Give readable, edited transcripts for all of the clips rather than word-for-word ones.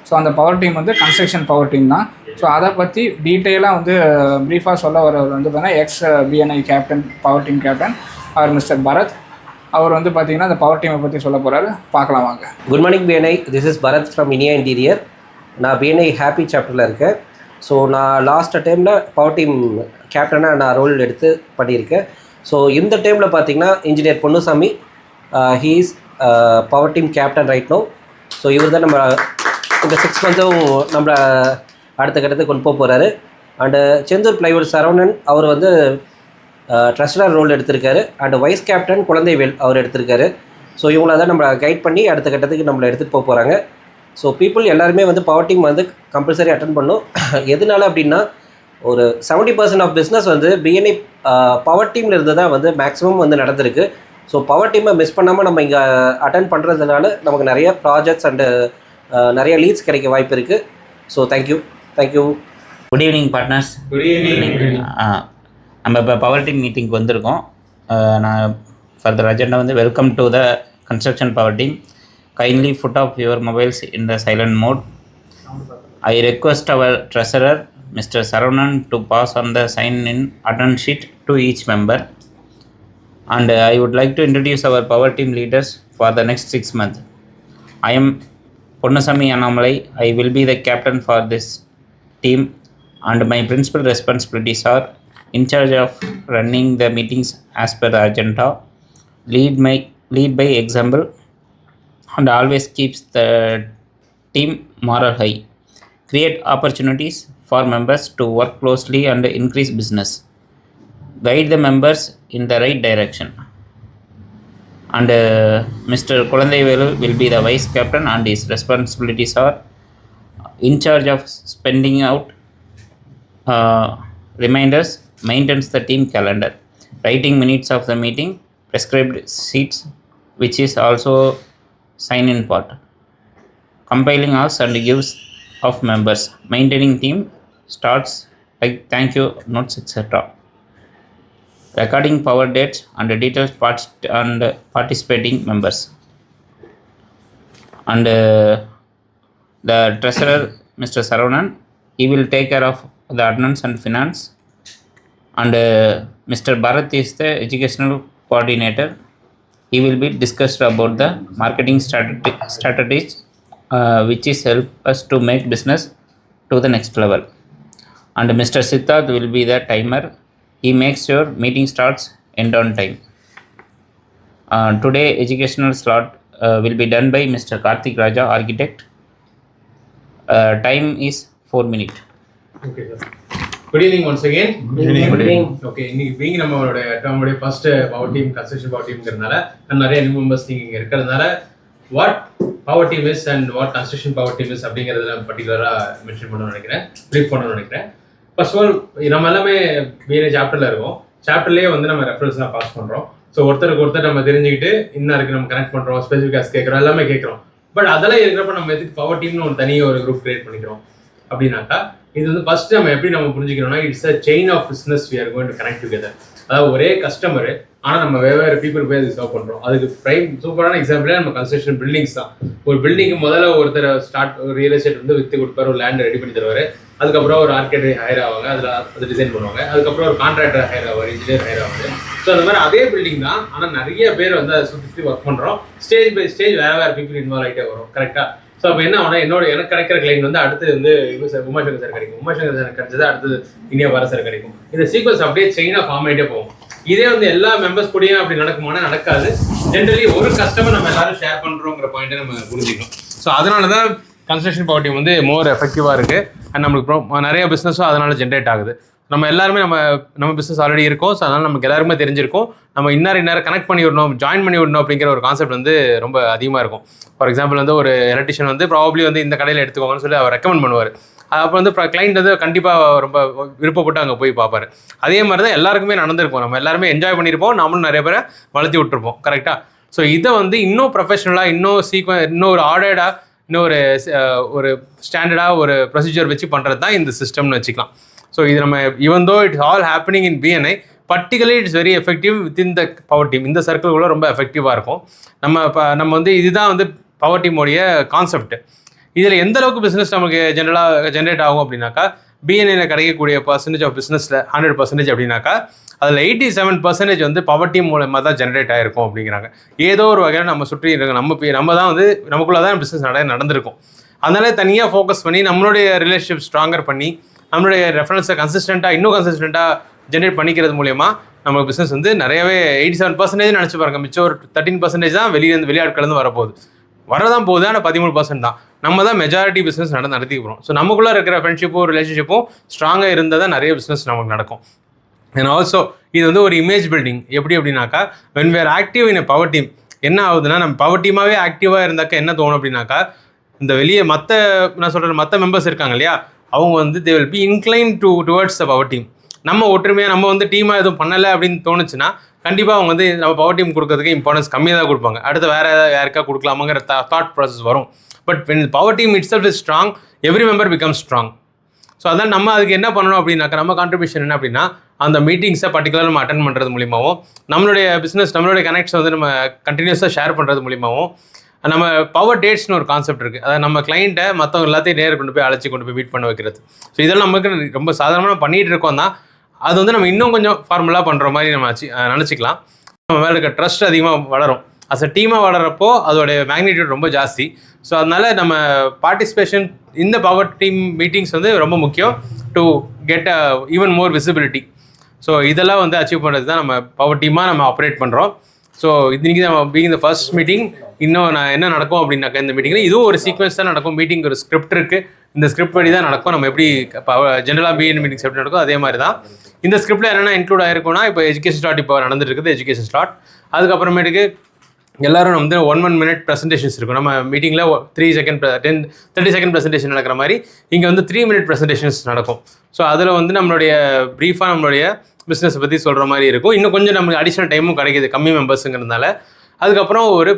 So அந்த power team வந்து construction power team தான். ஸோ அதை பற்றி டீட்டெயிலாக வந்து ப்ரீஃபாக சொல்ல வரவர் வந்து பார்த்தீங்கன்னா ex BNI captain, power team captain அவர் மிஸ்டர் பரத். அவர் வந்து பார்த்தீங்கன்னா அந்த பவர் டீமை பற்றி சொல்ல போகிறாரு. பார்க்கலாம் வாங்க. Good morning BNI, this is Bharat from Iniya interior. நான் பிஎன்ஐ ஹாப்பி சாப்டரில் இருக்கேன். ஸோ நான் லாஸ்ட் டைமில் பவர் டீம் கேப்டனாக நான் ரோல் எடுத்து பண்ணியிருக்கேன். ஸோ இந்த டைமில் பார்த்தீங்கன்னா engineer Ponnusamy he is power team captain right no. So இவர் தான் நம்ம இந்த 6 மந்த்தும் நம்மளை அடுத்த கட்டத்துக்கு கொண்டு போக போகிறாரு. அண்டு செந்தூர் பிளைவுட் சரவணன் அவர் வந்து ட்ரெஷரர் ரோல் எடுத்திருக்காரு. அண்டு வைஸ் கேப்டன் குழந்தைவேல் அவர் எடுத்திருக்காரு. ஸோ இவங்கள தான் நம்மளை கைட் பண்ணி அடுத்த கட்டத்துக்கு நம்மளை எடுத்துகிட்டு போக போகிறாங்க. ஸோ பீப்புள் எல்லாருமே வந்து பவர் டீம் வந்து கம்பல்சரி அட்டன் பண்ணும். எதனால அப்படின்னா ஒரு 70% ஆஃப் பிஸ்னஸ் வந்து பிஎன்ஐ பவர் டீமில் இருந்து தான் வந்து மேக்ஸிமம் வந்து நடந்திருக்கு. ஸோ பவர் டீமை மிஸ் பண்ணாமல் நம்ம இங்கே அட்டன் பண்ணுறதுனால நமக்கு நிறைய ப்ராஜெக்ட்ஸ் அண்டு நிறைய லீட்ஸ் கிடைக்க வாய்ப்பு இருக்குது. So thank you. Good evening partners. Good evening. நம்ம இப்போ பவர் டீம் மீட்டிங்க்கு வந்திருக்கோம். நான் ஃபர்தர் அஜெண்டா வந்து welcome to the construction power team. Kindly put off your mobiles in the silent mode. I request our treasurer Mr. Saravanan to pass on the sign-in attendance sheet to each member. And I would like to introduce our power team leaders for the next 6 months. I am Ponnasamy Annamalai. I will be the captain for this team, and my principal responsibilities are in charge of running the meetings as per the agenda, lead by example, and always keeps the team morale high, create opportunities for members to work closely and increase business, guide the members in the right direction. And Mr. Kulandaivel will be the vice captain, and his responsibilities are in charge of spending out reminders, maintains the team calendar, writing minutes of the meeting, prescribed seats, which is also sign-in part, compiling us and gives of members, maintaining team starts like thank you notes etc., recording power dates and details and participating members. And the treasurer Mr. Saravanan, he will take care of the attendance and finance. And Mr. Bharat is the educational coordinator. He will be discussed about the marketing strategies which is help us to make business to the next level. And Mr. Siddharth will be the timer. He makes sure meeting starts end on time. Today educational slot will be done by Mr. Karthik Raja, architect. Time is 4 minutes. Okay sir. Good evening once again. Good evening. Okay, இன்னைக்கு பீங் நம்மளுடைய first power team construction power டீம்ங்கிறதுனால நிறைய new members இங்கே இருக்கிறதுனால what power team is and what construction power team is அப்படிங்கிறத பர்டிகுலராக mention பண்ணணும்னு நினைக்கிறேன், ப்ரீஃப் பண்ணணும்னு நினைக்கிறேன். ஃபர்ஸ்ட் ஆஃப் ஆல் நம்ம எல்லாமே பிஎன்ஐ சாப்டரில் இருக்கோம். சாப்டர்லேயே வந்து நம்ம ரெஃபரன்ஸ்லாம் பாஸ் பண்ணுறோம். ஸோ ஒருத்தருக்கு நம்ம தெரிஞ்சுக்கிட்டு இன்னாருக்கு நம்ம கனெக்ட் பண்ணுறோம், ஸ்பெசிஃபிக்காஸ் கேட்குறோம், எல்லாமே கேட்குறோம். பட் அதெல்லாம் இருக்கிறப்ப நம்ம எதுக்கு பவர் டீம்னு ஒரு தனியாக ஒரு குரூப் கிரியேட் பண்ணிக்கிறோம் அப்படின்னாக்கா, இது வந்து ஃபர்ஸ்ட் நம்ம எப்படி நம்ம புரிஞ்சுக்கணும்னா it's a chain of business we are going to connect together. அதாவது ஒரே கஸ்டமர் ஆனால் நம்ம வெவ்வேறு பீப்புள் போய் அது சர்வ் பண்ணுறோம். அதுக்கு ப்ரைம் சூப்பரான எக்ஸாம்பிளே நம்ம கன்ஸ்ட்ரக்ஷன் பில்டிங்ஸ் தான். ஒரு பில்டிங்கு முதல்ல ஒருத்தர் ஒரு ரியல் எஸ்டேட் வந்து விற்று கொடுப்பாரு, ஒரு லேண்ட் ரெடி பண்ணி தருவார். அதுக்கப்புறம் ஒரு ஆர்கிடெக்ட் ஹையர் ஆவாங்க, அதில் அது டிசைன் பண்ணுவாங்க. அதுக்கப்புறம் ஒரு கான்ட்ராக்டர் ஹையர் ஆவார், இன்ஜினியர் ஹையர் ஆவாங்க. ஸோ அந்த மாதிரி அதே பில்டிங் தான், ஆனால் நிறைய பேர் வந்து அதை சுற்றி ஒர்க் பண்ணுறோம். ஸ்டேஜ் பை ஸ்டேஜ் வேறு பீப்புள் இன்வால்வ் ஆகிட்டே வரும். கரெக்டாக. ஸோ அப்போ என்ன ஆகுனா எனக்கு கிடைக்கிற கிளைண்ட் வந்து அடுத்து வந்து உமாசங்கர் சார் கிடைக்கும், உமாசங்கர் சார் கிடைச்சது அடுத்தது இனியா வர சார் கிடைக்கும். இந்த சீக்வன்ஸ் அப்படியே செயினாக ஃபார்ம் ஆகிட்டே போகும். இதே வந்து எல்லா மெம்பர்ஸ் கூடயும் அப்படி நடக்குமானா நடக்காது. ஜென்ரலி ஒரு கஸ்டமர் நம்ம எல்லாரும் ஷேர் பண்ணுறோங்கிற பாயிண்ட்டை நம்ம புரிஞ்சுக்கணும். ஸோ அதனால தான் கன்ஸ்ட்ரக்ஷன் பவர் டீம் வந்து மோர் எஃபெக்டிவாக இருக்குது. அண்ட் நம்மளுக்கு நிறைய பிஸ்னஸும் அதனால ஜென்ரேட் ஆகுது. நம்ம எல்லாருமே நம்ம பிஸ்னஸ் ஆல்ரெடி இருக்கோம். ஸோ அதனால் நமக்கு எல்லாருமே தெரிஞ்சிருக்கும். நம்ம இன்னார் கனெக்ட் பண்ணி விடணும், ஜாயின் பண்ணி விடணும் அப்படிங்கிற ஒரு கான்செப்ட் வந்து ரொம்ப அதிகமாக இருக்கும். ஃபார் எக்ஸாம்பிள் வந்து ஒரு எலக்ட்ரிஷியன் வந்து ப்ராபப்ளி வந்து இந்த கடையில் எடுத்துக்கோங்கன்னு சொல்லி அவர் ரெக்கமெண்ட் பண்ணுவார். அப்போ வந்து கிளைண்ட் வந்து கண்டிப்பாக ரொம்ப விருப்பப்பட்டு அங்கே போய் பார்ப்பாரு. அதே மாதிரி தான் எல்லாருக்குமே நடந்திருக்கும். நம்ம எல்லாருமே என்ஜாய் பண்ணியிருப்போம், நம்மளும் நிறைய பேரை வளர்த்தி விட்டுருப்போம். கரெக்டாக. ஸோ இதை வந்து இன்னும் ப்ரொஃபஷனலாக, இன்னும் ஒரு ஆர்டர்டாக, ஒரு ஸ்டாண்டர்டாக ஒரு ப்ரொசீஜர் வச்சு பண்ணுறது தான் இந்த சிஸ்டம்னு வச்சுக்கலாம். ஸோ இது நம்ம even though it's all happening in BNI, particularly it's very effective within the power team. இந்த சர்க்கிள்குள்ளே ரொம்ப எஃபெக்டிவாக இருக்கும். நம்ம வந்து இதுதான் வந்து பவர் டீமோடைய கான்செப்ட். இதில் எந்த அளவுக்கு பிஸ்னஸ் நமக்கு ஜென்ரேட் ஆகும் அப்படின்னாக்கா, பிஎன்ஐயில் கிடைக்கக்கூடிய பர்சன்டேஜ் ஆஃப் பிஸ்னஸில் 100% அப்படின்னாக்கா அதில் 87% வந்து பவர் டீம் மூலமாக தான் ஜென்ரேட் ஆகிருக்கும் அப்படிங்கிறாங்க. ஏதோ ஒரு வகையில் நம்ம சுற்றி இருக்க நம்ம தான் வந்து நமக்குள்ளே தான் பிஸ்னஸ் நடந்திருக்கும். அதனால தனியாக ஃபோக்கஸ் பண்ணி நம்மளுடைய ரிலேஷன்ஷிப் ஸ்ட்ராங்கர் பண்ணி நம்மளுடைய ரெஃபரன்ஸை இன்னும் கன்சிஸ்டண்ட்டாக ஜென்ரேட் பண்ணிக்கிறது மூலயமா நம்ம பிஸ்னஸ் வந்து நிறையவே 87% நினச்சி பாருங்க. மிச்சம் ஒரு 13% தான் வெளியாட்கள்லேருந்து வரப்போகுது. வரதான் போகுது, ஆனால் 13% தான். நம்ம தான் மெஜாரிட்டி பிஸ்னஸ் நடத்திக்க போகிறோம். ஸோ நமக்குள்ளே இருக்கிற ஃப்ரெண்ட்ஷிப்பும் ரிலேஷன்ஷிப்பும் ஸ்ட்ராங்காக இருந்தால் தான் நிறைய பிஸ்னஸ் நமக்கு நடக்கும். அண்ட் ஆல்சோ இது வந்து ஒரு இமேஜ் பில்டிங். எப்படி அப்படின்னாக்கா, when were active in power team என்ன ஆகுதுன்னா, நம்ம பவர் டீமாகவே ஆக்டிவாக இருந்தாக்கா என்ன தோணும் அப்படின்னாக்கா, இந்த வெளியே மற்ற மெம்பர்ஸ் இருக்காங்க இல்லையா, அவங்க வந்து they will be incline towards the power team. நம்ம ஒற்றுமையாக நம்ம வந்து டீமாக எதுவும் பண்ணலை அப்படின்னு தோணுச்சுன்னா கண்டிப்பாக அவங்க வந்து நம்ம பவர் டீம் கொடுக்கறதுக்கு இம்பார்ட்டன்ஸ் கம்மியாக தான் கொடுப்பாங்க. அடுத்து வேறு யாருக்கா கொடுக்கலாமாங்கிற தாட் ப்ராசஸ் வரும். But when power team it self is strong, every member become strong. So அதான் நம்ம அதுக்கு என்ன பண்ணணும் அப்படின்னாக்கா, நம்ம கான்ட்ரிபியூஷன் என்ன அப்படின்னா, அந்த மீட்டிங்ஸை பர்டிகுலர் நம்ம அட்டென்ட் பண்ணுறது மூலியமாகவும், நம்மளுடைய பிஸ்னஸ் நம்மளுடைய கனெக்ட்ஸ் வந்து நம்ம கண்டினியூஸாக ஷேர் பண்ணுறது மூலியமாகவும், நம்ம பவர் டேட்ஸ்னு ஒரு கான்செப்ட் இருக்குது. அதை நம்ம கிளைண்ட்டை மற்றவங்க எல்லாத்தையும் நேரில் கொண்டு போய் மீட் பண்ண வைக்கிறது. ஸோ இதெல்லாம் நமக்கு ரொம்ப சாதாரணமாக பண்ணிகிட்டு இருக்கோம் தான். அது வந்து நம்ம இன்னும் கொஞ்சம் ஃபார்முலாக பண்ணுற மாதிரி நம்ம நினச்சிக்கலாம். நம்ம மேலே இருக்க ட்ரஸ்ட் அதிகமாக வளரும். அஸ் அ டீமாக வளரப்போ அதோடைய மேக்னிடியூட் ரொம்ப ஜாஸ்தி. ஸோ அதனால் நம்ம பார்ட்டிசிபேஷன் இந்த பவர் டீம் மீட்டிங்ஸ் வந்து ரொம்ப முக்கியம் to get even more visibility. So இதெல்லாம் வந்து அச்சீவ் பண்ணுறது தான் நம்ம பவர் டீமாக நம்ம ஆப்ரேட் பண்ணுறோம். ஸோ இன்றைக்கி நம்ம பீயிங் த ஃபர்ஸ்ட் மீட்டிங். இன்னும் நான் என்ன நடக்கும் அப்படின்னாக்கா, இந்த மீட்டிங்கில் இதுவும் ஒரு சீக்வன்ஸ் தான் நடக்கும். மீட்டிங் ஒரு ஸ்கிரிப்ட் இருக்குது. இந்த ஸ்கிரிப்ட் படி தான் நடக்கும். நம்ம எப்படி ஜென்ரலாக பிஎன் மீட்டிங்ஸ் எப்படி நடக்கும் அதே மாதிரி தான் இந்த ஸ்கிரிப்டில் என்னென்ன இன்க்ளூட் ஆகிருக்கும்னா, இப்போ எஜுகேஷன் ஸ்லாட் இப்போ நடந்துட்டு இருக்குது, எஜுகேஷன் ஸ்லாட். அதுக்கப்புறமேட்டுக்கு எல்லோரும் வந்து 1 minute ப்ரெசன்டேஷன்ஸ் இருக்கும். நம்ம மீட்டிங்கில் 30 செகண்ட் ப்ரெசன்டேஷன் நடக்கிற மாதிரி இங்கே வந்து 3 minute ப்ரெசன்டேஷன்ஸ் நடக்கும். ஸோ அதில் வந்து நம்மளுடைய ப்ரீஃபாக நம்மளுடைய பிஸ்னஸை பற்றி சொல்கிற மாதிரி இருக்கும். இன்னும் கொஞ்சம் நமக்கு அடிஷ்னல் டைமும் கிடைக்கிது கம்மி மெம்பர்ஸுங்கிறதுனால. அதுக்கப்புறம் ஒரு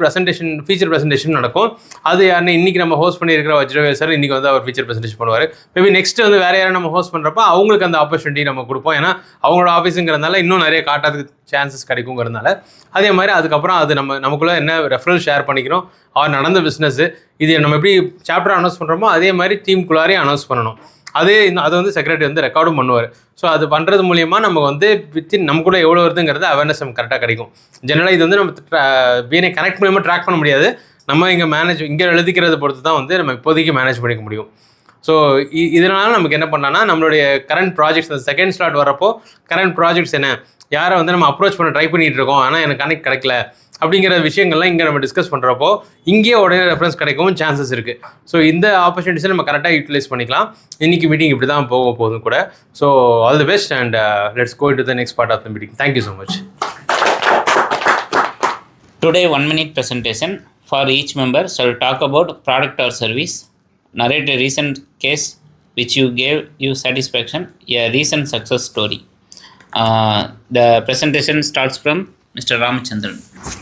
ஃபீச்சர் ப்ரெசன்டேஷன் நடக்கும். அது யாருன்னு இன்றைக்கி நம்ம ஹோஸ்ட் பண்ணியிருக்கிற வஜ்ரவேல் சார் இன்றைக்கி வந்து அவர் ஃபீச்சர் ப்ரெசன்டேஷன் பண்ணுவார். மேபி நெக்ஸ்ட்டு வந்து வேறு யாரும் நம்ம ஹோஸ்ட் பண்ணுறப்ப அவங்களுக்கு அந்த ஆப்பர்ச்சுனிட்டி நம்ம கொடுப்போம். ஏன்னா அவங்களோட ஆஃபீஸுங்கிறதுனால இன்னும் நிறைய காட்டாதுக்கு சான்சஸ் கிடைக்குங்கிறதுனால. அதே மாதிரி அதுக்கப்புறம் அது நமக்குள்ளே என்ன ரெஃபரல் ஷேர் பண்ணிக்கிறோம், அவர் நடந்த பிஸ்னஸ்ஸு, இது நம்ம எப்படி சாப்டர் அனௌன்ஸ் பண்ணுறோமோ அதே மாதிரி டீமுக்குள்ளாரே அனௌன்ஸ் பண்ணணும். அது வந்து செக்ரட்டரி வந்து ரெக்கார்டும் பண்ணுவார். ஸோ அது பண்ணுறது மூலிமா நம்ம வந்து நமக்குள்ளே எவ்வளோ வருதுங்கிறது அவேர்னஸ் நமக்கு கரெக்டாக கிடைக்கும். ஜெனரலாக இது வந்து நம்ம பிஎன்ஐ கனெக்ட் மூலிமா ட்ராக் பண்ண முடியாது. நம்ம இங்கே எழுதிக்கிறத பொறுத்து தான் வந்து நம்ம இப்போதைக்கு மேனேஜ் பண்ணிக்க முடியும். ஸோ இதனால் நமக்கு என்ன பண்ணான்னா, நம்மளுடைய கரண்ட் ப்ராஜெக்ட்ஸ் அந்த செகண்ட் ஸ்லாட் வரப்போ கரண்ட் ப்ராஜெக்ட்ஸ் என்ன, யாரை வந்து நம்ம அப்ரோச் பண்ண ட்ரை பண்ணிகிட்டு இருக்கோம், ஆனால் எனக்கு கனெக்ட் கிடைக்கல அப்படிங்கிற விஷயங்கள்லாம் இங்கே நம்ம டிஸ்கஸ் பண்ணுறப்போ இங்கேயே உடனே ரெஃபரன்ஸ் கிடைக்கவும் சான்சஸ் இருக்குது. ஸோ இந்த ஆப்பர்ச்சுனிட்டிஸை நம்ம கரெக்டாக யூட்டிலைஸ் பண்ணிக்கலாம். இன்றைக்கி மீட்டிங் இப்படி தான் போக போதும் கூட. So all the best and let's go to the next part of the meeting. Thank you so much. Today 1 minute presentation for each member shall talk about product or service, narrate a recent case which gave you satisfaction, a recent success story. The presentation starts from Mr. Ramachandran.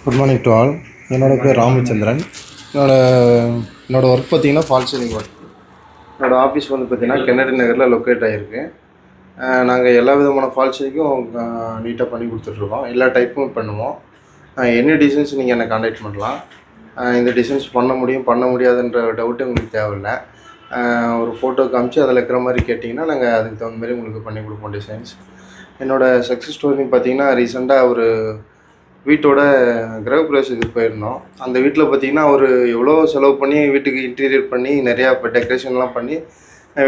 Good morning to all. என்னோடய பேர் ராமச்சந்திரன். என்னோடய work பார்த்திங்கன்னா fall ceiling work. என்னோடய office வந்து பார்த்திங்கன்னா Kennedy நகரில் locate ஆகிருக்கு. நாங்கள் எல்லா விதமான ஃபால் சீலிங்கும் நீட்டாக பண்ணி கொடுத்துட்ருக்கோம். எல்லா டைப்பும் பண்ணுவோம். என்ன டிசைன்ஸ் நீங்கள் என்னை கான்டாக்ட் பண்ணலாம். இந்த டிசைன்ஸ் பண்ண முடியாதுன்ற டவுட்டு உங்களுக்கு தேவையில்லை. ஒரு ஃபோட்டோ காமிச்சு அதில் இருக்கிற மாதிரி கேட்டிங்கன்னா நாங்கள் அதுக்கு தகுந்த மாதிரி உங்களுக்கு பண்ணி கொடுப்போம் டிசைன்ஸ். என்னோடய சக்ஸஸ் ஸ்டோரின்னு பார்த்திங்கன்னா, ரீசெண்டாக ஒரு வீட்டோட கிரகப்பிரவேசத்துக்கு போயிருந்தோம். அந்த வீட்டில் பார்த்திங்கன்னா அவர் எவ்வளோ செலவு பண்ணி வீட்டுக்கு இன்டீரியர் பண்ணி நிறையா இப்போ டெக்கரேஷன்லாம் பண்ணி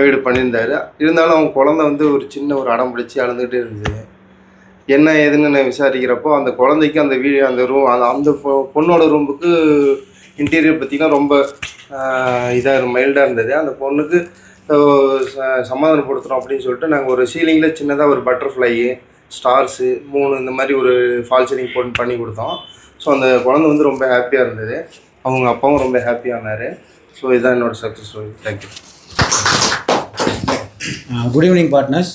வீடு பண்ணியிருந்தார். இருந்தாலும் அவங்க குழந்தை வந்து ஒரு சின்ன ஒரு அடம் பிடிச்சி அழுதுகிட்டே இருந்தது. என்ன ஏதுன்னு நான் விசாரிக்கிறப்போ அந்த குழந்தைக்கு அந்த ரூம் அந்த பொண்ணோட ரூமுக்கு இன்டீரியர் பார்த்திங்கன்னா ரொம்ப மைல்டாக இருந்தது. அந்த பொண்ணுக்கு சமாதானப்படுத்துகிறோம் அப்படின்னு சொல்லிட்டு நாங்கள் ஒரு சீலிங்கில் சின்னதாக ஒரு பட்டர்ஃப்ளை, ஸ்டார்ஸு 3 இந்த மாதிரி ஒரு ஃபால் சீலிங் பண்ணி கொடுத்தோம். ஸோ அந்த குழந்தை வந்து ரொம்ப ஹாப்பியாக இருந்தது. அவங்க அப்பாவும் ரொம்ப ஹாப்பியானார். ஸோ இதுதான் என்னோடய success story. Thank you. Good evening partners.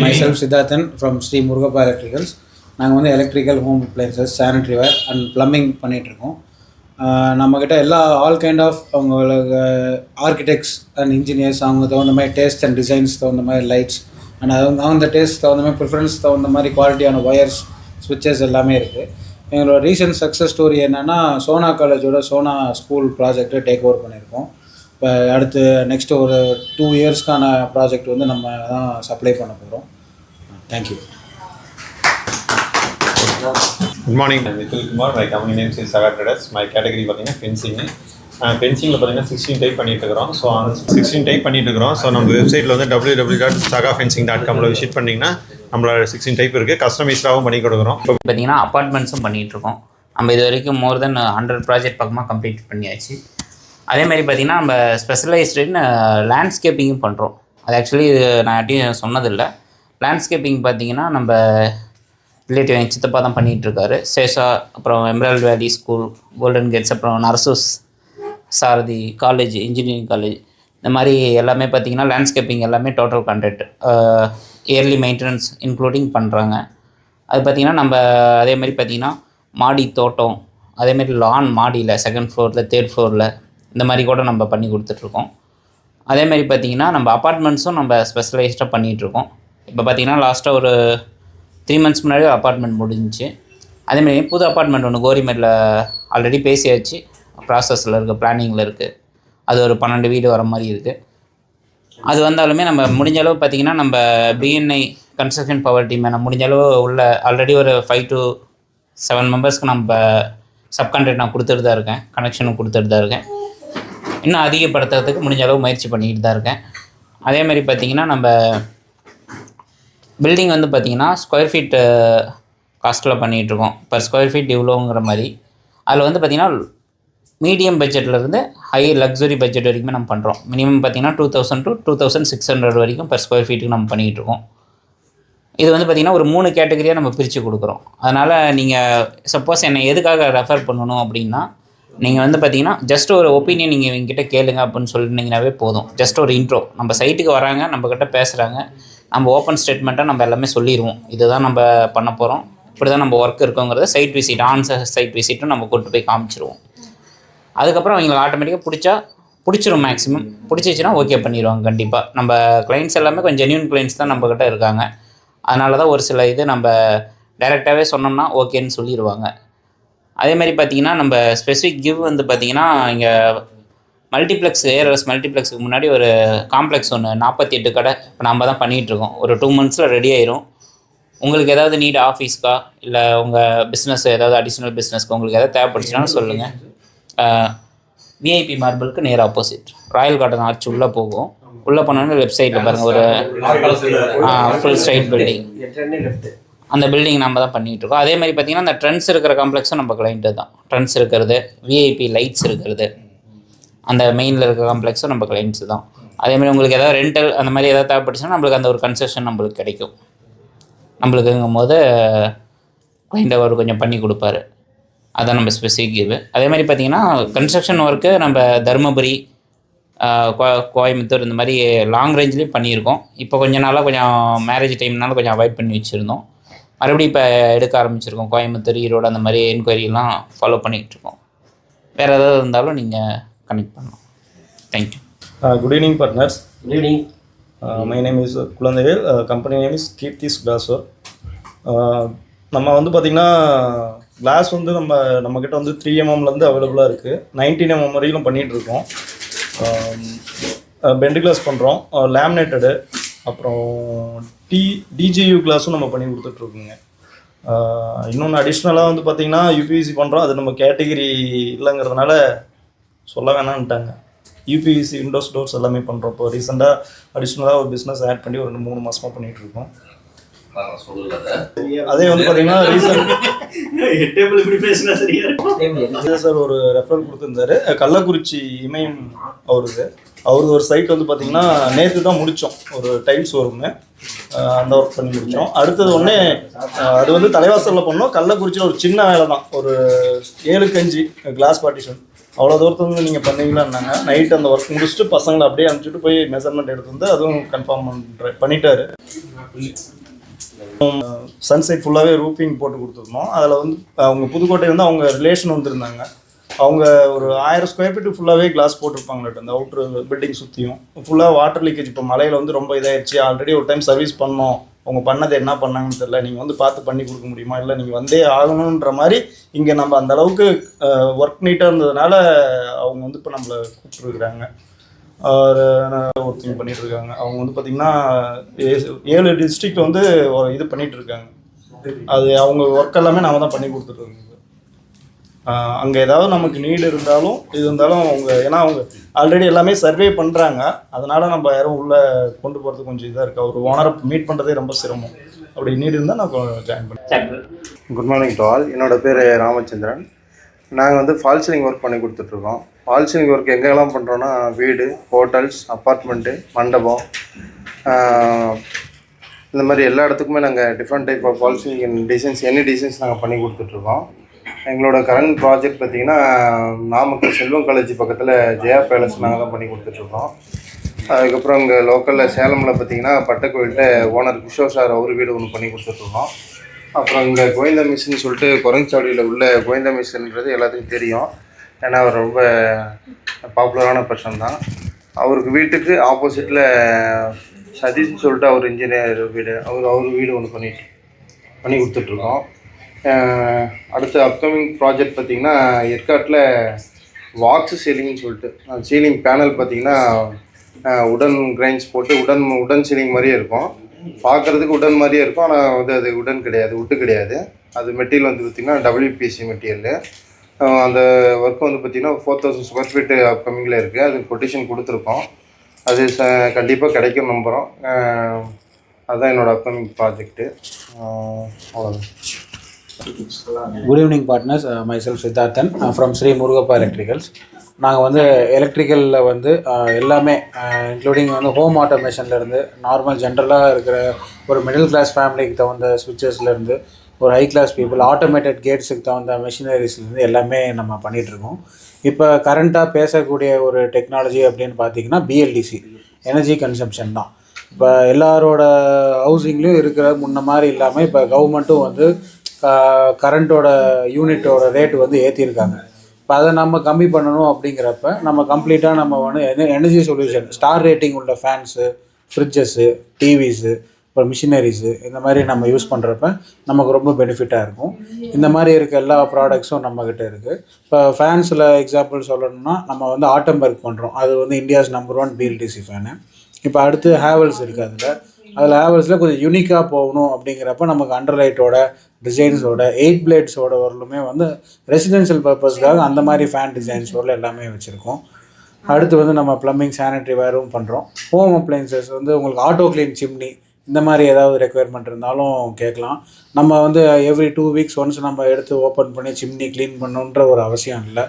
Myself Siddharthan from Sri Murugappa electricals. நாங்கள் வந்து electrical, home appliances, sanitary ware and plumbing பண்ணிகிட்ருக்கோம். நம்மக்கிட்ட எல்லா ஆல் கைண்ட் ஆஃப் அவங்களுக்கு ஆர்கிடெக்ட்ஸ் அண்ட் இன்ஜினியர்ஸ் அவங்க தகுந்த மாதிரி டேஸ்ட் அண்ட் டிசைன்ஸ் தகுந்த மாதிரி லைட்ஸ் அண்ட் அந்த டேஸ்ட் தகுந்த மாதிரி ப்ரிஃபரன்ஸ் தகுந்த மாதிரி குவாலிட்டியான ஒயர்ஸ், ஸ்விட்சஸ் எல்லாமே இருக்குது. எங்களோட ரீசன்ட் சக்ஸஸ் ஸ்டோரி என்னென்னா, சோனா காலேஜோட சோனா ஸ்கூல் ப்ராஜெக்டை டேக் ஓவர் பண்ணியிருக்கோம். இப்போ அடுத்து நெக்ஸ்ட்டு ஒரு 2 இயர்ஸ்க்கான ப்ராஜெக்ட் வந்து நம்ம தான் சப்ளை பண்ண போகிறோம். Thank you. Good morning, Nithil Kumar. My company name is Saga traders. My category பார்த்தீங்கன்னா ஃபென்சிங்கு. ஃபென்சிங்கில் பார்த்தீங்கன்னா 16 டைப் பண்ணிட்டு இருக்கிறோம். ஸோ அந்த 16 டைப் பண்ணிட்டு இருக்கிறோம். ஸோ நம்ம வெப்சைட்டில் வந்து www.sagafencing.com விசிட் பண்ணிங்கன்னா நம்மளோட 16 டைப் இருக்குது. கஸ்டமைஸ்டாகவும் பண்ணி கொடுக்குறோம். இப்போ பார்த்தீங்கன்னா அப்பார்ட்மெண்ட்ஸும் பண்ணிகிட்ருக்கோம். நம்ம இது வரைக்கும் மோர் தென் 100 ப்ராஜெக்ட் பக்கமாக கம்ப்ளீட் பண்ணியாச்சு. அதேமாதிரி பார்த்திங்கன்னா நம்ம ஸ்பெஷலைஸ்டுன்னு லேண்ட்ஸ்கேப்பிங்கும் பண்ணுறோம். அது ஆக்சுவலி இது நான் யார்ட்டையும் சொன்னதில்லை. லேண்ட்ஸ்கேப்பிங் பார்த்திங்கன்னா நம்ம ரிலேட்டிவ் எங்கள் சித்தப்பா தான் பண்ணிகிட்ருக்காரு. சேஷா, அப்புறம் எம்ரால்ட் வேலி ஸ்கூல், கோல்டன் கேட்ஸ், அப்புறம் நர்சூஸ், சாரதி காலேஜ், இன்ஜினியரிங் காலேஜ், இந்த மாதிரி எல்லாமே பார்த்திங்கன்னா லேண்ட்ஸ்கேப்பிங் எல்லாமே total contract yearly maintenance including பண்ணுறாங்க. அது பார்த்திங்கன்னா நம்ம அதேமாதிரி பார்த்திங்கன்னா மாடி தோட்டம், அதேமாதிரி லான் மாடியில் 2nd ஃப்ளோரில் 3rd ஃப்ளோரில் இந்த மாதிரி கூட நம்ம பண்ணி கொடுத்துட்ருக்கோம். அதேமாதிரி பார்த்திங்கன்னா நம்ம அப்பார்ட்மெண்ட்ஸும் நம்ம ஸ்பெஷலைஸ்டாக பண்ணிகிட்ருக்கோம். இப்போ பார்த்திங்கன்னா லாஸ்ட்டாக ஒரு 3 மந்த்ஸ் முன்னாடி ஒரு அப்பார்ட்மெண்ட் முடிஞ்சிச்சு. அதேமாதிரி புது அப்பார்ட்மெண்ட் ஒன்று கோரிமேட்டில் ஆல்ரெடி பேசியாச்சு, ப்ராசஸில் இருக்குது, பிளானிங்கில் இருக்குது. அது ஒரு 12 வீடு வர மாதிரி இருக்குது. அது வந்தாலுமே நம்ம முடிஞ்ச அளவு பார்த்திங்கன்னா நம்ம பிஎன்ஐ கன்ஸ்ட்ரக்ஷன் பவர் டீம் நம்ம முடிஞ்ச அளவு உள்ள ஆல்ரெடி ஒரு 5 to 7 மெம்பர்ஸ்க்கு நம்ம சப்கான்ட்ராக்ட் நான் கொடுத்துட்டு தான் இருக்கேன், கனெக்ஷனும் கொடுத்துட்டு தான் இருக்கேன். இன்னும் அதிகப்படுத்துறதுக்கு முடிஞ்ச அளவு முயற்சி பண்ணிக்கிட்டு தான் இருக்கேன். அதேமாதிரி பார்த்திங்கன்னா நம்ம பில்டிங் வந்து பார்த்திங்கன்னா ஸ்கொயர் ஃபீட் காஸ்ட்டில் பண்ணிகிட்ருக்கோம். பர் ஸ்கொயர் ஃபீட் இவ்வளோங்கிற மாதிரி. அதில் வந்து பார்த்திங்கன்னா மீடியம் பட்ஜெட்லேருந்து ஹை லக்ஸுரி பட்ஜெட் வரைக்குமே நம்ம பண்ணுறோம். மினிமம் பார்த்திங்கன்னா 2000 to 2600 வரைக்கும் பர் ஸ்கொயர் ஃபீட்டுக்கு நம்ம பண்ணிகிட்ருக்கோம். இது வந்து பார்த்திங்கன்னா ஒரு 3 கேட்டகரியாக நம்ம பிரித்து கொடுக்குறோம். அதனால் நீங்கள் சப்போஸ் என்னை எதுக்காக ரெஃபர் பண்ணணும் அப்படின்னா, நீங்கள் வந்து பார்த்திங்கன்னா ஜஸ்ட் ஒரு ஒப்பீனியன் நீங்கள் எங்கிட்ட கேளுங்க அப்படின்னு சொல்லிட்டீங்கன்னாவே போதும். ஜஸ்ட் ஒரு இன்ட்ரோ, நம்ம சைட்டுக்கு வராங்க, நம்மக்கிட்ட பேசுகிறாங்க, நம்ம ஓப்பன் ஸ்டேட்மெண்ட்டாக நம்ம எல்லாமே சொல்லிடுவோம். இதுதான் நம்ம பண்ண போகிறோம், இப்படி தான் நம்ம ஒர்க் இருக்கோங்கிறத சைட் விசிட், சைட் விசிட்டும் நம்ம கூப்பிட்டு போய் காமிச்சிருவோம். அதுக்கப்புறம் அவங்களுக்கு ஆட்டோமேட்டிக்காக பிடிச்சிரும். மேக்ஸிமம் பிடிச்சிச்சின்னா ஓகே பண்ணிடுவாங்க கண்டிப்பாக. நம்ம கிளைண்ட்ஸ் எல்லாமே கொஞ்சம் ஜென்யூன் கிளைண்ட்ஸ் தான் நம்மக்கிட்ட இருக்காங்க. அதனால தான் ஒரு சில இது நம்ம டைரெக்டாகவே சொன்னோம்னா ஓகேன்னு சொல்லிடுவாங்க. அதேமாதிரி பார்த்திங்கன்னா நம்ம ஸ்பெசிஃபிக் கிவ் வந்து பார்த்திங்கன்னா இங்கே மல்டிப்ளெக்ஸ் ஏஆர்எஸ் மல்டிப்ளெக்ஸுக்கு முன்னாடி ஒரு காம்ப்ளெக்ஸ் ஒன்று 48 கடை இப்போ நம்ம தான் பண்ணிகிட்ருக்கோம். ஒரு 2 monthsல ரெடி ஆயிரும். உங்களுக்கு ஏதாவது நீட் ஆஃபீஸ்க்கா இல்லை உங்கள் பிஸ்னஸ் ஏதாவது அடிஷ்னல் பிஸ்னஸ்க்கு உங்களுக்கு எதாவது தேவைப்படுச்சுனாலும் சொல்லுங்கள். விஐபி மார்பிளுக்கு நேர் ஆப்போசிட் ராயல் கார்டன் ஆர்ச் உள்ளே போகும். உள்ளே போனோன்னா லெஃப்ட் சைடில் பாருங்கள் ஒரு ஃபுல் ஸ்ட்ரைட் பில்டிங், அந்த பில்டிங் நம்ம தான் பண்ணிகிட்ருக்கோம். அதேமாதிரி பார்த்திங்கன்னா அந்த ட்ரெண்ட்ஸ் இருக்கிற காம்ப்ளெக்ஸும் நம்ம கிளைண்ட்டு தான். ட்ரெண்ட்ஸ் இருக்கிறது, விஐபி லைட்ஸ் இருக்கிறது, அந்த மெயினில் இருக்கிற காம்ப்ளெக்ஸும் நம்ம கிளைண்ட்ஸ் தான். அதேமாதிரி உங்களுக்கு எதாவது ரெண்டல் அந்த மாதிரி எதாவது தேவைப்படுச்சுன்னா நம்மளுக்கு அந்த ஒரு கன்செஷன் நம்மளுக்கு கிடைக்கும். நம்மளுக்குங்கும் போது கிளைண்ட் அவர் கொஞ்சம் பண்ணி கொடுப்பாரு. அதான் நம்ம ஸ்பெசிஃபிக் இது. அதேமாதிரி பார்த்திங்கன்னா கன்ஸ்ட்ரக்ஷன் ஒர்க்கு நம்ம தருமபுரி, கோயம்புத்தூர் இந்த மாதிரி லாங் ரேஞ்ச்லேயும் பண்ணியிருக்கோம். இப்போ கொஞ்சம் நாளாக கொஞ்சம் மேரேஜ் டைம்னால கொஞ்சம் அவாய்ட் பண்ணி வச்சுருந்தோம். மறுபடியும் இப்போ எடுக்க ஆரம்பிச்சிருக்கோம். கோயம்புத்தூர், ஈரோடு அந்த மாதிரி என்கொயரிலாம் ஃபாலோ பண்ணிகிட்ருக்கோம். வேறு ஏதாவது இருந்தாலும் நீங்கள் கனெக்ட் பண்ணலாம். Thank you. Good evening, partners. Good evening. My name is Kulandevel. Company name is Kirtis Glassware. நம்ம வந்து பார்த்திங்கன்னா கிளாஸ் வந்து நம்மக்கிட்ட வந்து 3 mmலேருந்து அவைலபிளாக இருக்குது. 19 mm வரைக்கும் பண்ணிகிட்ருக்கோம். பெண்டு கிளாஸ் பண்ணுறோம், லேமினேட்டடு, அப்புறம் டிஜியூ கிளாஸும் நம்ம பண்ணி கொடுத்துட்ருக்கோங்க. இன்னொன்று அடிஷ்னலாக வந்து பார்த்திங்கன்னா யூபிவிசி பண்ணுறோம். அது நம்ம கேட்டகிரி இல்லைங்கிறதுனால சொல்ல வேணான்ட்டாங்க. யூபிவிசி விண்டோஸ் டோர்ஸ் எல்லாமே பண்ணுறோம். இப்போ ரீசெண்டாக அடிஷ்னலாக ஒரு பிஸ்னஸ் ஆட் பண்ணி ஒரு 3 மாதமாக பண்ணிகிட்ருக்கோம். அதே வந்து பார்த்தீங்கன்னா சார் ஒரு ரெஃபரல் கொடுத்துருந்தாரு. கள்ளக்குறிச்சி இமயம் அவருக்கு ஒரு சைட் வந்து பார்த்தீங்கன்னா நேற்று தான் முடித்தோம். ஒரு டைல்ஸ் வரும்னு அந்த ஒர்க் பண்ணி முடித்தோம். அடுத்தது ஒன்று அது வந்து தலைவாசலில் பண்ணோம். கள்ளக்குறிச்சியில் ஒரு சின்ன வேலை தான், ஒரு 7x5 கிளாஸ் பார்ட்டிஷன். அவ்வளோ தூரத்து வந்து நீங்கள் பண்ணீங்களான்னாங்க. நைட் அந்த ஒர்க் முடிச்சுட்டு பசங்களை அப்படியே அனுப்பிச்சிட்டு போய் மெஷர்மெண்ட் எடுத்து வந்து அதுவும் கன்ஃபார்ம் பண்ணிட்டாரு. சன்சைட் ஃபுல்லாகவே ரூஃபிங் போட்டு கொடுத்துருந்தோம். அதில் வந்து அவங்க புதுக்கோட்டை வந்து அவங்க ரிலேஷன் வந்திருந்தாங்க. அவங்க ஒரு 1000 ஸ்கொயர் ஃபீட்டு ஃபுல்லாகவே கிளாஸ் போட்டிருப்பாங்களாட்டு. அந்த அவுட்ரு பில்டிங் சுற்றியும் ஃபுல்லாக வாட்டர் லீக்கேஜ். இப்போ மழையில் வந்து ரொம்ப இதாகிடுச்சு. ஆல்ரெடி ஒரு டைம் சர்வீஸ் பண்ணோம். அவங்க பண்ணதை என்ன பண்ணாங்கன்னு தெரியல. நீங்கள் வந்து பார்த்து பண்ணி கொடுக்க முடியுமா, இல்லை நீங்கள் வந்தே ஆகணுன்ற மாதிரி இங்கே நம்ம அந்தளவுக்கு ஒர்க் நீட்டாக இருந்ததுனால அவங்க வந்து இப்போ நம்மளை கூப்பிட்ருக்குறாங்க. ஒர்க்கிங் பண்ணிட்டு இருக்காங்க. அவங்க வந்து பார்த்திங்கன்னா 7 டிஸ்ட்ரிக்ட் வந்து இது பண்ணிட்டு இருக்காங்க. அது அவங்க ஒர்க் எல்லாமே நாம தான் பண்ணி கொடுத்துட்ருக்கோங்க. அங்கே ஏதாவது நமக்கு நீடு இருந்தாலும் இது இருந்தாலும் அவங்க ஏன்னா அவங்க ஆல்ரெடி எல்லாமே சர்வே பண்ணுறாங்க. அதனால் நம்ம யாரும் உள்ளே கொண்டு போகிறது கொஞ்சம் இதாக இருக்குது. அவர் ஓனரை மீட் பண்ணுறதே ரொம்ப சிரமம். அப்படி நீடு இருந்தால் நான் ஜாயின் பண்ணேன். Good morning to all. என்னோட பேர் ராமச்சந்திரன். நாங்கள் வந்து ஃபால் சீலிங் ஒர்க் பண்ணி கொடுத்துட்ருக்கோம். ஃபால் சீலிங் ஒர்க் எங்கெல்லாம் பண்ணுறோன்னா வீடு, ஹோட்டல்ஸ், அப்பார்ட்மெண்ட்டு, மண்டபம், இந்த மாதிரி எல்லா இடத்துக்குமே நாங்கள் different type of false ceiling designs any designs நாங்கள் பண்ணி கொடுத்துட்ருக்கோம். எங்களோட கரண்ட் ப்ராஜெக்ட் பார்த்திங்கன்னா நாமக்கல் செல்வம் காலேஜ் பக்கத்தில் ஜெயா பேலஸ் நாங்கள் தான் பண்ணி கொடுத்துட்ருக்கோம். அதுக்கப்புறம் இங்கே லோக்கலில் சேலமில் பார்த்திங்கன்னா பட்டக்கோயில்கிட்ட ஓனர் கிஷோர் சார் அவர் வீடு ஒன்று பண்ணி கொடுத்துட்ருக்கோம். அப்புறம் இங்கே கோவிந்தா மிஷின்னு சொல்லிட்டு குரங்சாவடியில் உள்ள கோவிந்தா மிஷின்றது எல்லாத்துக்கும் தெரியும். ஏன்னா அவர் ரொம்ப பாப்புலரான பர்சன் தான். அவருக்கு வீட்டுக்கு ஆப்போசிட்டில் சதீஷ்னு சொல்லிட்டு அவர் இன்ஜினியர் வீடு அவர் வீடு ஒன்று பண்ணி கொடுத்துட்ருக்கோம். அடுத்த அப்கமிங் ப்ராஜெக்ட் பார்த்திங்கன்னா ஏற்காட்டில் வாக்ஸ் சீலிங்னு சொல்லிட்டு சீலிங் பேனல் பார்த்திங்கன்னா உடன் கிரைன்ஸ் போட்டு உடன் சீலிங் மாதிரியே இருக்கும். பார்க்குறதுக்கு உடன் மாதிரியே இருக்கும். ஆனால் வந்து அது உடன் கிடையாது, உட்டு கிடையாது. அது மெட்டீரியல் வந்து பார்த்திங்கன்னா WPC மெட்டீரியலு. அந்த ஒர்க் வந்து பார்த்திங்கன்னா 4000 ஸ்கொயர் ஃபீட்டு அப்கமிங்கில் இருக்குது. அது கொட்டேஷன் கொடுத்துருக்கோம். அது கண்டிப்பாக கிடைக்கும் நம்புகிறோம். அதுதான் என்னோடய அப்கமிங் ப்ராஜெக்ட்டு. அவ்வளோதான். Good evening partners. My self Siddharthan from Sri Murugappa electricals. நாங்கள் வந்து எலக்ட்ரிக்கலில் வந்து எல்லாமே இன்க்ளூடிங் வந்து ஹோம் ஆட்டோமேஷன்லேருந்து நார்மல் ஜென்ரலாக இருக்கிற ஒரு மிடில் கிளாஸ் ஃபேமிலிக்கு தகுந்த ஸ்விட்சஸ்லேருந்து ஒரு ஹை கிளாஸ் பீப்புள் ஆட்டோமேட்டட் கேட்ஸுக்கு தகுந்த மிஷினரிஸ்லேருந்து எல்லாமே நம்ம பண்ணிகிட்ருக்கோம். இப்போ கரண்ட்டாக பேசக்கூடிய ஒரு டெக்னாலஜி அப்படின்னு பார்த்திங்கன்னா BLDC எனர்ஜி கன்சம்ஷன் தான். இப்போ எல்லாரோட ஹவுசிங்லேயும் இருக்கிற முன்ன மாதிரி இல்லாமல் இப்போ கவர்மெண்ட்டும் வந்து கரண்ட்டோட யூனிட்டோட ரேட்டு வந்து ஏற்றிருக்காங்க. இப்போ அதை நம்ம கம்மி பண்ணணும் அப்படிங்கிறப்ப நம்ம கம்ப்ளீட்டாக நம்ம வந்து எனர்ஜி சொல்யூஷன் ஸ்டார் ரேட்டிங் உள்ள ஃபேன்ஸு, ஃப்ரிட்ஜஸ்ஸு, டிவிஸு, அப்புறம் மிஷினரிஸு இந்த மாதிரி நம்ம யூஸ் பண்ணுறப்ப நமக்கு ரொம்ப பெனிஃபிட்டாக இருக்கும். இந்த மாதிரி இருக்க எல்லா ப்ராடக்ட்ஸும் நம்மக்கிட்ட இருக்குது. இப்போ ஃபேன்ஸில் எக்ஸாம்பிள் சொல்லணும்னா நம்ம வந்து ஆட்டம்பர்க் பண்ணுறோம். அது வந்து இந்தியாஸ் நம்பர் 1 BLDC ஃபேனு. இப்போ அடுத்து ஹேவல்ஸ் இருக்குது. அதில் ஹேவல்ஸில் கொஞ்சம் யூனிக்காக போகணும் அப்படிங்கிறப்ப நமக்கு அண்டர்லைட்டோட டிசைன்ஸோட 8 பிளேட்ஸோட வரலுமே வந்து ரெசிடென்ஷியல் பர்பஸ்க்காக அந்த மாதிரி ஃபேன் டிசைன்ஸோட எல்லாமே வச்சுருக்கோம். அடுத்து வந்து நம்ம ப்ளம்பிங், சானிட்டரி வேரும் பண்ணுறோம். ஹோம் அப்ளைன்சஸ் வந்து உங்களுக்கு ஆட்டோ க்ளீன் சிம்னி இந்த மாதிரி ஏதாவது ரெக்குயர்மெண்ட் இருந்தாலும் கேட்கலாம். நம்ம வந்து எவ்ரி 2 வீக்ஸ் ஒன்ஸ் நம்ம எடுத்து ஓப்பன் பண்ணி சிம்னி க்ளீன் பண்ணணுன்ற ஒரு அவசியம் இல்லை.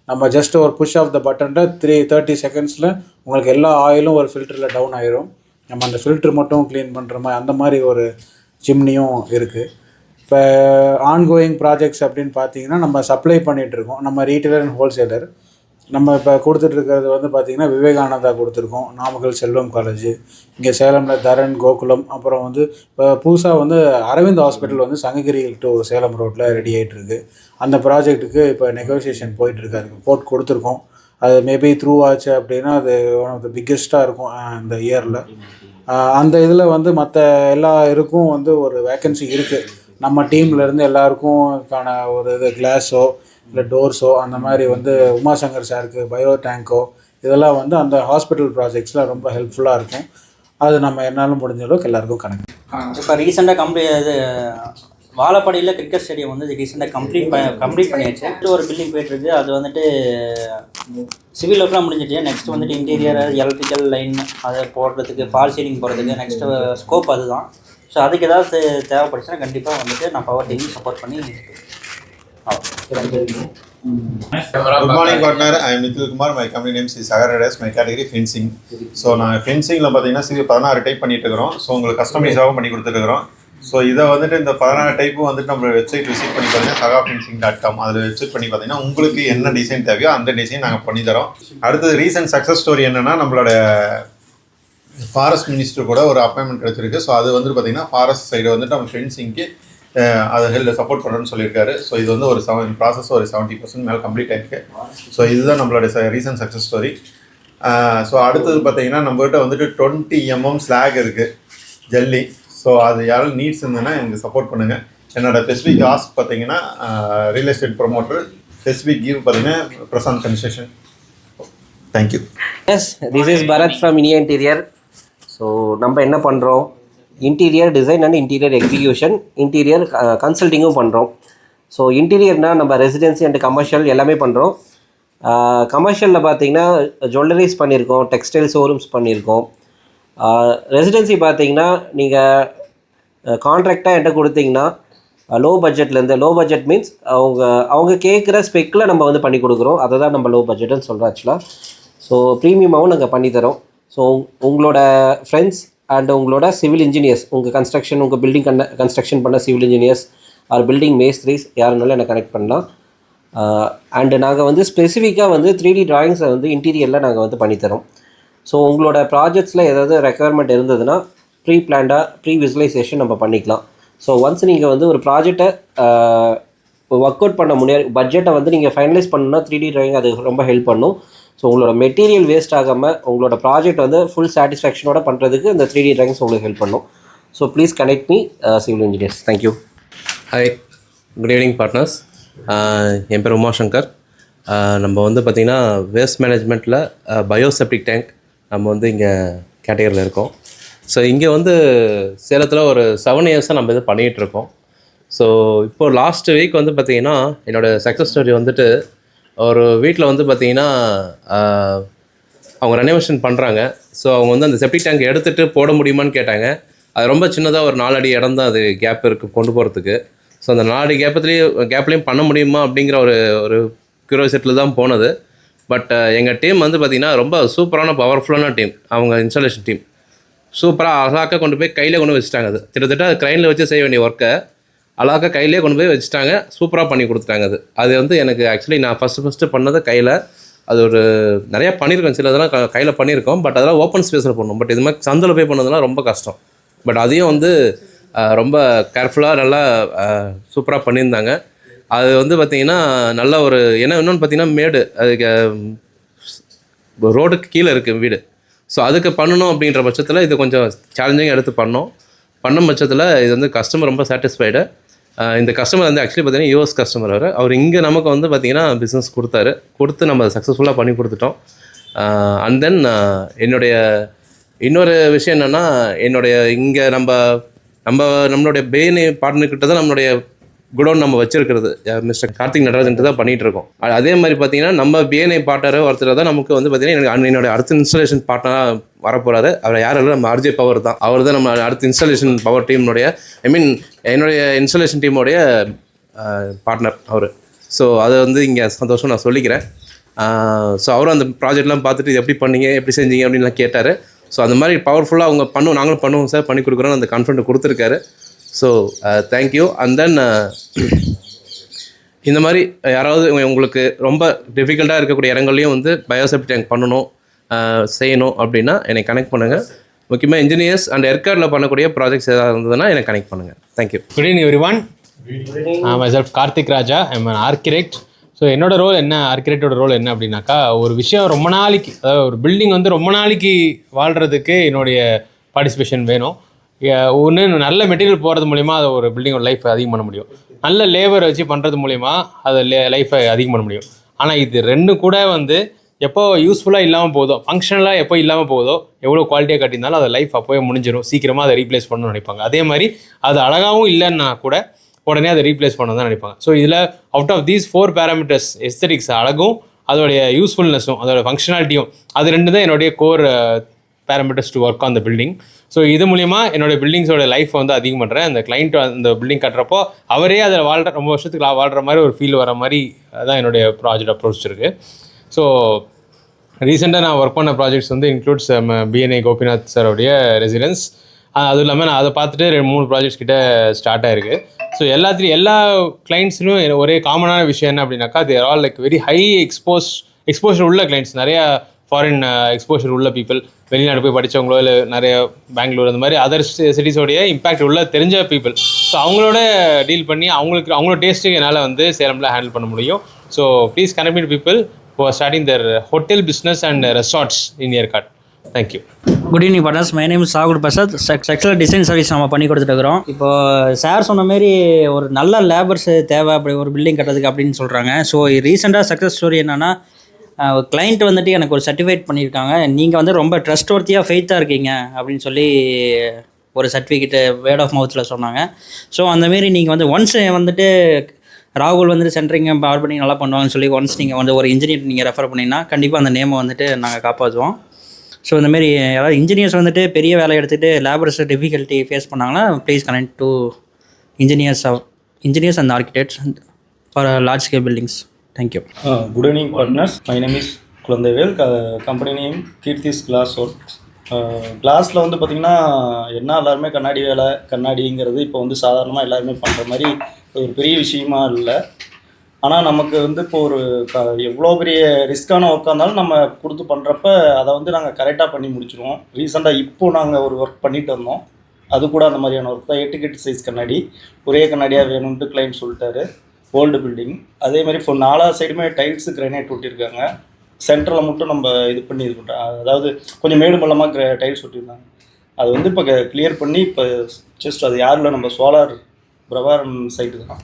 நம்ம ஜஸ்ட் ஒரு புஷ் ஆஃப் த பட்டனில் 30 செகண்ட்ஸில் உங்களுக்கு எல்லா ஆயிலும் ஒரு ஃபில்டரில் டவுன் ஆயிரும். நம்ம அந்த ஃபில்ட்ரு மட்டும் க்ளீன் பண்ணுற மாதிரி அந்த மாதிரி ஒரு சிம்னியும் இருக்குது. இப்போ ஆன்கோயிங் ப்ராஜெக்ட்ஸ் அப்படின்னு பார்த்தீங்கன்னா நம்ம சப்ளை பண்ணிகிட்ருக்கோம். நம்ம ரீட்டைலர் அண்ட் ஹோல்சேலர். நம்ம இப்போ கொடுத்துட்ருக்கிறது வந்து பார்த்திங்கன்னா விவேகானந்தா கொடுத்துருக்கோம், நாமக்கல் செல்வம் காலேஜ், இங்கே சேலமில் தரன், கோகுலம், அப்புறம் வந்து இப்போ புதுசாக வந்து அரவிந்த் ஹாஸ்பிட்டல் வந்து சங்ககிரி டு சேலம் ரோட்டில் ரெடி ஆகிட்டுருக்கு. அந்த ப்ராஜெக்ட்டுக்கு இப்போ நெகோசியேஷன் போயிட்டுருக்காரு. போட் கொடுத்துருக்கோம். அது மேபி த்ரூ ஆச்சு அப்படின்னா அது ஒன் ஆஃப் த பிக்கெஸ்ட்டாக இருக்கும் இந்த இயரில். அந்த இதில் வந்து மற்ற எல்லா இருக்கும் வந்து ஒரு வேக்கன்சி இருக்குது. நம்ம டீம்லேருந்து எல்லாருக்கும்க்கான ஒரு இது கிளாஸோ இல்லை டோர்ஸோ அந்த மாதிரி வந்து உமாசங்கர் சாருக்கு பயோ டேங்கோ இதெல்லாம் வந்து அந்த ஹாஸ்பிட்டல் ப்ராஜெக்ட்ஸில் ரொம்ப ஹெல்ப்ஃபுல்லாக இருக்கும். அது நம்ம என்னாலும் முடிஞ்ச அளவுக்கு எல்லாருக்கும் கணக்கு. இப்போ ரீசெண்டாக இது வாழப்பாடியில் கிரிக்கெட் ஸ்டேடியம் வந்து ரீசெண்டாக கம்ப்ளீட் பண்ணியாச்சு. ஒரு பில்டிங் போயிட்டுருக்கு. அது வந்துட்டு சிவில் ஒர்க்லாம் முடிஞ்சிட்டு நெக்ஸ்ட் வந்துட்டு இன்டீரியர் எலக்ட்ரிக்கல் லைன் அதை போடுறதுக்கு ஃபால் சீலிங் போடுறதுக்கு நெக்ஸ்ட்டு ஸ்கோப் அதுதான். ஸோ அதுக்கு ஏதாவது தேவைப்படுச்சுன்னா கண்டிப்பாக வந்துட்டு நான் பவர் டீம் சப்போர்ட் பண்ணி. Good morning partner, I am Nikhil Kumar. My company name is Sagar Traders. My category fencing. So நான் ஃபென்சிங்கில் பார்த்தீங்கன்னா 16 டைப் பண்ணிட்டு இருக்கிறோம். ஸோ உங்களுக்கு கஸ்டமைஸாகவும் பண்ணி கொடுத்துருக்குறோம். ஸோ இதை வந்துட்டு இந்த 16 டைப்பும் வந்துட்டு நம்ம வெப்சைட் விசிட் பண்ணி பார்த்தீங்கன்னா sagafencing.com அதில் விசிட் பண்ணி பார்த்தீங்கன்னா உங்களுக்கு என்ன டிசைன் தேவையோ அந்த டிசைன் நாங்கள் பண்ணித்தரோம். அடுத்தது ரீசன்ட் சக்ஸஸ் ஸ்டோரி என்னென்னா நம்மளோட ஃபாரஸ்ட் மினிஸ்டர் கூட ஒரு அப்பாயின்மெண்ட் கிடச்சிருக்கு. ஸோ அது வந்துட்டு பார்த்தீங்கன்னா ஃபாரஸ்ட் சைடு வந்துட்டு நம்ம ஃபென்சிங்க்கு அதை சப்போர்ட் பண்ணுறேன்னு சொல்லியிருக்காரு. ஸோ இது வந்து ஒரு ப்ராசஸ் ஒரு 70% மேலே கம்ப்ளீட் ஆகிருக்கு. ஸோ இதுதான் நம்மளோட ரீசன்ட் சக்ஸஸ் ஸ்டோரி. ஸோ அடுத்தது பார்த்தீங்கன்னா நம்மகிட்ட வந்துட்டு 20 mm ஸ்லாக் இருக்குது ஜல்லி. ஸோ அது யாரும் நீட்ஸ் இருந்ததுன்னா எனக்கு சப்போர்ட் பண்ணுங்கள். என்னோடய ஸ்பெசிஃபிக் ஆஸ்க் பார்த்தீங்கன்னா real estate promoter, specific give பார்த்தீங்கன்னா Prashanth construction. Thank you. Yes, this is Bharat from Iniya interior. So நம்ம என்ன பண்ணுறோம், interior design and interior execution, interior கன்சல்ட்டிங்கும் பண்ணுறோம். ஸோ இன்டீரியர்னால் நம்ம ரெசிடென்சி அண்ட் கமர்ஷியல் எல்லாமே பண்ணுறோம். கமர்ஷியலில் பார்த்தீங்கன்னா ஜுவல்லரிஸ் பண்ணியிருக்கோம், டெக்ஸ்டைல் ஷோரூம்ஸ் பண்ணியிருக்கோம். ரெசிடென்சி பார்த்தீங்கன்னா நீங்கள் கான்ட்ராக்டாக என்கிட்ட கொடுத்தீங்கன்னா லோ பட்ஜெட் மீன்ஸ் அவங்க கேட்குற ஸ்பெக்கில் நம்ம வந்து பண்ணி கொடுக்குறோம். அதை தான் நம்ம லோ பட்ஜெட்டுன்னு சொல்கிறோம் ஆக்சுவலாக. ஸோ ப்ரீமியமாகவும் நாங்கள் பண்ணித்தரோம். ஸோ உங்களோட ஃப்ரெண்ட்ஸ் அண்ட் உங்களோட சிவில் இன்ஜினியர்ஸ், உங்கள் பில்டிங் கன்ஸ்ட்ரக்ஷன் பண்ண சிவில் இன்ஜினியர்ஸ் ஆர் பில்டிங் மேஸ்திரிஸ் யாருனாலும் என்னை கனெக்ட் பண்ணலாம். அண்டு நாங்கள் வந்து ஸ்பெசிஃபிக்காக வந்து 3D ட்ராயிங்ஸை வந்து இன்டீரியரில் நாங்கள் வந்து பண்ணித்தரோம். ஸோ உங்களோட ப்ராஜெக்ட்ஸில் ஏதாவது ரெக்குயர்மெண்ட் இருந்ததுன்னா ப்ரீ விசுவலைசேஷன் நம்ம பண்ணிக்கலாம். ஸோ ஒன்ஸ் நீங்கள் வந்து ஒரு ப்ராஜெக்டை ஒர்க் அவுட் பண்ண முடியாது, பட்ஜெட்டை வந்து நீங்கள் ஃபைனலைஸ் பண்ணணும்னா 3D ட்ராயிங் அது ரொம்ப ஹெல்ப் பண்ணும். ஸோ உங்களோட மெட்டீரியல் வேஸ்ட் ஆகாமல் உங்களோட ப்ராஜெக்ட் வந்து ஃபுல் சாட்டிஸ்ஃபேக்ஷனோட பண்ணுறதுக்கு இந்த 3D ட்ராயிங்ஸ் உங்களுக்கு ஹெல்ப் பண்ணும். So please connect me civil engineers. Thank you. Hi, good evening partners. என் பேர் உமாசங்கர். நம்ம வந்து பார்த்திங்கன்னா வேஸ்ட் மேனேஜ்மெண்ட்டில் பயோசெப்டிக் டேங்க் நம்ம வந்து இங்கே கேட்டகரியில் இருக்கோம். ஸோ இங்கே வந்து சேலத்தில் ஒரு 7 இயர்ஸாக நம்ம இது பண்ணிகிட்ருக்கோம். ஸோ இப்போது லாஸ்ட் வீக் வந்து பார்த்திங்கன்னா என்னோடய சக்ஸஸ் ஸ்டோரி வந்துட்டு, ஒரு வீட்டில் வந்து பார்த்திங்கன்னா அவங்க ரெனோவேஷன் பண்ணுறாங்க. ஸோ அவங்க வந்து அந்த செப்டிக் டேங்க் எடுத்துகிட்டு போட முடியுமான்னு கேட்டாங்க. அது ரொம்ப சின்னதாக ஒரு 4 அடி இடம் தான் அது கேப் இருக்குது கொண்டு போகிறதுக்கு. ஸோ அந்த 4 அடி கேப்லேயும் பண்ண முடியுமா அப்படிங்கிற ஒரு க்யூரியாசிட்டியில் தான் போனது. பட் எங்கள் டீம் வந்து பார்த்திங்கன்னா ரொம்ப சூப்பரான பவர்ஃபுல்லான டீம். அவங்க இன்ஸ்டாலேஷன் டீம் சூப்பராக அழகாக கொண்டு போய் கையில் கொண்டு வச்சுட்டாங்க. அது கிட்டத்தட்ட அது க்ரைனில் வச்சு செய்ய வேண்டிய ஒர்க்கை அழகாக கையிலே கொண்டு போய் வச்சுட்டாங்க. சூப்பராக பண்ணி கொடுத்துட்டாங்க. அது வந்து எனக்கு ஆக்சுவலி நான் ஃபஸ்ட்டு பண்ணது கையில். அது ஒரு நிறையா பண்ணியிருக்கோம், சில இதெல்லாம் கையில் பண்ணியிருக்கோம். பட் அதெல்லாம் ஓப்பன் ஸ்பேஸில் பண்ணணும். பட் இது மாதிரி சந்தில் போய் பண்ணதுலாம் ரொம்ப கஷ்டம். பட் அதையும் வந்து ரொம்ப கேர்ஃபுல்லாக நல்லா சூப்பராக பண்ணியிருந்தாங்க. அது வந்து பார்த்திங்கன்னா நல்ல ஒரு இன்னொன்று பார்த்திங்கன்னா மேடு, அதுக்கு ரோடுக்கு கீழே இருக்குது வீடு. ஸோ அதுக்கு பண்ணணும் அப்படின்ற பட்சத்தில் இது கொஞ்சம் சேலஞ்சிங்காக எடுத்து பண்ண பட்சத்தில் இது வந்து கஸ்டமர் ரொம்ப சாட்டிஸ்ஃபைடு. இந்த கஸ்டமர் வந்து ஆக்சுவலி பார்த்திங்கன்னா யூஎஸ் கஸ்டமர். அவர் இங்கே நமக்கு வந்து பார்த்திங்கன்னா பிஸ்னஸ் கொடுத்து நம்ம சக்ஸஸ்ஃபுல்லாக பண்ணி கொடுத்துட்டோம். அண்ட் தென் என்னுடைய இன்னொரு விஷயம் என்னென்னா, இங்கே நம்மளுடைய பேனி பார்ட்னர்கிட்ட தான் நம்மளுடைய குடோன் நம்ம வச்சிருக்கிறது. மிஸ்டர் கார்த்திக் நடராஜன்ட்டு தான் பண்ணிகிட்ருக்கோம். அதே மாதிரி பார்த்திங்கன்னா நம்ம பிஎன்ஐ பார்ட்னர் ஒருத்தர் தான் நமக்கு வந்து பார்த்திங்கன்னா என்னோடய அடுத்த இன்ஸ்டாலேஷன் பார்ட்னராக வரப்போகிறாரு. அவர் யாரும் இல்லை, நம்ம RJ பவர் தான். அவர் தான் நம்ம அடுத்த இன்ஸ்டாலேஷன் பவர் டீம்னுடைய என்னுடைய இன்ஸ்டாலேஷன் டீமோடைய பார்ட்னர் அவர். ஸோ அதை வந்து இங்கே சந்தோஷம் நான் சொல்லிக்கிறேன். ஸோ அவரும் அந்த ப்ராஜெக்ட்லாம் பார்த்துட்டு இது எப்படி பண்ணீங்க, எப்படி செஞ்சீங்க அப்படின்லாம் கேட்டார். ஸோ அந்த மாதிரி பவர்ஃபுல்லாக அவங்க நாங்களும் பண்ணுவோம் சார், பண்ணி கொடுக்குறோன்னு அந்த கான்ஃபிடென்ட் கொடுத்துருக்காரு. So thank you. அண்ட் தென் இந்த மாதிரி யாராவது உங்களுக்கு ரொம்ப டிஃபிகல்ட்டாக இருக்கக்கூடிய இடங்கள்லையும் வந்து பயோசெப்டி டேங்க் பண்ணணும், செய்யணும் அப்படின்னா என்னை கனெக்ட் பண்ணுங்கள். முக்கியமாக இன்ஜினியர்ஸ் அண்ட் எர்கார்டில் பண்ணக்கூடிய ப்ராஜெக்ட்ஸ் ஏதாவது இருந்ததுன்னா என்னை கனெக்ட் பண்ணுங்கள். Thank you. Good evening everyone. myself Karthik Raja, I'm an architect. So என்னோடய ரோல் என்ன, ஆர்கிடெக்டோட ரோல் என்ன அப்படின்னாக்கா, ஒரு விஷயம் ரொம்ப நாளைக்கு, அதாவது ஒரு பில்டிங் வந்து ரொம்ப நாளைக்கு வாழ்கிறதுக்கு என்னுடைய பார்ட்டிசிபேஷன் வேணும். ஒன்று நல்ல மெட்டீரியல் போகிறது மூலிமா அதை ஒரு பில்டிங்கோட லைஃப் அதிகம் பண்ண முடியும். நல்ல லேபர் வச்சு பண்ணுறது மூலிமா அதை லைஃப்பை அதிகம் பண்ண முடியும். ஆனால் இது ரெண்டு கூட வந்து எப்போ யூஸ்ஃபுல்லாக இல்லாமல் போதோ, ஃபங்க்ஷனலாக எப்போ இல்லாமல் போதோ, எவ்வளோ குவாலிட்டியாக கட்டியிருந்தாலும் அதை லைஃப் அப்போவே முடிஞ்சிடும். சீக்கிரமாக அதை ரீப்ளேஸ் பண்ணணும்னு நினைப்பாங்க. அதே மாதிரி அது அழகாகவும் இல்லைன்னா கூட உடனே அதை ரீப்ளேஸ் பண்ண தான் நினைப்பாங்க. ஸோ இதில் out of these 4 parameters, aesthetics அழகும், அதோடைய யூஸ்ஃபுல்னஸும், அதோட ஃபங்க்ஷனாலிட்டியும், அது ரெண்டு தான் என்னுடைய core parameters to work on the building. So இது மூலிமா என்னோடய பில்டிங்ஸோட லைஃப் வந்து அதிகம் பண்ணுறேன். அந்த கிளைண்ட் அந்த பில்டிங் கட்டுறப்போ அவரே அதில் ரொம்ப வருஷத்துக்கு வாழ்கிற மாதிரி ஒரு ஃபீல் வர மாதிரி தான் என்னுடைய ப்ராஜெக்ட் அப்ரோச் இருக்குது. ஸோ ரீசெண்டாக நான் ஒர்க் பண்ண ப்ராஜெக்ட்ஸ் வந்து இன்க்ளூட்ஸ் பிஎன்ஐ கோபிநாத் சாரோடைய ரெசிடென்ஸ். அதுவும் இல்லாமல் நான் அதை பார்த்துட்டு 3 ப்ராஜெக்ட்ஸ் கிட்ட ஸ்டார்ட் ஆகிருக்கு. ஸோ எல்லா கிளைண்ட்ஸ்லையும் ஒரே காமனான விஷயம் என்ன அப்படின்னாக்கா, they're all like very high exposure உள்ள கிளைண்ட்ஸ். நிறையா ஃபாரின் எக்ஸ்போஷர் உள்ள பீப்புள், வெளிநாடு போய் படித்தவங்களோ இல்லை நிறைய பெங்களூர் அந்த மாதிரி அதர் சிட்டிஸோடைய இம்பாக்ட் உள்ள தெரிஞ்ச பீப்புள். ஸோ அவங்களோட டீல் பண்ணி அவங்களோட டேஸ்ட்டுக்கு என்னால் வந்து சேலமில் ஹேண்டில் பண்ண முடியும். So please connect with people who are starting their hotel business and resorts in Yerkad. Thank you. Good evening partners. My name Sagur Prasad. Structural design service நம்ம பண்ணி கொடுத்துட்டுருக்குறோம். இப்போது சார் சொன்ன மாரி ஒரு நல்ல லேபர்ஸ் தேவை அப்படி ஒரு பில்டிங் கட்டுறதுக்கு அப்படின்னு சொல்கிறாங்க. ஸோ ரீசெண்டாக சக்ஸஸ் ஸ்டோரி என்னென்னா, கிளைண்ட் வந்துட்டு எனக்கு ஒரு சர்டிஃபைட் பண்ணியிருக்காங்க, நீங்கள் வந்து ரொம்ப ட்ரஸ்ட்வர்த்தியாக ஃபெய்த்தாக இருக்கீங்க அப்படின்னு சொல்லி ஒரு சர்டிஃபிகேட்டு வேர்ட் ஆஃப் மவுத்தில் சொன்னாங்க. ஸோ அந்தமாரி நீங்கள் வந்து ஒன்ஸ் வந்துட்டு ராகுல் வந்துட்டு சென்ட்ரிங் பவர் பண்ணி நல்லா பண்ணுவாங்கன்னு சொல்லி ஒன்ஸ் நீங்கள் வந்து ஒரு இன்ஜினியர் நீங்கள் ரெஃபர் பண்ணிங்கன்னா கண்டிப்பாக அந்த நேமை வந்துட்டு நாங்கள் காப்பாற்றுவோம். ஸோ இந்தமாரி யாராவது இன்ஜினியர்ஸ் வந்துட்டு பெரிய வேலை எடுத்துகிட்டு லேபர்ஸ் டிஃபிகல்ட்டி ஃபேஸ் பண்ணாங்கன்னா please connect to engineers and architects for large scale buildings. Thank you. Good evening partners. My name is Kuzhanthaivel. Company name Keerthi's glass works. கிளாஸில் வந்து பார்த்திங்கன்னா எல்லாருமே கண்ணாடி வேலை கண்ணாடிங்கிறது இப்போ வந்து சாதாரணமாக எல்லாருமே பண்ணுற மாதிரி ஒரு பெரிய விஷயமா இல்லை. ஆனால் நமக்கு வந்து இப்போ ஒரு எவ்வளோ பெரிய ரிஸ்க்கான ஒர்க்காக இருந்தாலும் நம்ம கொடுத்து பண்ணுறப்ப அதை வந்து நாங்கள் கரெக்டாக பண்ணி முடிச்சிடுவோம். ரீசெண்டாக இப்போது நாங்கள் ஒரு ஒர்க் பண்ணிட்டு வந்தோம், அது கூட அந்த மாதிரியான ஒர்க் தான். 8x8 சைஸ் கண்ணாடி ஒரே கண்ணாடியாக வேணும்ட்டு கிளைண்ட் சொல்லிட்டாரு. Old building. அதேமாதிரி இப்போ 4 சைடுமே டைல்ஸு கிரைனைட் ஒட்டியிருக்காங்க. சென்டரில் மட்டும் நம்ம இது பண்ணி இது பண்ணுறோம், அதாவது கொஞ்சம் மேடு பள்ளமாக டைல்ஸ் ஒட்டியிருந்தாங்க. அது வந்து இப்போ கிளியர் பண்ணி இப்போ ஜஸ்ட் அது யாரில் நம்ம சோலார் பிரபாரம் சைட்டு தான்.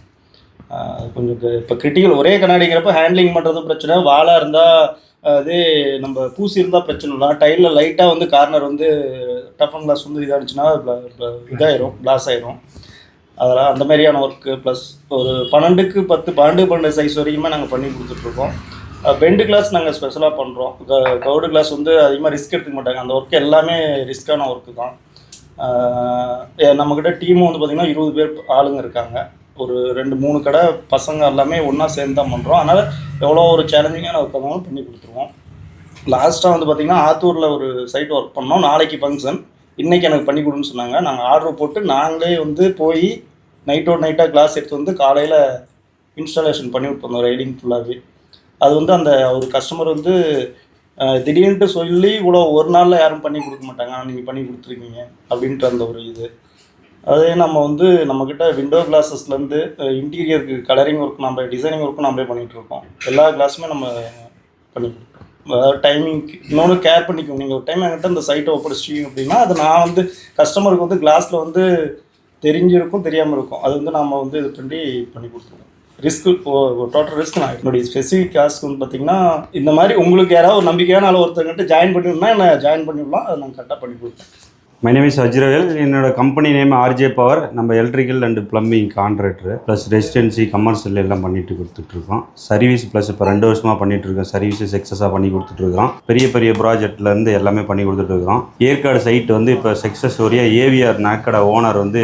கொஞ்சம் இப்போ கிரிட்டிக்கல் ஒரே கண்ணாடிங்கிறப்ப ஹேண்ட்லிங் பண்ணுறதும் பிரச்சனை, வாலாக இருந்தால் அதே நம்ம பூசி இருந்தால் பிரச்சனை இல்லை. டைலில் லைட்டாக வந்து கார்னர் வந்து டஃபன் கிளாஸ் வந்து இதாகிடுச்சுன்னா இதாயிரும், கிளாஸ் ஆயிரும். அதெல்லாம் அந்த மாதிரியான ஒர்க்கு ப்ளஸ் ஒரு 12x10 12x12 சைஸ் வரைக்குமே நாங்கள் பண்ணி கொடுத்துட்ருக்கோம். பெண்டு கிளாஸ் நாங்கள் ஸ்பெஷலாக பண்ணுறோம். கவுடு கிளாஸ் வந்து அதிகமாக ரிஸ்க் எடுத்துக்க மாட்டாங்க, அந்த ஒர்க்கு எல்லாமே ரிஸ்க்கான ஒர்க்கு தான். நம்மக்கிட்ட டீமும் வந்து பார்த்திங்கன்னா 20 பேர் ஆளுங்க இருக்காங்க. ஒரு 2-3 கடை பசங்க எல்லாமே ஒன்றா சேர்ந்து தான் பண்ணுறோம். அதனால் எவ்வளோ ஒரு சேலஞ்சிங்கான ஒர்க் இருந்தாலும் பண்ணி கொடுத்துருவோம். லாஸ்ட்டாக வந்து பார்த்திங்கன்னா ஆத்தூரில் ஒரு சைட் ஒர்க் பண்ணோம். நாளைக்கு ஃபங்க்ஷன், இன்றைக்கி எனக்கு பண்ணி கொடுன்னு சொன்னாங்க. நாங்கள் ஆர்டர் போட்டு நாங்களே வந்து போய் நைட்டாக கிளாஸ் எடுத்து வந்து காலையில் இன்ஸ்டாலேஷன் பண்ணி விட்டு வந்தோம் ரைடிங் ஃபுல்லாகவே. அது வந்து அந்த ஒரு கஸ்டமர் வந்து திடீர்னுட்டு சொல்லி இவ்வளோ ஒரு நாளில் யாரும் பண்ணி கொடுக்க மாட்டாங்க, ஆனால் நீங்கள் பண்ணி கொடுத்துருக்கீங்க அப்படின்ட்டு அந்த ஒரு இது. அதே நம்ம வந்து நம்மக்கிட்ட விண்டோ கிளாஸஸ்லேருந்து இன்டீரியருக்கு கலரிங் ஒர்க் நம்ம டிசைனிங் ஒர்க்கும் நம்மளே பண்ணிகிட்ருக்கோம். எல்லா கிளாஸுமே நம்ம பண்ணி கொடுப்போம். அதாவது டைமிங் இன்னொன்று கேர் பண்ணிக்கோங்க. நீங்கள் ஒரு டைம் என்கிட்ட இந்த சைட்டை ஒப்படைச்சிங்க அப்படின்னா அது நான் வந்து கஸ்டமருக்கு வந்து கிளாஸில் வந்து தெரிஞ்சிருக்கும் தெரியாமல் இருக்கும், அது வந்து நம்ம வந்து இது பண்ணி கொடுத்துருவோம். ரிஸ்க்கு டோட்டல் ரிஸ்க் நான் என்னுடைய ஸ்பெசிஃபிக் காஸ்ட் வந்து பார்த்திங்கன்னா இந்த மாதிரி உங்களுக்கு யாராவது ஒரு நம்பிக்கையான ஆள் ஒருத்தர்கிட்ட ஜாயின் பண்ணிவிடணும்னா என்ன ஜாயின் பண்ணிவிடலாம், அதை நான் கரெக்டாக பண்ணி கொடுப்பேன். My name is Ajravel. என்னோட கம்பெனி நேம் ஆர்ஜே பவர். நம்ம electrical and plumbing contractor plus residency commercial எல்லாம் பண்ணிட்டு கொடுத்துட்ருக்கோம். சர்வீஸ் ப்ளஸ் இப்போ 2 வருஷமாக பண்ணிகிட்ருக்கோம். சர்வீஸு சக்ஸஸாக பண்ணி கொடுத்துட்ருக்கோம். பெரிய ப்ராஜெக்ட்லேருந்து எல்லாமே பண்ணி கொடுத்துட்ருக்குறோம். ஏற்காடு சைட் வந்து இப்போ சக்ஸஸ் வரையா ஏவிஆர் நாக்கடை ஓனர் வந்து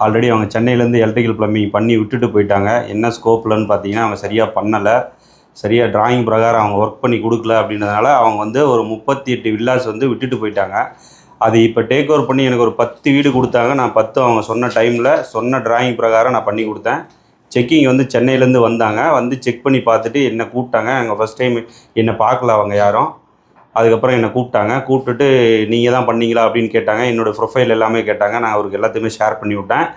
ஆல்ரெடி அவங்க சென்னையிலேருந்து எலக்ட்ரிக்கல் ப்ளம்பிங் பண்ணி விட்டுட்டு போயிட்டாங்க. என்ன ஸ்கோப்லன்னு பார்த்தீங்கன்னா அவங்க சரியாக பண்ணலை, சரியாக டிராயிங் பிரகாரம் அவங்க ஒர்க் பண்ணி கொடுக்கல. அப்படின்றதுனால அவங்க வந்து ஒரு 38 வில்லாஸ் வந்து விட்டுட்டு போயிட்டாங்க. அது இப்போ டேக் ஓவர் பண்ணி எனக்கு ஒரு 10 வீடு கொடுத்தாங்க. நான் 10 அவங்க சொன்ன டைமில் சொன்ன டிராயிங் பிரகாரம் நான் பண்ணி கொடுத்தேன். செக்கிங் வந்து சென்னையிலேருந்து வந்தாங்க, வந்து செக் பண்ணி பார்த்துட்டு என்னை கூப்பிட்டாங்க. அங்கே ஃபஸ்ட் டைம் என்னை பார்க்கல அவங்க யாரும். அதுக்கப்புறம் என்னை கூப்பிட்டுட்டு நீங்கள் தான் பண்ணீங்களா அப்படின்னு கேட்டாங்க. என்னோடய ப்ரொஃபைல் எல்லாமே கேட்டாங்க. நான் அவருக்கு எல்லாத்தையுமே ஷேர் பண்ணி விட்டேன்.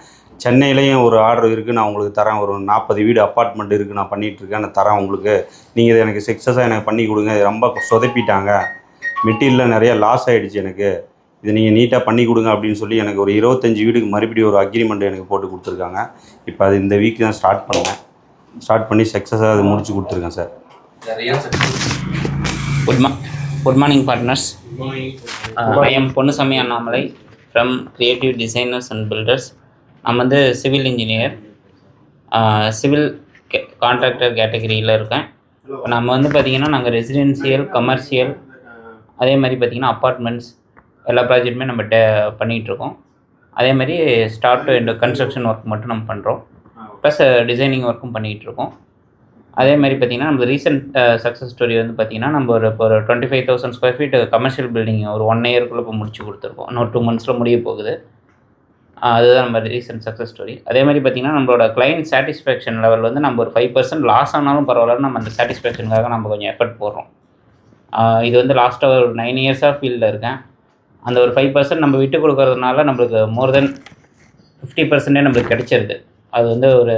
சென்னையிலையும் ஒரு ஆர்டர் இருக்குது, நான் உங்களுக்கு தரேன். ஒரு 40 வீடு அப்பார்ட்மெண்ட் இருக்குது, நான் பண்ணிகிட்ருக்கேன், நான் தரேன் உங்களுக்கு. நீங்கள் இதை எனக்கு சக்ஸஸாக எனக்கு பண்ணி கொடுங்க. இது ரொம்ப சொதப்பிட்டாங்க, மெட்டீரியலில் நிறையா லாஸ் ஆகிடுச்சு, எனக்கு இது நீங்கள் நீட்டாக பண்ணி கொடுங்க அப்படின்னு சொல்லி எனக்கு ஒரு 25 வீடுக்கு மறுபடியும் ஒரு அக்ரிமெண்ட் எனக்கு போட்டு கொடுத்துருக்காங்க. இப்போ அது இந்த வீக் தான் ஸ்டார்ட் பண்ணி சக்ஸஸாக அது முடிச்சு கொடுத்துருக்கேன் sir. Good morning partners. I am Ponnusamy Annamalai from creative designers and filters. நான் வந்து சிவில் இன்ஜினியர், சிவில் கான்ட்ராக்டர் கேட்டகரியில் இருக்கேன். இப்போ நம்ம வந்து பார்த்திங்கன்னா நாங்கள் ரெசிடென்சியல், கமர்ஷியல், அதே மாதிரி பார்த்திங்கன்னா அப்பார்ட்மெண்ட்ஸ் எல்லா ப்ராஜெக்ட்டுமே நம்ம பண்ணிகிட்ருக்கோம். அதே மாதிரி start to end construction work மட்டும் நம்ம பண்ணுறோம். ப்ளஸ் டிசைனிங் ஒர்க்கும் பண்ணிகிட்ருக்கோம். அதே மாதிரி பார்த்திங்கன்னா நம்ம ரீசெண்ட் சக்ஸஸ் ஸ்டோரி வந்து பார்த்திங்கன்னா நம்ம ஒரு 25,000 ஸ்கொயர் ஃபீட் கமர்ஷியல் பில்டிங் ஒரு 1 இயர்க்குள்ளே இப்போ முடிச்சு கொடுத்துருக்கோம். இன்னொரு 2 monthஸில் முடிய போகுது. அதுதான் நம்ம ரீசெண்ட் சக்ஸஸ் ஸ்டோரி. அதே மாதிரி பார்த்திங்கன்னா நம்மளோட கிளைண்ட் சாட்டிஸ்ஃபேக்ஷன் லெவல் வந்து நம்ம ஒரு 5% லாஸ் ஆனாலும் பரவாயில்ல, நம்ம அந்த சாட்டிஸ்ஃபேக்ஷனுக்காக நம்ம கொஞ்சம் எஃபர்ட் போடுறோம். இது வந்து லாஸ்ட்டாக ஒரு 9 இயர்ஸாக ஃபீல்டில் இருக்கேன். அந்த ஒரு 5% நம்ம விட்டு கொடுக்கறதுனால நம்மளுக்கு மோர் தென் 50% நம்மளுக்கு கிடைச்சிருது. அது வந்து ஒரு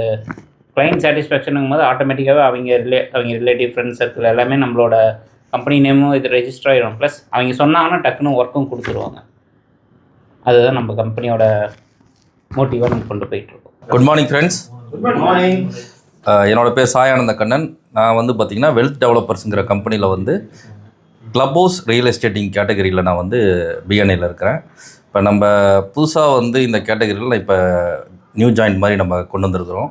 கிளைண்ட் சாட்டிஸ்ஃபேக்ஷனுங்கும் போது ஆட்டோமேட்டிக்காகவே அவங்க ரிலேட்டிவ் ஃப்ரெண்ட்ஸ் சர்க்கிள் எல்லாமே நம்மளோட கம்பெனி நேமும் இது ரெஜிஸ்டர் ஆகிடும். ப்ளஸ் அவங்க சொன்னாங்கன்னா டக்குன்னு ஒர்க்கும் கொடுத்துருவாங்க. அதுதான் நம்ம கம்பெனியோட மோட்டிவாக நம்ம கொண்டு போயிட்டுருக்கோம். Good morning friends. Good morning. என்னோடய பேர் சாயானந்த கண்ணன். நான் வந்து பார்த்திங்கன்னா வெல்த் டெவலப்பர்ஸுங்கிற கம்பெனியில் வந்து க்ளப் ஹவுஸ் ரியல் எஸ்டேட்டிங் கேட்டகரியில் நான் வந்து பிஎன்ஐயில் இருக்கிறேன். இப்போ நம்ம புதுசாக வந்து இந்த கேட்டகரியில் இப்போ நியூ ஜாயின் மாதிரி நம்ம கொண்டு வந்திருக்கிறோம்.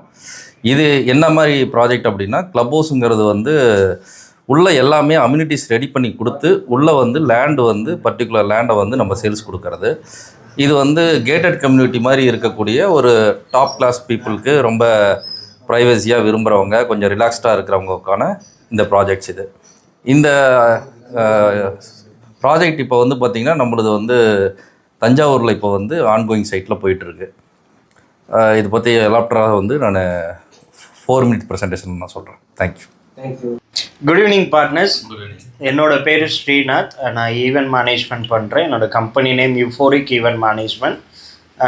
இது என்ன மாதிரி ப்ராஜெக்ட் அப்படின்னா, க்ளப் ஹவுஸுங்கிறது வந்து உள்ளே எல்லாமே அம்யூனிட்டிஸ் ரெடி பண்ணி கொடுத்து உள்ளே வந்து லேண்டு வந்து பர்டிகுலர் லேண்டை வந்து நம்ம சேல்ஸ் கொடுக்கறது. இது வந்து கேட்டட் கம்யூனிட்டி மாதிரி இருக்கக்கூடிய ஒரு டாப் கிளாஸ் பீப்புளுக்கு ரொம்ப ப்ரைவசியாக விரும்புகிறவங்க, கொஞ்சம் ரிலாக்ஸ்டாக இருக்கிறவங்களுக்கான இந்த ப்ராஜெக்ட்ஸ் இது. இந்த ப்ராஜெக்ட் இப்போ வந்து பார்த்திங்கன்னா நம்மளது வந்து தஞ்சாவூரில் இப்போ வந்து ஆன்கோயிங் சைட்டில் போயிட்டுருக்கு. இதை பற்றி எலாப்டராக வந்து நான் 4 minute ப்ரெசன்டேஷன் நான் சொல்கிறேன். தேங்க்யூ. Good evening partners. என்னோட பேர் ஸ்ரீநாத். நான் ஈவெண்ட் மேனேஜ்மெண்ட் பண்ணுறேன். என்னோட company name euphoric event management.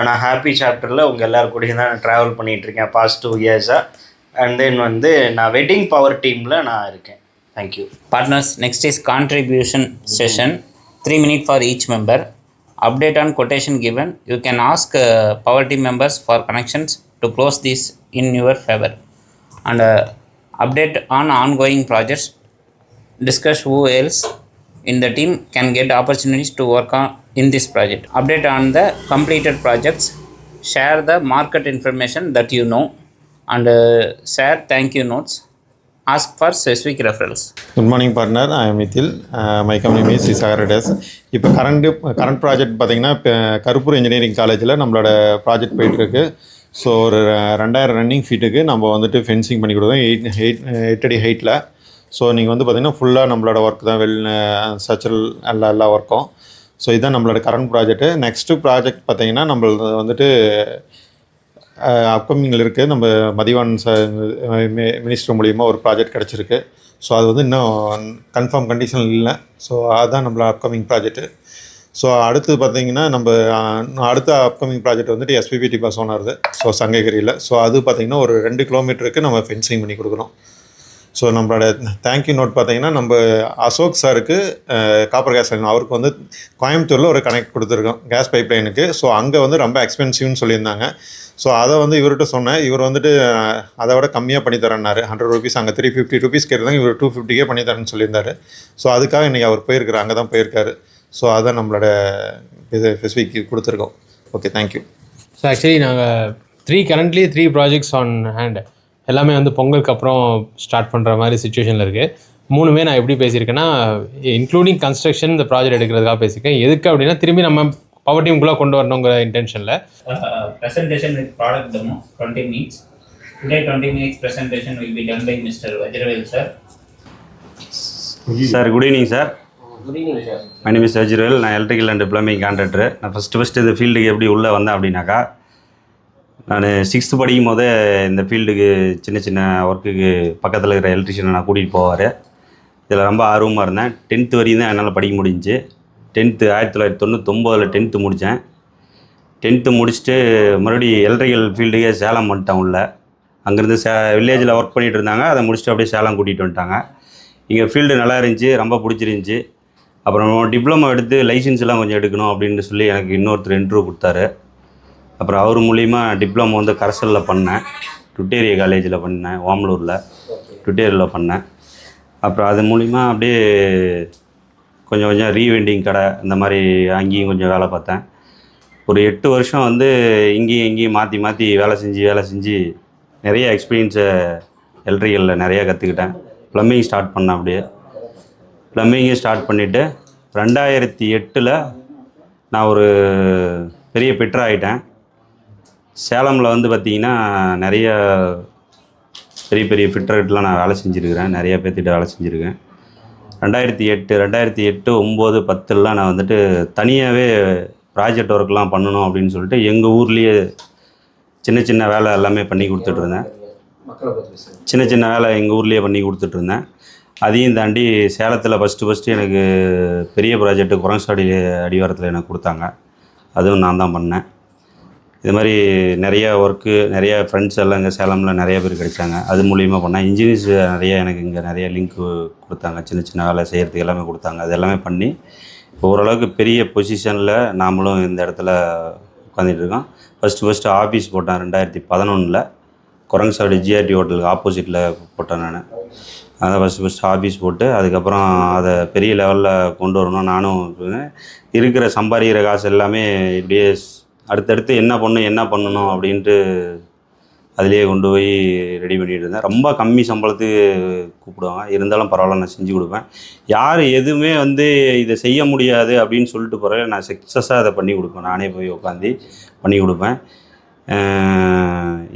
நான் ஹாப்பி சாப்டரில் உங்கள் எல்லாருக்கூடையும் தான் நான் ட்ராவல் பண்ணிகிட்ருக்கேன் பாஸ்ட் 2 years-ஆ. அண்ட் தென் வந்து நான் வெட்டிங் பவர் டீமில் நான் இருக்கேன். Thank you. Partners, next is contribution session. 3 minutes for each member. Update on quotation given. You can ask power team members for connections to close this in your favor. And update on ongoing projects. Discuss who else in the team can get opportunities to work on in this project. Update on the completed projects. Share the market information that you know. And share thank you notes. Ask for specific referrals. Good morning partner, I am Nithil. My company means Socrates. இப்போ current project பார்த்திங்கன்னா இப்போ Karuppur engineering காலேஜில் நம்மளோட project போயிட்டுருக்கு. So ஒரு 2000 running ஃபீட்டுக்கு நம்ம வந்துட்டு fencing பண்ணி கொடுத்தோம் 8 அடி ஹைட்டில். ஸோ நீங்கள் வந்து பார்த்திங்கன்னா ஃபுல்லாக நம்மளோட ஒர்க் தான், ஸ்ட்ரக்சரல் எல்லா ஒர்க்கும். ஸோ இதுதான் நம்மளோட கரண்ட் ப்ராஜெக்ட்டு. நெக்ஸ்ட்டு ப்ராஜெக்ட் பார்த்திங்கன்னா நம்மளது வந்துட்டு அப்கமிங்கில் இருக்குது. நம்ம மதிவான் மினிஸ்டர் மூலிமா ஒரு ப்ராஜெக்ட் கிடச்சிருக்கு. ஸோ அது வந்து இன்னும் கன்ஃபார்ம் கண்டிஷன் இல்லை. ஸோ அதுதான் நம்மளோட அப்கமிங் ப்ராஜெக்ட்டு. ஸோ அடுத்து பார்த்திங்கன்னா நம்ம அடுத்த அப்கமிங் ப்ராஜெக்ட் வந்துட்டு எஸ்பிபிடி பஸ் ஓனருது. ஸோ சங்ககிரியில். ஸோ அது பார்த்திங்கன்னா ஒரு 2 கிலோமீட்டருக்கு நம்ம ஃபென்சிங் பண்ணி கொடுக்குறோம். ஸோ நம்மளோட தேங்க்யூ நோட் பார்த்திங்கன்னா நம்ம அசோக் சாருக்கு காப்பர் கேஸ் லைன் அவருக்கு வந்து கோயம்புத்தூரில் ஒரு கனெக்ட் கொடுத்துருக்கோம் கேஸ் பைப் லைனுக்கு. ஸோ அங்கே வந்து ரொம்ப எக்ஸ்பென்சிவ்னு சொல்லியிருந்தாங்க. ஸோ அதை வந்து இவர்கிட்ட சொன்னேன். இவர் வந்துட்டு அதை விட கம்மியாக பண்ணி தரேன்னாரு. 100 rupees, அங்கே 350 rupees கேட்டாங்க. இவர் 250 பண்ணி தரேன்னு சொல்லியிருந்தாரு. ஸோ அதுக்காக இன்றைக்கி அவர் போயிருக்காரு, அங்கே தான் போயிருக்காரு. ஸோ அதான் நம்மளோட ஸ்பெசிஃபிக் கொடுத்துருக்கோம். Okay, thank you. ஸோ ஆக்சுவலி நாங்கள் கரண்ட்லி 3 ப்ராஜெக்ட்ஸ் ஆன் ஹேண்ட். எல்லாமே வந்து பொங்கலுக்கு அப்புறம் ஸ்டார்ட் பண்ணுற மாதிரி சுச்சுவேஷனில் இருக்குது. 3மே நான் எப்படி பேசியிருக்கேன்னா, இன்க்ளூடிங் கன்ஸ்ட்ரக்ஷன் இந்த ப்ராஜெக்ட் எடுக்கிறதுக்காக பேசியிருக்கேன். எதுக்கு அப்படின்னா திரும்பி நம்ம பவர் டீமுக்குள்ளே கொண்டு வரணுங்கிற இன்டென்ஷனில். Presentation with product demo 20 minutes. Today 20 minutes presentation will be done by Mr. Vajravel sir. Sir good evening sir. Good evening sir. My name is Vajravel. நான் எலக்ட்ரிக்கல் அண்ட் பிளம்பிங் கான்ட்ராக்டர். நான் ஃபஸ்ட்டு இந்த ஃபீல்டுக்கு எப்படி உள்ளே வந்தேன் அப்படின்னாக்கா, நான் 6th படிக்கும் போதே இந்த ஃபீல்டுக்கு சின்ன ஒர்க்குக்கு பக்கத்தில் இருக்கிற எலக்ட்ரிஷியனை நான் கூட்டிகிட்டு போவார். இதில் ரொம்ப ஆர்வமாக இருந்தேன். 10th வரையும் தான் என்னால் படிக்க முடிஞ்சிச்சு. 10th 1999 10th முடித்தேன். 10th முடிச்சுட்டு மறுபடியும் எலக்ட்ரிக்கல் ஃபீல்டுக்கே சேலம் வந்துட்டேன் உள்ள. அங்கேருந்து வில்லேஜில் ஒர்க் பண்ணிகிட்டு இருந்தாங்க. அதை முடிச்சுட்டு அப்படியே சேலம் கூட்டிகிட்டு வந்துட்டாங்க. இங்கே ஃபீல்டு நல்லா இருந்துச்சு, ரொம்ப பிடிச்சிருந்துச்சி. அப்புறம் டிப்ளமோ எடுத்து லைசன்ஸ்லாம் கொஞ்சம் எடுக்கணும் அப்படின்னு சொல்லி எனக்கு இன்னொருத்தர் இன்டர்வியூ கொடுத்தாரு. அப்புறம் அவர் மூலிமா டிப்ளமோ வந்து கரசலில் பண்ணேன். டுட்டேரியா காலேஜில் பண்ணேன், ஓமலூரில் டுட்டேரியில் பண்ணேன். அப்புறம் அது மூலிமா அப்படியே கொஞ்சம் ரீவெண்டிங் கடை இந்த மாதிரி அங்கேயும் கொஞ்சம் வேலை பார்த்தேன். ஒரு 8 வருஷம் வந்து இங்கேயும் மாற்றி வேலை செஞ்சு நிறைய எக்ஸ்பீரியன்ஸை எலக்ட்ரிக்கலில் நிறையா கற்றுக்கிட்டேன். ப்ளம்பிங் ஸ்டார்ட் பண்ணேன். அப்படியே ப்ளம்பிங்கை ஸ்டார்ட் பண்ணிவிட்டு 2008 நான் ஒரு பெரிய பெட்டர் ஆகிட்டேன். சேலமில் வந்து பார்த்திங்கன்னா நிறைய பெரிய ஃபிட்டர்கிட்டலாம் நான் வேலை செஞ்சுருக்கிறேன். நிறைய பேர்த்திட்ட வேலை செஞ்சுருக்கேன். 2008, 2009, 10 நான் வந்துட்டு தனியாகவே ப்ராஜெக்ட் ஒர்க்லாம் பண்ணணும் அப்படின்னு சொல்லிட்டு எங்கள் ஊர்லேயே சின்ன வேலை எல்லாமே பண்ணி கொடுத்துட்ருந்தேன். சின்ன வேலை எங்கள் ஊர்லேயே பண்ணி கொடுத்துட்ருந்தேன். அதையும் தாண்டி சேலத்தில் ஃபஸ்ட்டு எனக்கு பெரிய ப்ராஜெக்ட்டு குரங்சாடி அடிவாரத்தில் எனக்கு கொடுத்தாங்க. அதுவும் நான் தான் பண்ணேன். இது மாதிரி நிறைய ஒர்க்கு, நிறைய ஃப்ரெண்ட்ஸ் எல்லாம் இங்கே சேலமில் நிறைய பேர் கிடைச்சாங்க. அது மூலிமா பண்ணேன். இன்ஜினியர்ஸ் நிறைய எனக்கு இங்கே நிறைய லிங்க் கொடுத்தாங்க. சின்ன வேலை செய்கிறதுக்கு எல்லாமே கொடுத்தாங்க. அது எல்லாமே பண்ணி இப்போ ஓரளவுக்கு பெரிய பொசிஷனில் நாமளும் இந்த இடத்துல உட்காந்துட்ருக்கோம். ஃபஸ்ட்டு ஆஃபீஸ் போட்டேன் 2011. குரங்சாவடி ஜிஆர்டி ஹோட்டலுக்கு ஆப்போசிட்டில் போட்டேன் நான். அதை ஃபஸ்ட்டு ஆஃபீஸ் போட்டு அதுக்கப்புறம் அதை பெரிய லெவலில் கொண்டு வரணும். நானும் இருக்கிற சம்பாதிக்கிற காசு எல்லாமே இப்படியே அடுத்தடுத்து என்ன பண்ணணும் அப்படின்ட்டு அதிலேயே கொண்டு போய் ரெடி பண்ணிகிட்டு இருந்தேன். ரொம்ப கம்மி சம்பளத்துக்கு கூப்பிடுவாங்க, இருந்தாலும் பரவாயில்ல நான் செஞ்சு கொடுப்பேன். யார் எதுவுமே இதை செய்ய முடியாது அப்படின்னு சொல்லிட்டு போகிறேன், நான் சக்ஸஸாக அதை பண்ணி கொடுப்பேன். நானே போய் உட்காந்து பண்ணி கொடுப்பேன்.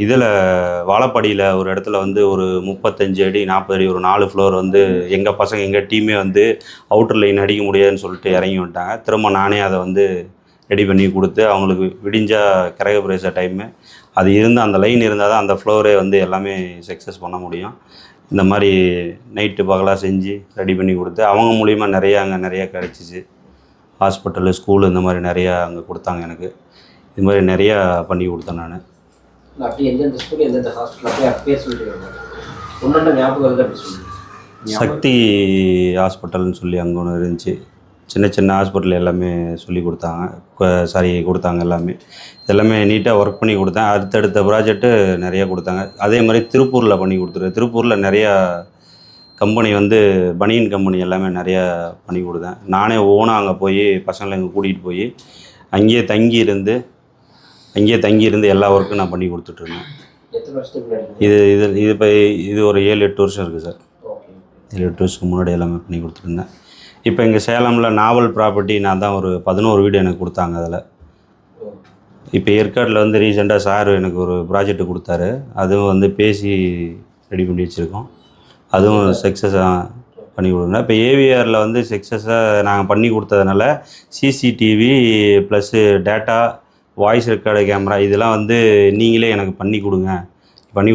இதில் வாழப்பாடியில் ஒரு இடத்துல ஒரு 35 அடி 40 அடி ஒரு 4 ஃப்ளோர் எங்கள் பசங்க எங்கள் டீமே அவுட்டர் லைன் அடிக்க முடியாதுன்னு சொல்லிட்டு இறங்கி வந்துட்டாங்க. திரும்ப நானே அதை ரெடி பண்ணி கொடுத்து அவங்களுக்கு விடிஞ்சால் கிரக பிரவேச டைமு அது அந்த லைன் இருந்தால் தான் அந்த ஃப்ளோரே எல்லாமே சக்ஸஸ் பண்ண முடியும். இந்த மாதிரி நைட்டு பகலாக செஞ்சு ரெடி பண்ணி கொடுத்து அவங்க மூலிமா அங்கே நிறையா கிடச்சிச்சு. ஹாஸ்பிட்டலு ஸ்கூலு இந்த மாதிரி நிறையா அங்கே கொடுத்தாங்க எனக்கு. இது மாதிரி நிறையா பண்ணி கொடுத்தேன் நான். சக்தி ஹாஸ்பிட்டல்னு சொல்லி அங்கே ஒன்று இருந்துச்சு. சின்ன ஹாஸ்பிட்டல் எல்லாமே சொல்லி கொடுத்தாங்க. எல்லாமே நீட்டாக ஒர்க் பண்ணி கொடுத்தேன். அடுத்தடுத்த ப்ராஜெக்ட்டு நிறையா கொடுத்தாங்க. அதே மாதிரி திருப்பூரில் பண்ணி கொடுத்துருவேன். திருப்பூரில் நிறையா கம்பெனி பனியன் கம்பெனி எல்லாமே நிறையா பண்ணி கொடுத்தேன். நானே ஓனாக அங்கே போய் பசங்களை இங்கே கூட்டிகிட்டு போய் அங்கேயே தங்கியிருந்து எல்லா ஒர்க்கும் நான் பண்ணி கொடுத்துட்ருந்தேன். இது ஒரு 7-8 வருஷம் இருக்குது சார். 7-8 வருஷத்துக்கு முன்னாடி எல்லாமே பண்ணி கொடுத்துருந்தேன். இப்போ இங்கே சேலமில் நாவல் ப்ராப்பர்ட்டி நான் தான் ஒரு 11 வீடு எனக்கு கொடுத்தாங்க. அதில் இப்போ ஏற்காட்டில் ரீசெண்டாக சார் எனக்கு ஒரு ப்ராஜெக்ட் கொடுத்தாரு. அதுவும் பேசி ரெடி பண்ணி வச்சுருக்கோம். அதுவும் சக்ஸஸாக பண்ணி கொடுக்குறேன். இப்போ ஏவிஆரில் சக்ஸஸாக நாங்கள் பண்ணி கொடுத்ததுனால CCTV plus data voice record camera இதெல்லாம் நீங்களே எனக்கு பண்ணி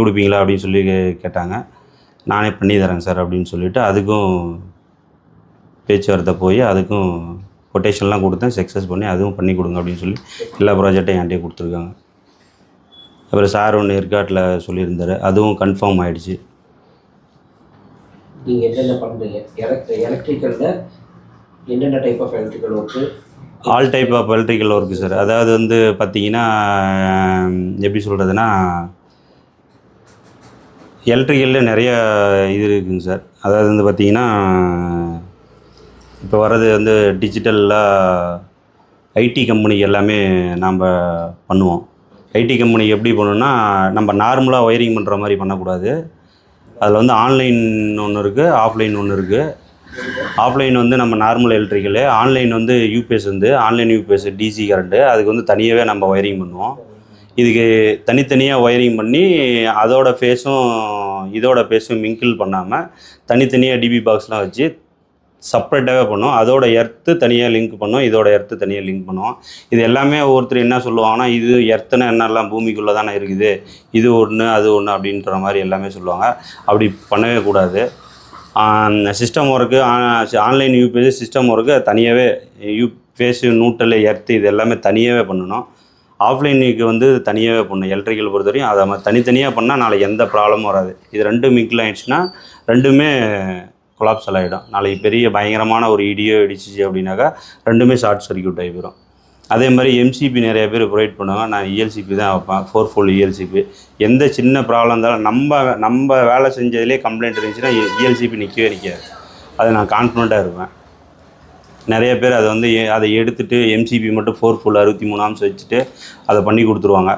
கொடுப்பீங்களா அப்படின்னு சொல்லி கேட்டாங்க. நானே பண்ணி தரேங்க சார் அப்படின்னு சொல்லிவிட்டு அதுக்கும் பேச்சுவார்த்தை போய் அதுக்கும் கொட்டேஷன்லாம் கொடுத்தேன். சக்ஸஸ் பண்ணி அதுவும் பண்ணி கொடுங்க அப்படின்னு சொல்லி எல்லா ப்ராஜெக்டையும் என்கிட்டே கொடுத்துருக்காங்க. அப்புறம் சார் ஒன்று ஏற்காட்டில் சொல்லியிருந்தார், அதுவும் கன்ஃபார்ம் ஆகிடுச்சு. நீங்கள் என்னென்ன பண்ணுறீங்க? எலக்ட்ரிக்கலில் என்னென்ன type of electrical work? All type of electrical work sir. அதாவது பார்த்திங்கன்னா எப்படி சொல்கிறதுனா எலக்ட்ரிக்கலில் நிறைய இது இருக்குங்க சார். அதாவது பார்த்திங்கன்னா இப்போ வர்றது டிஜிட்டலாக ஐடி கம்பெனிக்கு எல்லாமே நாம் பண்ணுவோம். ஐடி கம்பெனிக்கு எப்படி பண்ணணுன்னா நம்ம நார்மலாக ஒயரிங் பண்ணுற மாதிரி பண்ணக்கூடாது. அதில் ஆன்லைன் ஒன்று இருக்குது, ஆஃப்லைன் ஒன்று இருக்குது. ஆஃப்லைன் நம்ம normal electrical, online UPS online UPS DC current அதுக்கு தனியாகவே நம்ம ஒயரிங் பண்ணுவோம். இதுக்கு தனித்தனியாக ஒயரிங் பண்ணி அதோட ஃபேஸும் இதோட ஃபேஸும் மிங்கிள் பண்ணாமல் தனித்தனியாக டிபி பாக்ஸ்லாம் வச்சு செப்ரேட்டாகவே பண்ணுவோம். அதோட எர்த்து தனியாக லிங்க் பண்ணுவோம், இதோட எர்த்து தனியாக லிங்க் பண்ணுவோம். இது எல்லாமே ஒருத்தர் என்ன சொல்லுவாங்கன்னா, இது எர்த்துனா என்னெல்லாம் பூமிக்குள்ளே தானே இருக்குது, இது ஒன்று அது ஒன்று அப்படின்ற மாதிரி எல்லாமே சொல்லுவாங்க. அப்படி பண்ணவே கூடாது. System work online UPS system work தனியாகவே ஃபேஸு நியூட்ரல் எர்த்து இது எல்லாமே தனியாகவே பண்ணணும். ஆஃப்லைனுக்கு தனியாகவே பண்ணணும். எலக்ட்ரிக்கல் பொறுத்தவரையும் அதை மாதிரி தனித்தனியாக பண்ணால் நாளைக்கு எந்த ப்ராப்ளமும் வராது. இது ரெண்டும் மிங்கிள் ஆகிடுச்சுன்னா ரெண்டுமே கொலாப்ஸ் ஆகிடும். நாளைக்கு பெரிய பயங்கரமான ஒரு இடியோ இடிச்சிச்சு அப்படின்னாக்கா ரெண்டுமே ஷார்ட் சர்க்யூட் ஆகி போயிடும். அதே மாதிரி எம்சிபி நிறைய பேர் ப்ரொவைட் பண்ணுவாங்க. நான் இஎல்சிபி தான் வைப்பேன், 4 இஎல்சிபி. எந்த சின்ன ப்ராப்ளம் இருந்தாலும் நம்ம வேலை செஞ்சதுலேயே கம்ப்ளைண்ட் இருந்துச்சுன்னா இஎல்சிபி நிற்காது. அதை நான் கான்ஃபிடண்ட்டாக இருப்பேன். நிறைய பேர் அதை எடுத்துகிட்டு எம்சிபி மட்டும் 4 63 ஆம்ஸ் வச்சுட்டு அதை பண்ணி கொடுத்துருவாங்க.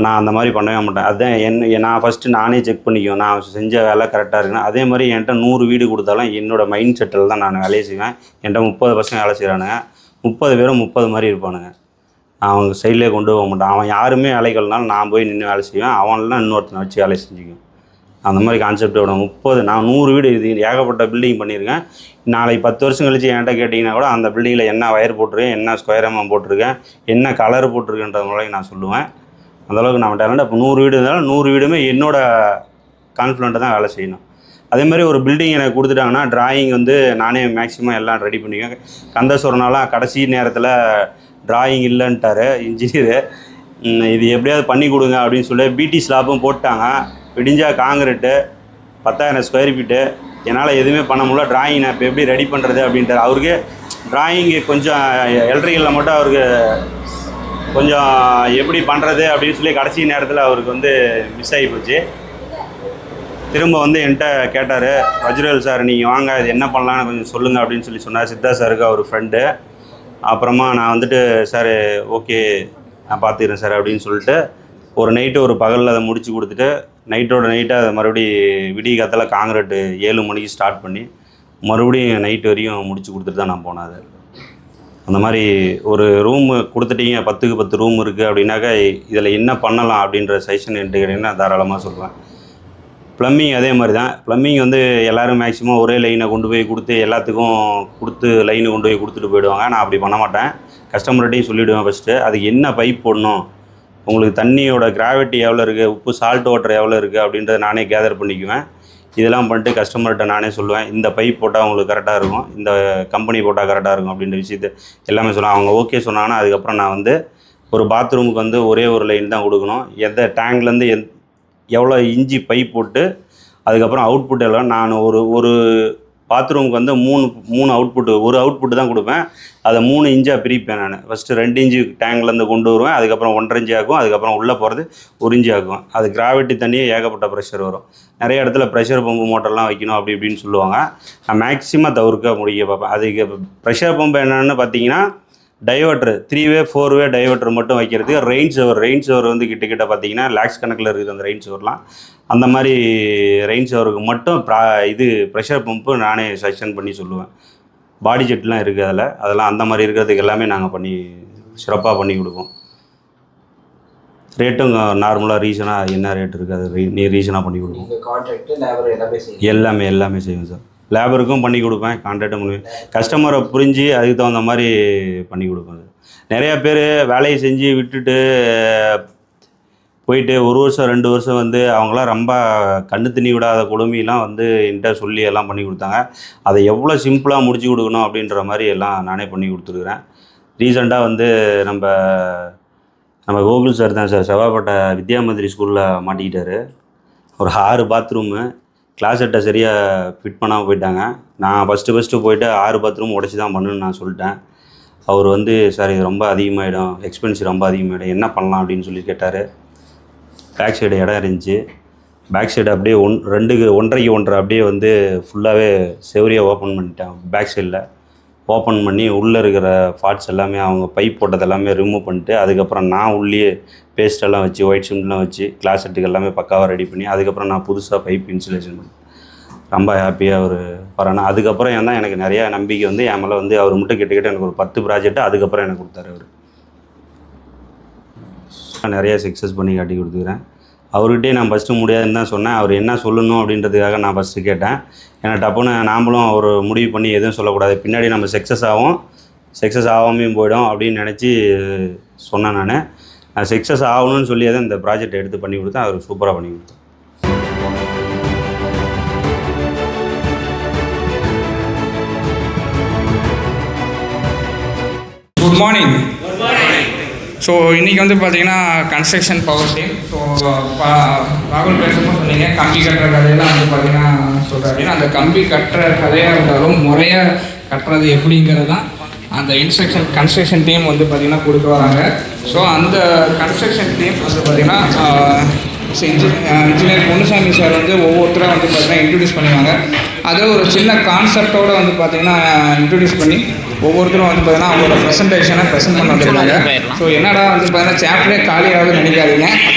நான் அந்த மாதிரி பண்ணவே மாட்டேன். அதுதான் நான் ஃபஸ்ட்டு நானே செக் பண்ணிக்குவேன், நான் செஞ்ச வேலை கரெக்டாக இருக்குன்னா. அதே மாதிரி என்கிட்ட 100 வீடு கொடுத்தாலும் என்னோடய மைண்ட் செட்டில் தான் நான் வேலையை செய்வேன். என்கிட்ட 30 பசங்க வேலை செய்கிறானுங்க, 30 பேரும் 30 மாதிரி இருப்பானுங்க. நான் அவங்க சைட்லேயே கொண்டு போக மாட்டேன். அவன் யாருமே வேலைகள்னாலும் நான் போய் நின்று வேலை செய்வேன், அவன்லாம் இன்னொருத்தனை வச்சு வேலை செஞ்சுக்குவேன். அந்த மாதிரி கான்செப்டோட 30 நான் 100 வீடு இது ஏகப்பட்ட பில்டிங் பண்ணியிருக்கேன். நாளைக்கு 10 வருஷம் கழிச்சு என்கிட்ட கேட்டிங்கன்னா கூட அந்த பில்டிங்கில் என்ன வயர் போட்டிருக்கேன், என்ன ஸ்கொயர் எம்எம் போட்டிருக்கேன், என்ன கலர் போட்டிருக்கேன்ற மாதிரி நான் சொல்லுவேன். அந்தளவுக்கு நம்ம டேலண்ட். இப்போ 100 வீடு இருந்தாலும் 100 வீடுமே என்னோடய கான்ஃபிடென்ட்டை தான் வேலை செய்யணும். அதே மாதிரி ஒரு பில்டிங் எனக்கு கொடுத்துட்டாங்கன்னா டிராயிங் நானே மேக்ஸிமம் எல்லாம் ரெடி பண்ணிக்குவேன். கந்தஸ்வரனாலாம் கடைசி நேரத்தில் டிராயிங் இல்லைன்ட்டார் இன்ஜினியரு. இது எப்படியாவது பண்ணி கொடுங்க அப்படின்னு சொல்லி பிடி ஸ்லாப்பும் போட்டாங்க. விடிஞ்சா காங்கிரீட்டு 10,000 ஸ்கொயர் ஃபீட்டு. என்னால் எதுவுமே பண்ண முடியல. டிராயிங் நான் இப்போ எப்படி ரெடி பண்ணுறது அப்படின்ட்டு அவருக்கு டிராயிங்கு கொஞ்சம் எலக்ட்ரிக்கலில் மட்டும் அவருக்கு கொஞ்சம் எப்படி பண்ணுறது அப்படின்னு சொல்லி கடைசி நேரத்தில் அவருக்கு வந்து மிஸ் ஆகி போச்சு. திரும்ப வந்து என்கிட்ட கேட்டார், வஜ்ரவேல் சார் நீங்கள் வாங்க இது என்ன பண்ணலான்னு கொஞ்சம் சொல்லுங்கள் அப்படின்னு சொல்லி சொன்னார். சித்தா சாருக்கு அவர் ஃப்ரெண்டு. அப்புறமா நான் வந்துட்டு சார் ஓகே நான் பார்த்துக்கிறேன் சார் அப்படின்னு சொல்லிட்டு ஒரு நைட்டு ஒரு பகலில் அதை முடித்து கொடுத்துட்டு நைட்டோட நைட்டாக அதை மறுபடியும் விடிய காலத்தில் காங்கிரீட்டு 7 மணிக்கு ஸ்டார்ட் பண்ணி மறுபடியும் நைட்டு வரையும் முடித்து கொடுத்துட்டு தான் நான் போனேன். அது அந்த மாதிரி ஒரு ரூமு கொடுத்துட்டீங்க, 10க்கு 10 ரூம் இருக்குது அப்படின்னாக்கா இதில் என்ன பண்ணலாம் அப்படின்ற சஜஷன் என்கிட்ட கேட்டிங்கன்னா தாராளமாக சொல்லுவேன். ப்ளம்பிங் அதே மாதிரி தான். ப்ளம்பிங் வந்து எல்லோரும் மேக்ஸிமம் ஒரே லைனை கொண்டு போய் கொடுத்து எல்லாத்துக்கும் கொடுத்து லைனை கொண்டு போய் கொடுத்துட்டு போயிடுவாங்க. நான் அப்படி பண்ண மாட்டேன். கஸ்டமர்கிட்டையும் சொல்லிவிடுவேன் ஃபஸ்ட்டு அதுக்கு என்ன பைப் போடணும், உங்களுக்கு தண்ணியோட கிராவிட்டி எவ்வளோ இருக்குது, உப்பு சால்ட் வாட்டர் எவ்வளோ இருக்குது அப்படின்றத நானே கேதர் பண்ணிக்குவேன். இதெல்லாம் பண்ணிட்டு கஸ்டமர்கிட்ட நானே சொல்லுவேன், இந்த பைப் போட்டால் உங்களுக்கு கரெக்டாக இருக்கும், இந்த கம்பெனி போட்டால் கரெக்டாக இருக்கும் அப்படின்ற விஷயத்தை எல்லாமே சொல்லுவேன். அவங்க ஓகே சொன்னாங்கன்னா அதுக்கப்புறம் நான் வந்து ஒரு பாத்ரூமுக்கு வந்து ஒரே ஒரு லைன் தான் கொடுக்கணும். எந்த டேங்க்லேருந்து எவ்வளோ இன்ச்சி பைப் போட்டு அதுக்கப்புறம் அவுட்புட் எல்லாம் நான் ஒரு பாத்ரூமுக்கு வந்து மூணு அவுட்புட்டு, ஒரு அவுட்புட்டு தான் கொடுப்பேன். அதை 3 இன்ச்சாக பிரிப்பேன். நான் ஃபஸ்ட்டு 2 இன்ச்சு டேங்க்லேருந்து கொண்டு வருவேன், அதுக்கப்புறம் 1.5 இன்ச்சு ஆகும், அதுக்கப்புறம் உள்ளே போகிறது 1 இன்ச்சு ஆகும். அது கிராவிட்டி தண்ணியே ஏகப்பட்ட ப்ரெஷர் வரும். நிறைய இடத்துல ப்ரெஷர் பம்பு மோட்டர்லாம் வைக்கணும் அப்படி இப்படின்னு சொல்லுவாங்க. நான் மேக்ஸிமம் தவிர்க்க முடிய பார்ப்பேன். அதுக்கு ப்ரெஷர் பம்பு என்னென்னு பார்த்தீங்கன்னா டைவர்ட்ரு 3-வே 4-வே டைவர்ட்ரு மட்டும் வைக்கிறதுக்கு ரெயின் ஷவர் வந்து கிட்ட பார்த்தீங்கன்னா லேக்ஸ் கணக்கில் இருக்குது அந்த ரெயின் ஷவர்லாம். அந்த மாதிரி ரெயின் ஷவருக்கு மட்டும் இது ப்ரெஷர் பம்பு நானே சஜஷன் பண்ணி சொல்லுவேன். பாடி ஜெட்லாம் இருக்குது அதெல்லாம் அந்த மாதிரி இருக்கிறதுக்கு எல்லாமே நாங்கள் பண்ணி சிறப்பாக பண்ணி கொடுப்போம். ரேட்டும் நார்மலாக ரீசனாக என்ன ரேட் இருக்குது அது ரீசனாக பண்ணி கொடுப்போம். எல்லாமே செய்வோம் சார். லேபருக்கும் பண்ணி கொடுப்பேன், கான்ட்ராக்டும் பண்ணுவேன். கஸ்டமரை புரிஞ்சு அதுக்கு தகுந்த மாதிரி பண்ணி கொடுப்பேன். நிறையா பேர் வேலையை செஞ்சு விட்டுட்டு போயிட்டு 1 வருஷம் 2 வருஷம் வந்து அவங்களாம் ரொம்ப கண்ணு தண்ணி விடாத கொடுமையெல்லாம் வந்து என்கிட்ட சொல்லி எல்லாம் பண்ணி கொடுத்தாங்க. அதை எவ்வளோ சிம்பிளாக முடிச்சு கொடுக்கணும் அப்படின்ற மாதிரி எல்லாம் நானே பண்ணி கொடுத்துருக்குறேன். ரீசெண்டாக வந்து நம்ம கோகுல் சார் தான் சார் செவ்வாப்பேட்டை வித்யா மந்திரி ஸ்கூலில் மாட்டிக்கிட்டார். ஒரு 6 பாத்ரூமு கிளாஸ் செட்டை சரியாக ஃபிட் பண்ணாமல் போயிட்டாங்க. நான் ஃபஸ்ட்டு போயிட்டு 6 பாத்ரூம் உடச்சி தான் பண்ணுன்னு நான் சொல்லிட்டேன். அவர் வந்து சார் இது ரொம்ப அதிகமாகிடும், எக்ஸ்பென்சிவ் ரொம்ப அதிகமாகிடும், என்ன பண்ணலாம் அப்படின்னு சொல்லி கேட்டார். பேக் சைடு இடம் இருந்துச்சு. பேக் சைடு அப்படியே 1.5க்கு 1.5 அப்படியே வந்து ஃபுல்லாகவே செவரியாக ஓப்பன் பண்ணிட்டேன். பேக் சைடில் ஓப்பன் பண்ணி உள்ளே இருக்கிற பார்ட்ஸ் எல்லாமே அவங்க பைப் போட்டது எல்லாமே ரிமூவ் பண்ணிட்டு அதுக்கப்புறம் நான் உள்ளே பேஸ்டெல்லாம் வச்சு ஒயிட் சிமெண்ட்லாம் வச்சு கிளாஸ் செட்டுக்கு எல்லாமே பக்காவாக ரெடி பண்ணி அதுக்கப்புறம் நான் புதுசாக பைப் இன்சுலேஷன் பண்ணி ரொம்ப ஹாப்பியாக ஒரு வரேன். அதுக்கப்புறம் ஏன்னா எனக்கு நிறையா நம்பிக்கை வந்து என் மேலே வந்து அவர் மட்டும் கிட்ட எனக்கு ஒரு 10 ப்ராஜெக்ட்டு அதுக்கப்புறம் எனக்கு கொடுத்தாரு. அவர் நிறையா சக்ஸஸ் பண்ணி காட்டி கொடுத்துக்கிறேன். அவர்கிட்டே நான் ஃபஸ்ட்டு முடியாதுன்னு தான் சொன்னேன். அவர் என்ன சொல்லணும் அப்படின்றதுக்காக நான் ஃபஸ்ட்டு கேட்டேன். ஏன்னா டப்புன்னு நாமளும் ஒரு முடிவு பண்ணி எதுவும் சொல்லக்கூடாது, பின்னாடி நம்ம சக்ஸஸ் ஆகாமையும் போயிடும் அப்படின்னு நினச்சி சொன்னேன். நான் சக்ஸஸ் ஆகணும்னு சொல்லி தான் இந்த ப்ராஜெக்ட் எடுத்து பண்ணி கொடுத்தேன். அவர் சூப்பராக பண்ணி கொடுத்தேன். Good morning. ஸோ இன்றைக்கி வந்து பார்த்தீங்கன்னா கன்ஸ்ட்ரக்ஷன் பவர் டீம். ஸோ ராகுல் பேசும்போது சொன்னீங்க கம்பி கட்டுற கதையெல்லாம் வந்து பார்த்தீங்கன்னா சொல்கிறேன் அப்படின்னா அந்த கம்பி கட்டுற கதையாக இருந்தாலும் முறையாக கட்டுறது எப்படிங்கிறது தான் அந்த கன்ஸ்ட்ரக்ஷன் டீம் வந்து பார்த்திங்கன்னா கொடுக்க வராங்க. ஸோ அந்த கன்ஸ்ட்ரக்ஷன் டீம் வந்து பார்த்திங்கன்னா இன்ஜினியர் பொன்னுசாமி சார் வந்து ஒவ்வொருத்தராக வந்து பார்த்திங்கன்னா இன்ட்ரடியூஸ் பண்ணுவாங்க. அதில் ஒரு சின்ன கான்செப்டோடு வந்து பார்த்திங்கன்னா இன்ட்ரடியூஸ் பண்ணி ஒவ்வொருத்தரும் வந்து பார்த்தீங்கன்னா அவங்களோட ப்ரெசன்டேஷனை ப்ரெசென்ட் பண்ண வச்சுருக்காங்க. ஸோ என்னடா வந்து பார்த்தீங்கன்னா சாப்டரே காலியாகுதுன்னு நினைக்காதீங்க.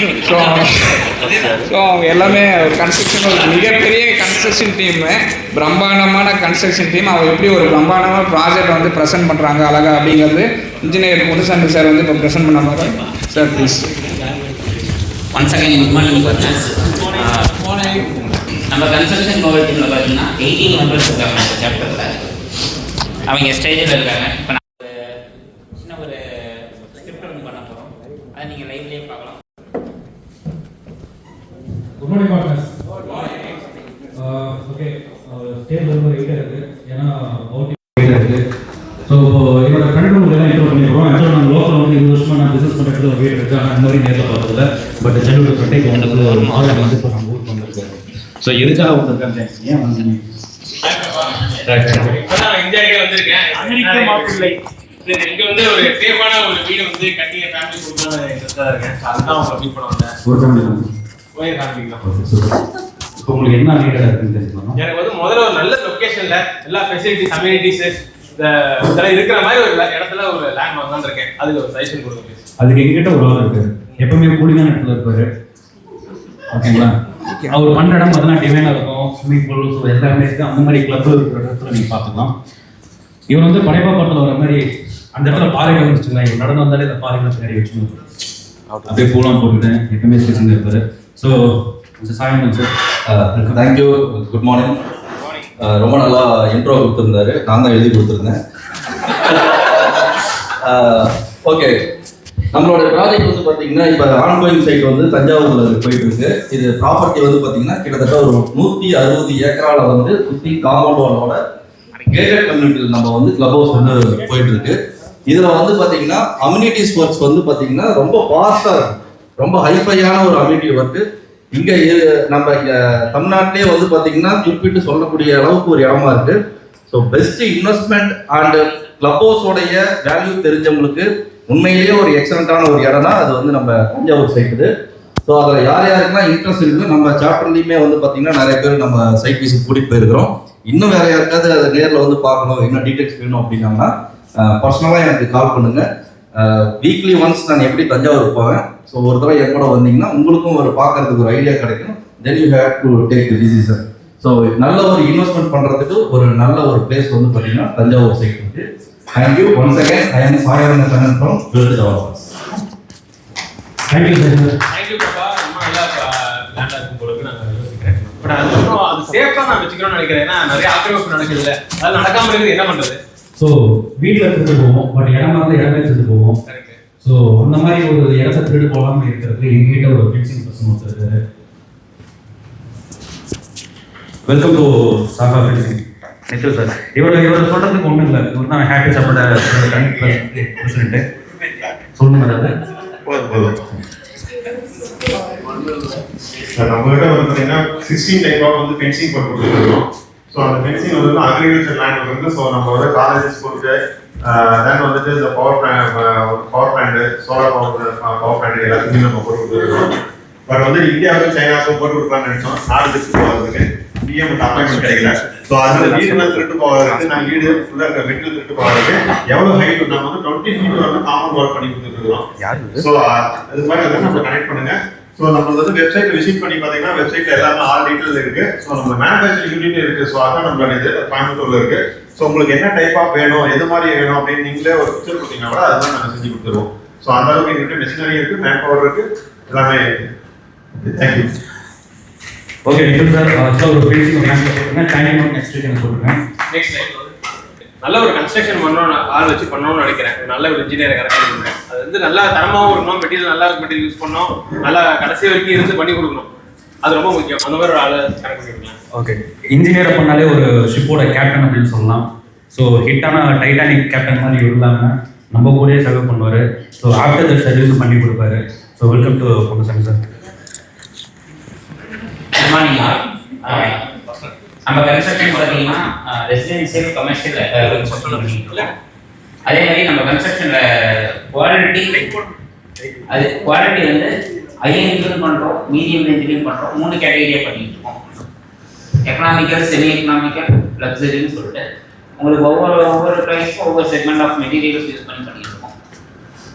ஸோ அவங்க எல்லாமே ஒரு மிகப்பெரிய கன்ஸ்ட்ரக்ஷன் டீமு, பிரம்மாண்டமான கன்ஸ்ட்ரக்ஷன் டீம். அவங்க எப்படி ஒரு பிரம்மாண்டமான ப்ராஜெக்டை வந்து ப்ரெசென்ட் பண்ணுறாங்க அழகாக அப்படிங்கிறது இன்ஜினியர் பொன்னுசாமி சார் வந்து இப்போ ப்ரெசென்ட் பண்ண மாதிரி. Sir please. Once again good morning partners. நம்ம கன்ஸ்ட்ரக்ஷன் பவர் டீமில் பார்த்தீங்கன்னா 18 மெம்பர்ஸ் இருக்காங்க இந்த சாப்டரில். அவங்க ஸ்டேஜில் இருக்காங்க. இப்போ நான் சின்ன ஒரு ஸ்கிரிப்ட் ஒன்று பண்ண போகிறோம், அதை நீங்கள் லைவ்லேயே பார்க்கலாம். Good morning partners. Okay, stage ரொம்ப வெயிட்டாக இருக்குது, ஏன்னா அவுட்டிங் வெயிட்டாக இருக்குது. ஸோ என்னோட ஃப்ரெண்ட் எல்லாம் இன்ட்ரோ பண்ணிடுறோம். ஆக்சுவலாக நான் லோக்கல் வந்து 20 வருஷமாக நான் பிஸ்னஸ் பண்ணுறது ஒரு வெயிட் இருக்குது. ஆனால் இந்த மாதிரி நேரில் பார்த்ததில்ல. பட் சென்னையோட ஃப்ரெண்டே இப்போ வந்து ஒரு மாதம் வந்து இப்போ நம்ம ஊருக்கு வந்திருக்காரு. ஸோ எதுக்காக வந்திருக்காங்க, ஏன் வந்து சரி, இங்க வந்து ஒரு சேஃபான ஒரு வீடு வந்து கட்டிய ஃபேமிலி கொடுக்கணும்னு இன்ட்ரெஸ்டா இருக்கேன். அதுதான் உங்களை மீட் பண்ண வந்தேன். ஒரு ஃபேமிலி போய் காமிக்கலாம். இப்போ உங்களுக்கு என்ன நீடா இருக்குன்னு தெரிஞ்சுக்கணும். எனக்கு வந்து முதல்ல ஒரு நல்ல லொகேஷன்ல எல்லா ஃபெசிலிட்டிஸ் அம்யூனிட்டிஸ் இதெல்லாம் இருக்கிற மாதிரி ஒரு இடத்துல ஒரு லேண்ட் வாங்கலாம்னு இருக்கேன். அதுக்கு ஒரு சஜஷன் கொடுங்க ப்ளீஸ். அதுக்கு எங்ககிட்ட ஒரு ஆள் இருக்கு, எப்பவுமே கூலிங்கான இடத்துல இருப்பாரு. ஓகேங்களா? அவர் பண்ற இடம் பார்த்தீங்கன்னா டிவைனா இருக்கும், ஸ்விம்மிங் பூல், ஸோ எல்லாமே இருக்கு. அந்த மாதிரி கிளப் இருக்கிற இடத்துல நீங்க பார்த்துக்கலாம். இவர் வந்து படைப்பாக்கத்தில் வர மாதிரி அந்த இடத்துல பாறைகள் வச்சுக்கலாம். இவர் நடந்து வந்தாலே இந்த பாறைகளை பின்னாடி வச்சுக்கணும். அப்படியே பூலாம் போட்டுட்டேன், எப்பவுமே ஸ்டேஷன் இருப்பாரு. ஸோ சாயந்தரம் சார், தேங்க்யூ, குட் மார்னிங். ரொம்ப நல்லா இன்ட்ரோ கொடுத்துருந்தாரு, நான் தான் எழுதி கொடுத்துருந்தேன். ஓகே, நம்மளோட ப்ராஜெக்ட் வந்து பார்த்தீங்கன்னா இப்போ ஆன்கோயிங் சைட் வந்து தஞ்சாவூரில் போயிட்டு இருக்கு. இது ப்ராப்பர்ட்டி வந்து பார்த்தீங்கன்னா கிட்டத்தட்ட ஒரு 160 ஏக்கரால வந்து சுற்றி காம்பவுண்ட் வாலோட கேட்டட் கம்யூனிட்டியில் நம்ம வந்து கிளப் ஹவுஸ் வந்து போயிட்டு இருக்கு. இதில் வந்து பார்த்தீங்கன்னா அம்யூனிட்டிஸ் ஒர்க்ஸ் வந்து பார்த்தீங்கன்னா ரொம்ப ஃபாஸ்ட்டாக இருக்கும், ரொம்ப ஹைஃபையான ஒரு அம்யூனிட்டி ஒர்க்கு. இங்கே நம்ம இங்கே தமிழ்நாட்டிலே வந்து பார்த்தீங்கன்னா குறிப்பிட்டு சொல்லக்கூடிய அளவுக்கு ஒரு இடமா இருக்கு. So best investment and club ஹவுஸோடைய வேல்யூ தெரிஞ்சவங்களுக்கு உண்மையிலேயே ஒரு எக்ஸலண்ட்டான ஒரு இடம் தான் அது வந்து நம்ம தஞ்சாவூர் சைட்டு. ஸோ அதில் யார் யாருக்கெல்லாம் இன்ட்ரெஸ்ட் இருக்குது, நம்ம சாப்டர்லேயுமே வந்து பார்த்தீங்கன்னா நிறைய பேர் நம்ம சைட் விசிட் கூட்டிகிட்டு போயிருக்கிறோம். இன்னும் வேற யாருக்காவது அதை நேரில் வந்து பார்க்கணும், இன்னும் டீட்டெயில்ஸ் வேணும் அப்படின்னாங்கன்னா பர்சனலாக எனக்கு கால் பண்ணுங்கள். வீக்லி ஒன்ஸ் நான் எப்படி தஞ்சாவூர் போவேன். ஸோ ஒரு தடவை என் கூட வந்தீங்கன்னா உங்களுக்கும் ஒரு பார்க்கறதுக்கு ஒரு ஐடியா கிடைக்கும். Then you have to take the decision. So நல்ல ஒரு இன்வெஸ்ட்மெண்ட் பண்ணுறதுக்கு ஒரு நல்ல ஒரு பிளேஸ் வந்து பார்த்தீங்கன்னா தஞ்சாவூர் சைட் இருக்கு. Thank you once again. I am Sayaran Kannan from wealth developers. Thank you sir. Thank you பாப்பா. ரொம்ப நல்லா லேண்டா இருக்கும் போல நான் யோசிக்கிறேன். பட் அது சேஃபா நான் வச்சுக்கணும்னு நினைக்கிறேன். ஏன்னா நிறைய ஆக்கிரமிப்பு நடக்குது இல்லை, அது நடக்காம இருக்குது, என்ன பண்றது? ஸோ வீட்டில் எடுத்துட்டு போவோம், பட் இடமா வந்து இடமே எடுத்துட்டு போவோம். ஸோ அந்த மாதிரி ஒரு இடத்த திருடு போகாமல் இருக்கிறதுக்கு எங்ககிட்ட ஒரு ஃபென்சிங் பர்சன் ஒருத்தர் இருக்காரு. Welcome to Saga fencing. நிச்சயம் சார், இவர் சொல்றதுக்கு ஒன்றும் இல்லை. இவர் தான் ஹேப்பி சாப்பிட பிரசிடென்ட்டு. சொல்லுங்க அதாவது நம்மகிட்ட வந்து பார்த்தீங்கன்னா 16 டைப் ஆஃப் வந்து ஃபென்சிங் போட்டு கொடுத்துருக்கோம். ஸோ அந்த ஃபென்சிங் வந்து அக்ரிகல்ச்சர் லேண்ட் வந்து ஸோ நம்மளோட காலேஜஸ் ஸ்கூலுக்கு தென் வந்துட்டு இந்த power plant solar power plant எல்லாத்துக்குமே நம்ம போட்டு கொடுத்துருக்கோம். பட் வந்து இந்தியாவுக்கு சைனாவுக்கும் போட்டு கொடுக்கலாம்னு நினைச்சோம். நாடு திருட்டு போகிறதுக்கு பிஎம் அப்பாயின்மெண்ட் கிடைக்கல. ஸோ அதனால வீடுலாம் திருட்டு போகிறதுக்கு நாங்கள் வீடு ஃபுல்லாக மெட்டீரியல் திருட்டு போகிறதுக்கு எவ்வளோ ஹைட் நம்ம வந்து 20 feet வந்து காமன் ஒர்க் பண்ணி கொடுத்துருக்கோம். ஸோ அது மாதிரி வந்து நம்ம கனெக்ட் பண்ணுங்க. ஸோ நம்ம வந்து வெப்சைட் விசிட் பண்ணி பார்த்தீங்கன்னா வெப்சைட்ல எல்லாமே ஆல் டீட்டெயில் இருக்கு. ஸோ நம்ம மேனுஃபேக்சரிங் யூனிட் இருக்கு. ஸோ அதான் நம்மளோட இது கோயம்புத்தூர்ல இருக்கு. ஸோ உங்களுக்கு என்ன டைப் ஆஃப் வேணும், எது மாதிரி வேணும் அப்படின்னு நீங்களே ஒரு பிக்சர் கொடுத்தீங்கன்னா கூட அதுதான் நாங்கள் செஞ்சு கொடுத்துருவோம். ஸோ அந்த அளவுக்கு எங்கிட்ட மெஷினரி இருக்கு, மேன் பவர் இருக்கு, எல்லாமே இருக்கு. தேங்க்யூ. ஓகே நிச்சயம் சார். ஒரு ஃபென்சிங் போட்டுருங்க. டைம் நெக்ஸ்ட் வீக் எனக்கு சொல்லுங்க. நெக்ஸ்ட் நல்ல ஒரு கன்ஸ்ட்ரக்ஷன் பண்ணணும், ஆள் வச்சு பண்ணணும்னு நினைக்கிறேன். நல்ல ஒரு இன்ஜினியரை கரெக்ட் பண்ணுறேன். அது வந்து நல்லா தரமாகவும் இருக்கணும், மெட்டீரியல் நல்ல மெட்டீரியல் யூஸ் பண்ணணும், நல்லா கடைசி வரைக்கும் இருந்து பண்ணி கொடுக்கணும். அது ரொம்ப முக்கியம். அந்த மாதிரி ஒரு ஆளை கரெக்ட் பண்ணிக்கலாம். ஓகே, இன்ஜினியரை பண்ணாலே ஒரு ஷிப்போட கேப்டன் அப்படின்னு சொல்லலாம். ஸோ ஹிட்டான டைட்டானிக் கேப்டன் மாதிரி இல்லாமல் நம்ம கூடயே சர்வ் பண்ணுவார். ஸோ ஆஃப்டர் த சர்வீஸும் பண்ணி கொடுப்பாரு. So welcome to Ponnusamy sir. Good morning. நம்ம கன்ஸ்ட்ரக்ஷன் பார்த்தீங்கன்னா ரெசிடென்சியல் கமர்ஷியல் அதே மாதிரி நம்ம கன்ஸ்ட்ரக்ஷனில் குவாலிட்டி வந்து ஹை ரேஞ்சிலும் பண்ணுறோம், மீடியம் ரேஞ்சிலையும் பண்ணுறோம். 3 கேட்டகரியாக பண்ணிட்டு இருக்கோம். எக்கனாமிக்கல், செமி எக்கனாமிக்கல், லக்ஸரின்னு சொல்லிட்டு உங்களுக்கு ஒவ்வொரு ப்ரைஸ்க்கும் ஒவ்வொரு செக்மெண்ட் ஆஃப் மெட்டீரியல்ஸ் யூஸ் பண்ணிட்டு இருக்கோம்.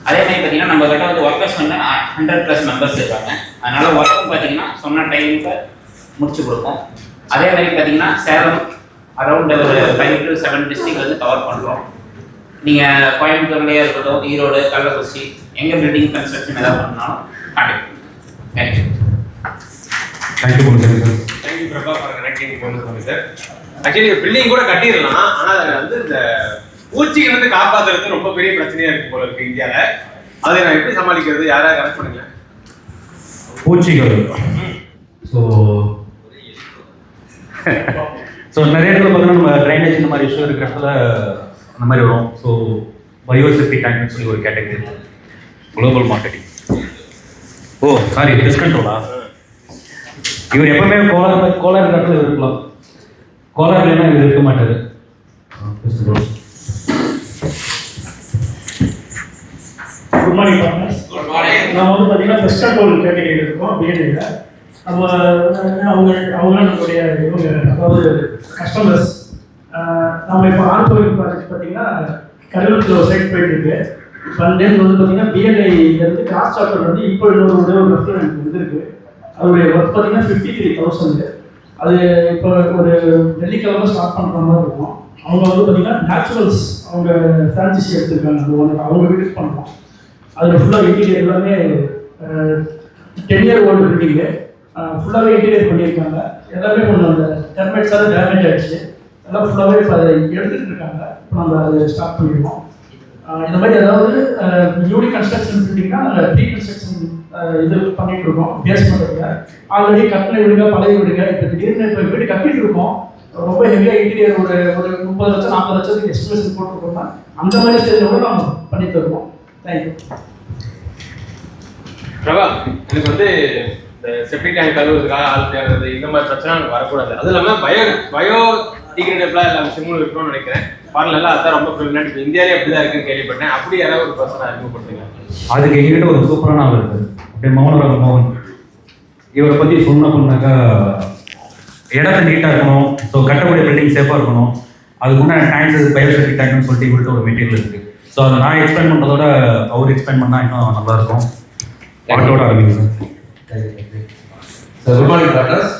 அதே மாதிரி பார்த்தீங்கன்னா நம்ம கிட்ட வந்து ஒர்க்கர்ஸ் வந்து 100+ மெம்பர்ஸ் இருக்காங்க. அதனால ஒர்க்கும் பார்த்தீங்கன்னா சொன்ன டைமுக்கு முடிச்சு கொடுப்போம். அதே மாதிரி பார்த்தீங்கன்னா சேலம் அரௌண்ட் ஒரு 5 to 7 டிஸ்ட்ரிக்ட் வந்து கவர் பண்ணுறோம். நீங்கள் கோயம்புத்தூர்லேயே இருக்கட்டும், ஈரோடு, கள்ளக்குறிச்சி, எங்கே பில்டிங் கன்ஸ்ட்ரக்ஷன் ஏதாவது பண்ணாலும் contact. Thank you. Thank you Ponnusamy sir. Thank you Prabha for connecting Ponnusamy sir. Actually building கூட கட்டிடலாம், ஆனால் அதில் வந்து இந்த பூச்சிகள் வந்து காப்பாற்றுறது ரொம்ப பெரிய பிரச்சனையாக இருக்குது போல இருக்குது இந்தியாவில். அதை நான் எப்படி சமாளிக்கிறது, யாராவது கனெக்ட் பண்ணுங்க. பூச்சிகள் ஸோ நிறைய இடத்துல பார்த்தீங்கன்னா நம்ம ட்ரைனேஜ் இந்த மாதிரி இஷ்யூ இருக்கிற இடத்துல அந்த மாதிரி வரும். ஸோ பயோசெப்டி டேங்க்னு சொல்லி ஒரு கேட்டகரி குளோபல் மார்க்கெட்டிங். ஓ சாரி, டிஸ்கண்ட்ரோலா? இவர் எப்பவுமே கோலார் இடத்துல இருக்கலாம். கோலார் இல்லைன்னா இவர் இருக்க மாட்டார். Good morning partners. நம்ம வந்து பார்த்தீங்கன்னா பெஸ்ட் கண்ட்ரோல் கேட்டகரியில் இருக்கோம் பிஎன்ஐயில். நம்ம அவங்களாம் நம்மளுடைய இவங்க அதாவது கஸ்டமர்ஸ். நம்ம இப்போ ஆர்கோவிங் ப்ராஜெக்ட் பார்த்தீங்கன்னா கடலூரில் ஒரு சைட் போயிட்டு இருக்கு. இப்போ அந்த டேஸ் வந்து பார்த்தீங்கன்னா பிஎன்ஐலேருந்து கிராஸ் சாப்டர் வந்து இப்போ இன்னொரு ரெஃபர் எனக்கு வந்துருக்கு. அதோடைய ஒர்க் பார்த்தீங்கன்னா 53,000. அது இப்போ ஒரு வெள்ளிக்கிழமை ஸ்டார்ட் பண்ணுற மாதிரி இருக்கும். அவங்க வந்து பார்த்தீங்கன்னா நேச்சுரல்ஸ் அவங்க ஃப்ரான்ச்சைசி எடுத்துருக்காங்க. அந்த ஓனர் அவங்க விசிட் பண்ணுறோம். அதில் ஃபுல்லாக இன்டீரியர் எல்லாமே 10 year ஓல்டு பில்டிங்கு ஃபுல்லாகவே இன்டீரியர் பண்ணியிருக்காங்க. எல்லாமே கொஞ்சம் அந்த டெர்மைட்ஸாக டேமேஜ் ஆகிடுச்சு. எல்லாம் ஃபுல்லாகவே இப்போ அதை எடுத்துகிட்டு இருக்காங்க. இப்போ நம்ம அதை ஸ்டார்ட் பண்ணிடுவோம். இந்த மாதிரி ஏதாவது நியூலி கன்ஸ்ட்ரக்ஷன் பில்டிங்னா நாங்கள் ப்ரீ கன்ஸ்ட்ரக்ஷன் இது பண்ணிட்டு இருக்கோம். பேஸ்மெண்ட்டில் ஆல்ரெடி கட்டின வீடுங்க பழைய வீடுங்க இப்போ திடீர்னு இப்போ வீடு கட்டிட்டு இருக்கோம். ரொம்ப ஹெவியாக இன்டீரியர் ஒரு 30 லட்சம் 40 லட்சத்துக்கு எஸ்டிமேஷன் போட்டுருக்கோம்னா அந்த மாதிரி ஸ்டேஜில் கூட நம்ம பண்ணி தருவோம். தேங்க்யூ. பிரபா, எனக்கு வந்து இந்த செப்டிக் டேங்க் கழுவுறதுக்காக ஆள் தேடுறது இந்த மாதிரி பிரச்சனை எனக்கு வரக்கூடாது. அது இல்லாமல் பயோ டிகிரேடபிளாக எல்லா விஷயங்களும் இருக்கணும்னு நினைக்கிறேன். ஃபாரின்லாம் அதுதான் ரொம்ப ப்ரிவிலேஜ். இப்போ இந்தியாவிலே அப்படி தான் இருக்குன்னு கேள்விப்பட்டேன். அப்படி யாராவது ஒரு பர்சனை அறிமுகப்படுத்துங்க. அதுக்கு எங்ககிட்ட ஒரு சூப்பரான ஆள் இருக்குது. அப்படியே மோகன். இவரை பற்றி சொன்னோம்னாக்கா இடத்த நீட்டாக இருக்கணும். ஸோ கட்டக்கூடிய பில்டிங் சேஃபாக இருக்கணும். அதுக்கு முன்னாடி டேங்க்ஸ் பயோசெப்டிக் டேங்க்னு சொல்லிட்டு இவர்கிட்ட ஒரு மெட்டீரியல் இருக்குது. ஸோ அதை நான் எக்ஸ்பிளைன் பண்ணுறதோட அவர் எக்ஸ்பிளைன் பண்ணால் இன்னும் நல்லாயிருக்கும். அவரோட ஆரம்பிங்க சார். Good morning doctors.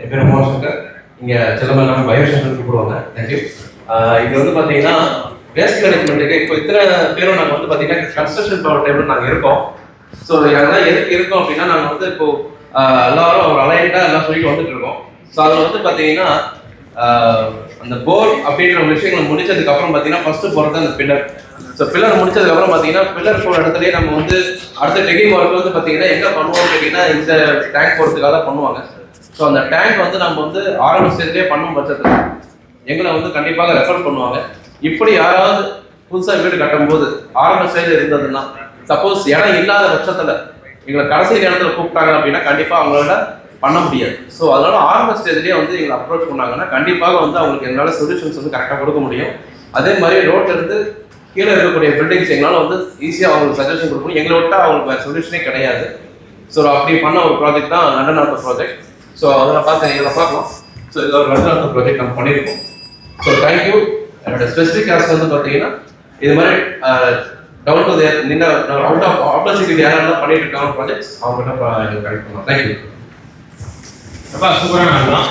என் பேர் உமாசங்கர். இங்கே சிலம்பரம் நம்ம பயோசெப்டிக் கூப்பிடுவாங்க. தேங்க்யூ. இது வந்து பார்த்தீங்கன்னா வேஸ்ட் மேனேஜ்மெண்ட்டுக்கு இப்போ இத்தனை பேரும் நாங்கள் வந்து பார்த்தீங்கன்னா கன்ஸ்ட்ரக்ஷன் பவர் டைமில் நாங்கள் இருக்கோம். ஸோ நாங்கள்லாம் எதுக்கு இருக்கோம் அப்படின்னா நாங்கள் வந்து இப்போ எல்லாரும் ஒரு அலைன்டாக எல்லாம் சொல்லிட்டு வந்துட்டு இருக்கோம். ஸோ அதில் வந்து பார்த்தீங்கன்னா அந்த போர் அப்படின்ற விஷயங்களை முடிச்சதுக்கப்புறம் பார்த்தீங்கன்னா ஃபர்ஸ்ட் போகிறது அந்த பில்லர். ஸோ பில்லர் முடிச்சதுக்கப்புறம் பார்த்தீங்கன்னா பில்லர் போகிற இடத்துலேயே நம்ம வந்து அடுத்த டெக்கிங் ஒர்க் வந்து பார்த்தீங்கன்னா எங்கே பண்ணுவோம்னு கேட்டிங்கன்னா இந்த டேங்க் போகிறதுக்காக தான் பண்ணுவாங்க. ஸோ அந்த டேங்க் வந்து நம்ம வந்து ஆரம்ப ஸ்டேஜ்லேயே பண்ணும் பட்சத்தில் எங்களை வந்து கண்டிப்பாக ரெஃபர் பண்ணுவாங்க. இப்படி யாராவது புதுசாக வீடு கட்டும்போது ஆரம்ப ஸ்டேஜில் இருந்ததுன்னா சப்போஸ் இடம் இல்லாத பட்சத்தில் எங்களை கடைசி இடத்துல கூப்பிட்டாங்க அப்படின்னா கண்டிப்பாக அவங்களால பண்ண முடியாது. ஸோ அதனால ஆரம்ப ஸ்டேஜ்லேயே வந்து எங்களை அப்ரோச் பண்ணாங்கன்னா கண்டிப்பாக வந்து அவங்களுக்கு எங்களால் சொல்யூஷன்ஸ் வந்து கரெக்டாக கொடுக்க முடியும். அதே மாதிரி ரோட்ல இருந்து கீழே இருக்கக்கூடிய பில்டிங்ஸ் எங்களால் வந்து ஈஸியாக அவங்களுக்கு சஜஷன் கொடுக்க முடியும். எங்களை விட்டால் அவங்களுக்கு வேறு சொல்யூஷனே கிடையாது. ஸோ அப்படி பண்ண ஒரு ப்ராஜெக்ட் தான் லண்டன் ஆர்த்தோ ப்ராஜெக்ட். ஸோ அதில் பார்த்து எங்களை பார்க்கலாம். ஸோ இதில் ஒரு லண்டன் ஆர்த்தோ ப்ராஜெக்ட் நம்ம பண்ணியிருக்கோம். So thank you. என்னோட ஸ்பெசிஃபிக் காஸ்ட் வந்து பார்த்தீங்கன்னா இது மாதிரி டவுன் டு தேர் நீங்கள் அவுட் ஆஃப் சிட்டி யாரெல்லாம் பண்ணிட்டு இருக்காங்க ப்ராஜெக்ட்ஸ் அவங்ககிட்ட கனெக்ட் பண்ணலாம். தேங்க்யூ. ரொம்ப சூப்பரான ஆள் தான்.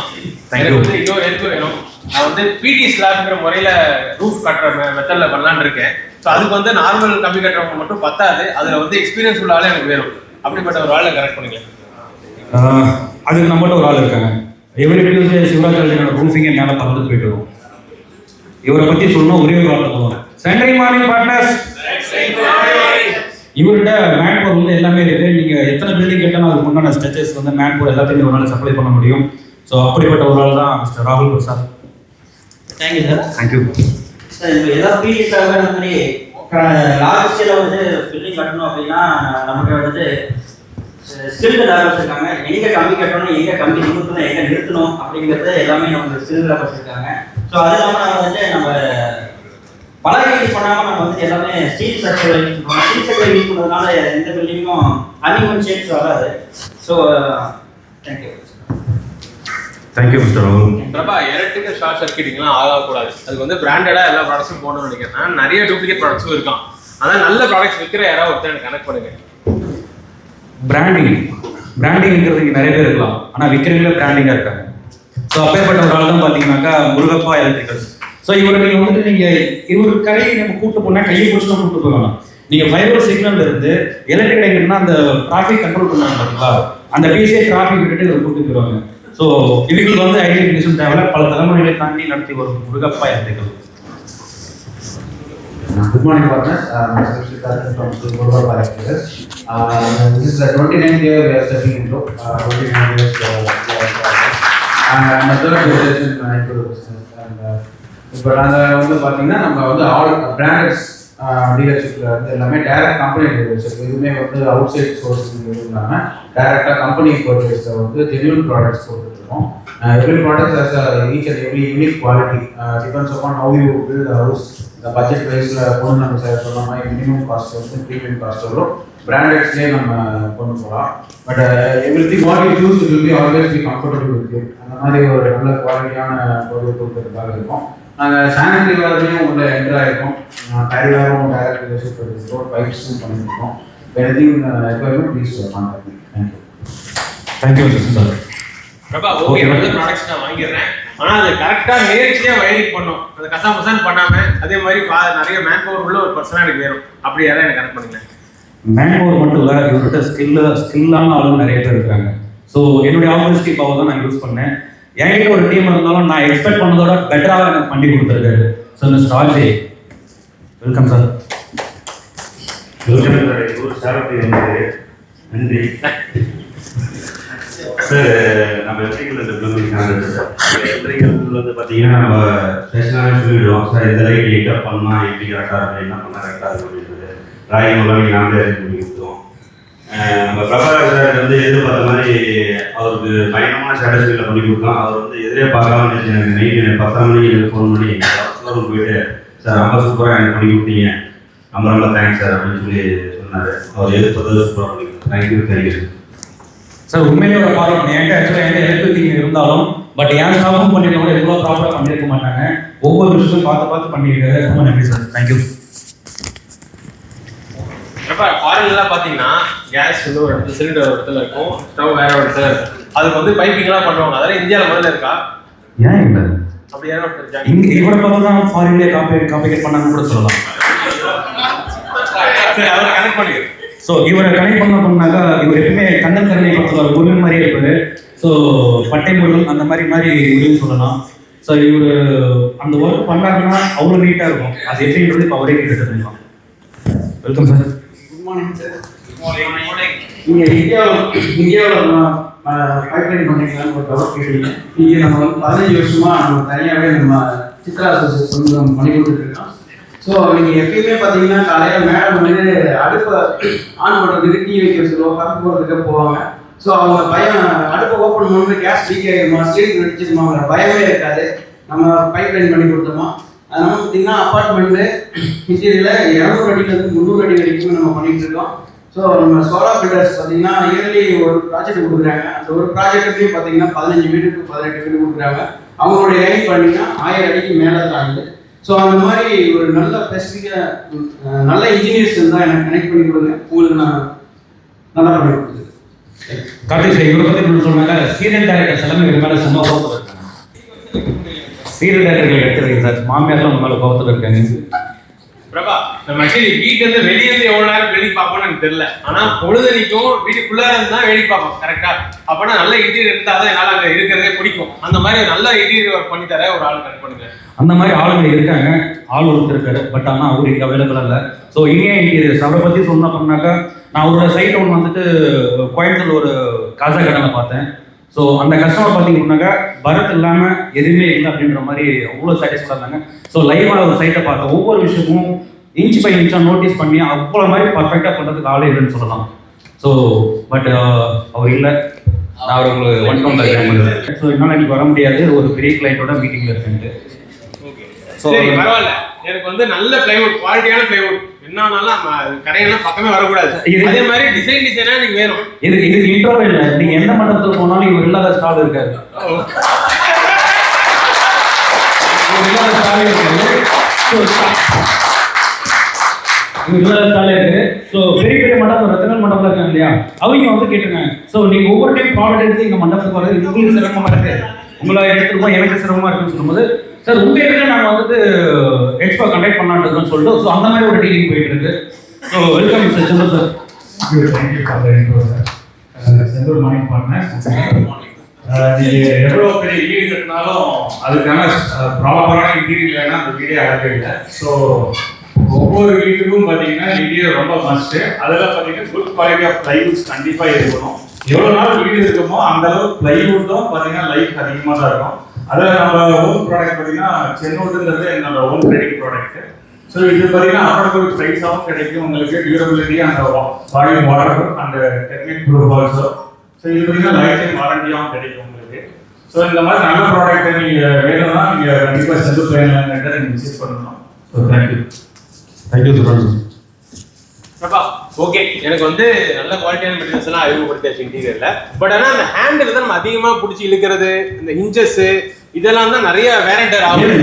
எனக்கு வந்து இன்னொரு ஹெல்ப் வேணும். நான் வந்து பிடி ஸ்லாப்ங்கிற முறையில் ரூஃப் கட்டுற மெத்தடில் பண்ணலான்னு இருக்கேன். ஸோ அதுக்கு வந்து நார்மல் கம்பி கட்டுறவங்க மட்டும் பத்தாது. அதில் வந்து எக்ஸ்பீரியன்ஸ் உள்ள ஆளே எனக்கு வேணும். அப்படிப்பட்ட ஒரு ஆளை கரெக்ட் பண்ணுங்க. அதுக்கு நம்மகிட்ட ஒரு ஆள் இருக்காங்க. எவ்ரி டியூஸ்டே சிவராஜ் ரூஃபிங்கை மேலே பக்கத்துக்கு போயிட்டு வரும். இவரை பற்றி சொல்லணும் ஒரே ஒரு ஆள் போவாங்க. Sunday morning partners. இவர்கிட்ட மேன் பவர் வந்து எல்லாமே இருக்குது. நீங்கள் எத்தனை பில்டிங் கேட்டாலும் அதுக்கு முன்னாடி ஸ்ட்ரெச்சஸ் வந்து மேன் பவர் எல்லாத்தையுமே ஒரு நாள் சப்ளை பண்ண முடியும். ஸோ அப்படிப்பட்ட ஒரு ஆள் தான் மிஸ்டர் ராகுல் Prasad. Thank you sir. Thank you sir. இப்போ ஏதாவது பிடிஎஸ்க்காக அந்த மாதிரி லார்ஜ் ஸ்கேலில் வந்து பில்டிங் கட்டணும் அப்படின்னா நமக்கு வந்து ஸ்கில்டு லேபர்ஸ் இருக்காங்க. எங்கே கம்பி கட்டணும், எங்கே கம்பி நிறுத்தணும், எங்கே நிறுத்தணும் அப்படிங்கிறது எல்லாமே நமக்கு ஸ்கில்டு லேபர்ஸ் இருக்காங்க. ஸோ அது இல்லாமல் நம்ம வந்து நம்ம பலகை யூஸ் பண்ணாமல் நம்ம வந்து எல்லாமே ஸ்டீல் ஸ்ட்ரக்சர் யூஸ் பண்ணுவோம். ஸ்டீல் ஸ்ட்ரக்சர் யூஸ் பண்ணுறதுனால எந்த பில்டிங்கும் அன்இவன் ஷேப்ஸ் வராது. So thank you. தேங்க்யூ மிஸ்டர் ராகுல். பிரபா, எலக்ட்ரிக்கல் ஷார்ட் சர்க்கியூட்டிங்லாம் ஆகக்கூடாது. அதுக்கு வந்து பிராண்டடாக எல்லா ப்ராடக்ட்ஸும் போகணும்னு நினைக்கிறேன். நிறைய டூப்ளிகேட் ப்ராடக்ட்ஸும் இருக்கான். அதான் நல்ல ப்ராடக்ட்ஸ் விற்கிற யாராவது ஒருத்தர் எனக்கு கனெக்ட் பண்ணுங்க. பிராண்டிங்கிறது இங்கே நிறைய பேர் இருக்கலாம். ஆனால் விற்கிறவங்களே பிராண்டிங்காக இருக்காங்க. ஸோ அப்பேற்பட்ட ஒரு ஆள் தான் பார்த்தீங்கன்னாக்கா முருகப்பா எலக்ட்ரிக்கல்ஸ். ஸோ இவரை நீங்கள் வந்துட்டு நீங்கள் இவர் கடையை நம்ம கூப்பிட்டு போனால் கையை பிடிச்சி தான் கூப்பிட்டு போகலாம். நீங்கள் ஃபைபர் சிக்னல் இருந்து எலக்ட்ரிக் லைன்னா அந்த டிராஃபிக் கண்ட்ரோல் பண்ணுவாங்க பார்த்தீங்களா, அந்த பிசிஐ டிராஃபிக் விட்டுட்டு இவர் கூப்பிட்டு போயிடுவாங்க. ஸோ இதுக்கு வந்து ஐடென்டிஃபிகேஷன் தேவை. பல தலைமுறைகளை தாண்டி நடத்தி வரும் Murugappa electrical. Good morning, partners. Myself Siddharthan from Murugappa Electricals. This is the 29th year we are stepping into. 29 years and I'm a third generation into the business. And இப்போ நாங்கள் வந்து பார்த்தீங்கன்னா நம்ம வந்து ஆல் பிராண்டட்ஸ் டீலர்ஷிப்பில் வந்து எல்லாமே டைரக்ட் கம்பெனி டீலர்ஷிப். எதுவுமே வந்து அவுட் சைட் சோர்ஸிங் எதுவும் இல்லாமல் டைரெக்டாக கம்பெனி பர்ச்சேஸில் வந்து ஜென்யூன் ப்ராடக்ட்ஸ் கொடுத்துருக்கோம். Every product has each and every unique quality. Depends upon how you build a house. இந்த பட்ஜெட் வைஸில் கொண்டு நம்ம சொன்ன மாதிரி மினிமம் காஸ்ட் வந்து ப்ரீமியம் காஸ்ட் வரும், பிராண்டட்ஸ்லேயே நம்ம கொண்டு போகலாம். But everything what you use will be always be comfortable with you. அந்த மாதிரி ஒரு நல்ல குவாலிட்டியான பொருள் கொடுக்கறதுக்காக இருக்கும். நாங்கள் சானிடரி வேர்லையும் உள்ள என்ட்ரு ஆகிருக்கோம், டைலரும் டைரக்ட் விசிட் பண்ணியிருக்கோம், பைப்ஸும் பண்ணியிருக்கோம். எனிதிங் எப்பவுமே please contact me. Thank you sir. Prabha okay, நல்ல ப்ராடக்ட்ஸ் நான் வாங்கிடுறேன். ஆனால் அது கரெக்டாக நேர்ச்சியாக வயரிங் பண்ணோம், அது கசாமசான்னு பண்ணாமல் அதே மாதிரி நிறைய மேன் பவர் உள்ள ஒரு பர்சனாக எனக்கு வேணும். அப்படி யாராவது எனக்கு கனெக்ட் பண்ணுங்க. மேன் பவர் மட்டும் இல்லை, இவர்கிட்ட ஸ்கில்லான ஆளுங்க நிறைய பேர் இருக்காங்க. ஸோ என்னுடைய ஆப்பர்ச்சுனிட்டி பவர் தான் நான் யூஸ் பண்ணேன். என்கிட்ட ஒரு டீம் இருந்தாலும் நான் எக்ஸ்பெக்ட் பண்ணதோட பெட்டராக எனக்கு பண்ணி கொடுத்துருக்காரு. So mister RJ, welcome sir. Welcome sir. ஒரு சாரத்தை வந்து நன்றி சார். நம்ம எலக்ட்ரிக்கல் இந்த பிளம்பிங் எலக்ட்ரிக்கல் வந்து பார்த்தீங்கன்னா நம்ம ஸ்டேஷனாகவே சொல்லிவிடுவோம் சார், இந்த லைட் எயிட்டாக பண்ணால் எப்படி கரெக்டாக இருக்கும், என்ன பண்ணால் கரெக்டாக இருக்கும் அப்படின்றது டிராயிங் மூலம் நாங்களே அரேஞ்ச் பண்ணி கொடுத்தோம். நம்ம பிரபாகர் சார் வந்து எதிர்பார்த்த மாதிரி அவருக்கு பயங்கரமான சாட்டிஸ்ஃபைடில் பண்ணி கொடுத்தோம். அவர் வந்து எதிரே பார்க்காம எனக்கு நைட்டு 10 மணிக்கு எனக்கு ஃபோன் பண்ணி ஷோரூம் போயிட்டு சார் ரொம்ப சூப்பராக எனக்கு பண்ணி கொடுத்தீங்க, ரொம்ப தேங்க்ஸ் சார் அப்படின்னு சொல்லி சொன்னார். அவர் எதிர்பார்த்தது சூப்பராக பண்ணி கொடுத்தோம். Thank you sir. உண்மையிலே ஒரு பாராட்டு. என்கிட்ட ஆக்சுவலாக என்கிட்ட எலக்ட்ரிக் இருந்தாலும் பட் என் ஸ்டாஃபும் பண்ணியிருக்கோம், எவ்வளோ ப்ராப்பராக பண்ணியிருக்க மாட்டாங்க. ஒவ்வொரு விஷயத்தையும் பார்த்து பண்ணியிருக்காரு. ரொம்ப நன்றி சார். தேங்க்யூ. ஃபாரின்லாம் பார்த்தீங்கன்னா கேஸ் வந்து ஒரு இடத்துல, சிலிண்டர் ஒரு இடத்துல இருக்கும், ஸ்டவ் வேற ஒரு இடத்துல இருக்கும். அதுக்கு வந்து பைப்பிங்லாம் பண்ணுவாங்க. அதெல்லாம் இந்தியாவில் முதல்ல இருக்கா? ஏன் இல்லை? அப்படி யாரும் இருக்காங்க? இங்கே இவரை பார்த்து தான் ஃபாரின்லேயே காம்பேட் பண்ணாங்கன்னு கூட சொல்லலாம். சரி, அவரை கனெக்ட் பண்ணிடு. ஸோ இவரை கனெக்ட் பண்ணாக்கா இவர் எப்பவுமே கண்ணன் கருணை பார்த்துருவார், முருகன் மாதிரியே இருப்பார். ஸோ பட்டை முருகன் அந்த மாதிரி இவரையும் சொல்லலாம். ஸோ இவர் அந்த ஒர்க் பண்ணாருன்னா அவ்வளோ நீட்டாக இருக்கும். அது எப்படின்றது இப்போ அவரே கிட்ட தெரிஞ்சுக்கலாம். Welcome sir. Good morning sir. நீங்கள் இந்தியாவில் பைப்லைன் பண்ணிங்களான்னு ஒரு டவுட் கேட்டீங்க. இங்கே நம்ம வந்து 15 வருஷமாக நம்ம தனியாகவே நம்ம சித்ரா அசோசியேஷன் வந்து நம்ம பண்ணி கொடுத்துட்ருக்கோம். ஸோ நீங்கள் எப்பயுமே பார்த்தீங்கன்னா காலையில் மேடம் வந்து அடுப்பை ஆன் பண்ணுறதுக்கு டீ வைக்க சொல்லுவோம், பறந்து போகிறதுக்கு போவாங்க. ஸோ அவங்க பயம் அடுப்பை ஓப்பன் பண்ணுறது கேஸ் லீக் ஆகிடுமா, ஸ்டீல் வெடிச்சிருமாங்கிற பயமே இருக்காது. நம்ம பைப்லைன் பண்ணி கொடுத்தோமா. அதனால பார்த்தீங்கன்னா அப்பார்ட்மெண்ட்டு இன்டீரியரில் 200 அடியிலேருந்து 300 அடி வரைக்கும் நம்ம பண்ணிகிட்டு இருக்கோம். ஸோ நம்ம சோலார் பில்டர்ஸ் பார்த்தீங்கன்னா இயர்லி ஒரு ப்ராஜெக்ட் கொடுக்குறாங்க. அந்த ஒரு ப்ராஜெக்ட்லேயும் பார்த்தீங்கன்னா 15 வீடுக்கு 18 வீடு கொடுக்குறாங்க. அவங்களுடைய லைன் பார்த்தீங்கன்னா 1000 அடிக்கு மேலே தாங்குது. ஸோ அந்த மாதிரி ஒரு நல்ல ஸ்பெசிஃபிக்காக நல்ல இன்ஜினியர்ஸ் இருந்தால் எனக்கு கனெக்ட் பண்ணி கொடுங்க, உங்களுக்கு நான் நல்லா பண்ணி கொடுக்குறேன். கார்த்திக் சார், இவரை பற்றி என்ன சொன்னாங்க, சீரியல் டேரக்டர்ஸ் எல்லாமே இவர் மேலே சும்மா கோபத்தில் இருக்காங்க. சீரியல் டேரக்டர்கள் எடுத்துருக்கீங்க சார், மாமியார்லாம் உங்க மேலே கோபத்தில் இருக்காங்க. பிரபா, நம்ம ஆக்சுவலி வீட்டிலேருந்து வெளியேருந்து எவ்வளோ நேரம் வேடி பார்ப்போம்னு எனக்கு தெரியல. ஆனால் பொழுதனிக்கும் வீட்டுக்குள்ளே இருந்தால் வேடி பார்ப்போம் கரெக்டாக. அப்போனா நல்ல இன்டீரியர் இருந்தால் தான் என்னால் அங்கே இருக்கிறதே பிடிக்கும். அந்த மாதிரி நல்ல இன்டீரியர் ஒர்க் பண்ணி தர ஒரு ஆள் கனெக்ட் பண்ணுங்க. அந்த மாதிரி ஆளுங்க இருக்காங்க, ஆள் ஒருத்தர் இருக்காரு. பட் ஆனால் அவரு இங்கே அவைலபிளாக இல்லை. ஸோ இனியா இன்டீரியர்ஸ் அவரை பற்றி சொன்ன பண்ணாக்கா, நான் அவரோட சைட் ஒன்று வந்துட்டு கோயம்புத்தூர் ஒரு காசா கடையில் பார்த்தேன். ஸோ அந்த கஸ்டமர் பார்த்தீங்கன்னாக்கா பரத் இல்லாமல் எதுவுமே இல்லை அப்படின்ற மாதிரி அவ்வளோ சாட்டிஸ்ஃபைடாக இருந்தாங்க. ஸோ லைவாக ஒரு சைட்டை பார்த்தேன், ஒவ்வொரு விஷயமும் இன்ச் பை இன்ச்சாக நோட்டீஸ் பண்ணி அவ்வளோ மாதிரி பர்ஃபெக்டாக பண்ணுறதுக்கு ஆளே இல்லைன்னு சொல்லலாம். ஸோ பட் அவர் இல்லை, நான் அவர் உங்களுக்கு 1 கவுண்ட் இருக்கேன். ஸோ என்னால் இன்னைக்கு வர முடியாது, ஒரு பெரிய கிளைண்ட்டோட மீட்டிங்கில் இருக்கேன்ட்டு. சரி, பரவாயில்ல. எனக்கு வந்து நல்ல பிளைவுட், குவாலிட்டியான பிளைவுட் என்னானாலும் கடையெல்லாம் பக்கமே வரக்கூடாது. அதே மாதிரி டிசைனா எனக்கு வேணும். இதுக்கு இன்ட்ரோவே இல்லை. நீங்க எந்த மண்டபத்தில் போனாலும் இவர் இல்லாத ஸ்டால் இருக்காது. இல்லாத ஸ்டாலே இருக்காது. ஸோ பெரிய பெரிய மண்டபம், ரத்தனல் மண்டபம் இருக்காங்க இல்லையா, அவங்க வந்து கேட்டுருக்காங்க. ஸோ நீங்க ஒவ்வொரு டைம் ப்ராடக்ட் எடுத்து எங்க மண்டபத்துக்கு வரது உங்களுக்கு சிரமமா இருக்கு, உங்களை எடுத்துருக்கோம் எனக்கு சிரமமா இருக்குன்னு சொல்லும்போது, சார் உங்க இடத்துல நாங்கள் வந்துட்டு எக்ஸ்போ கண்டக்ட் பண்ணலான்னு சொல்லிட்டு, ஸோ அந்த மாதிரி ஒரு டீலிங் போயிட்டு இருக்கு. So welcome sir. Senthur sir. Thank you for the intro sir. Senthur morning partners. நீங்கள் எவ்வளோ பெரிய வீடு கட்டினாலும் அதுக்கான ப்ராப்பரான இன்டீரியர் இல்லைன்னா அந்த வீடே அழகே இல்லை. ஸோ ஒவ்வொரு வீட்டுக்கும் பார்த்தீங்கன்னா இன்டீரியர் ரொம்ப மஸ்ட்டு. அதில் பார்த்தீங்கன்னா குட் குவாலிட்டி ஆஃப் ப்ளைவுட்ஸ் கண்டிப்பாக இருக்கணும். எவ்வளோ நாள் வீடு இருக்குமோ அந்த அளவுக்கு ப்ளைவுட்டும் பார்த்தீங்கன்னா லைஃப் அதிகமாக தான் இருக்கும். அதில் நம்ம ஓன் ப்ராடக்ட் பார்த்தீங்கன்னா சென்னோட்டுங்கிறது என்னோட ஓன் ட்ரேடிங் ப்ராடக்ட்டு. ஸோ இது பார்த்தீங்கன்னா அஃபோர்டபுள் ப்ரைஸாகவும் கிடைக்கும் உங்களுக்கு, டியூரபிலிட்டி அந்த வால்யூம் வாட்டர் அந்த டெக்னிக் ப்ரூஃப் ஆல்சோ. ஸோ இது பார்த்தீங்கன்னா லைஃப் டைம் வாரண்டியாகவும் கிடைக்கும் உங்களுக்கு. ஸோ இந்த மாதிரி நல்ல ப்ராடக்ட்டை நீங்கள் வேணும்னா நீங்கள் கண்டிப்பாக செந்தூர் பிளைன் நீங்கள் விசிட் பண்ணணும். So thank you Subramaniam. ஓகே, எனக்கு வந்து நல்ல குவாலிட்டியான மெட்டீரியல்ஸ் எல்லாம் அறிமுகப்படுத்தியாச்சு இன்டீரியர்ல. பட் ஆனால் அந்த ஹேண்டில் தான் நம்ம அதிகமாக பிடிச்சி இழுக்கிறது, இந்த ஹிஞ்சஸ் இதெல்லாம் தான் நிறைய வேரண்டர் ஆகும்.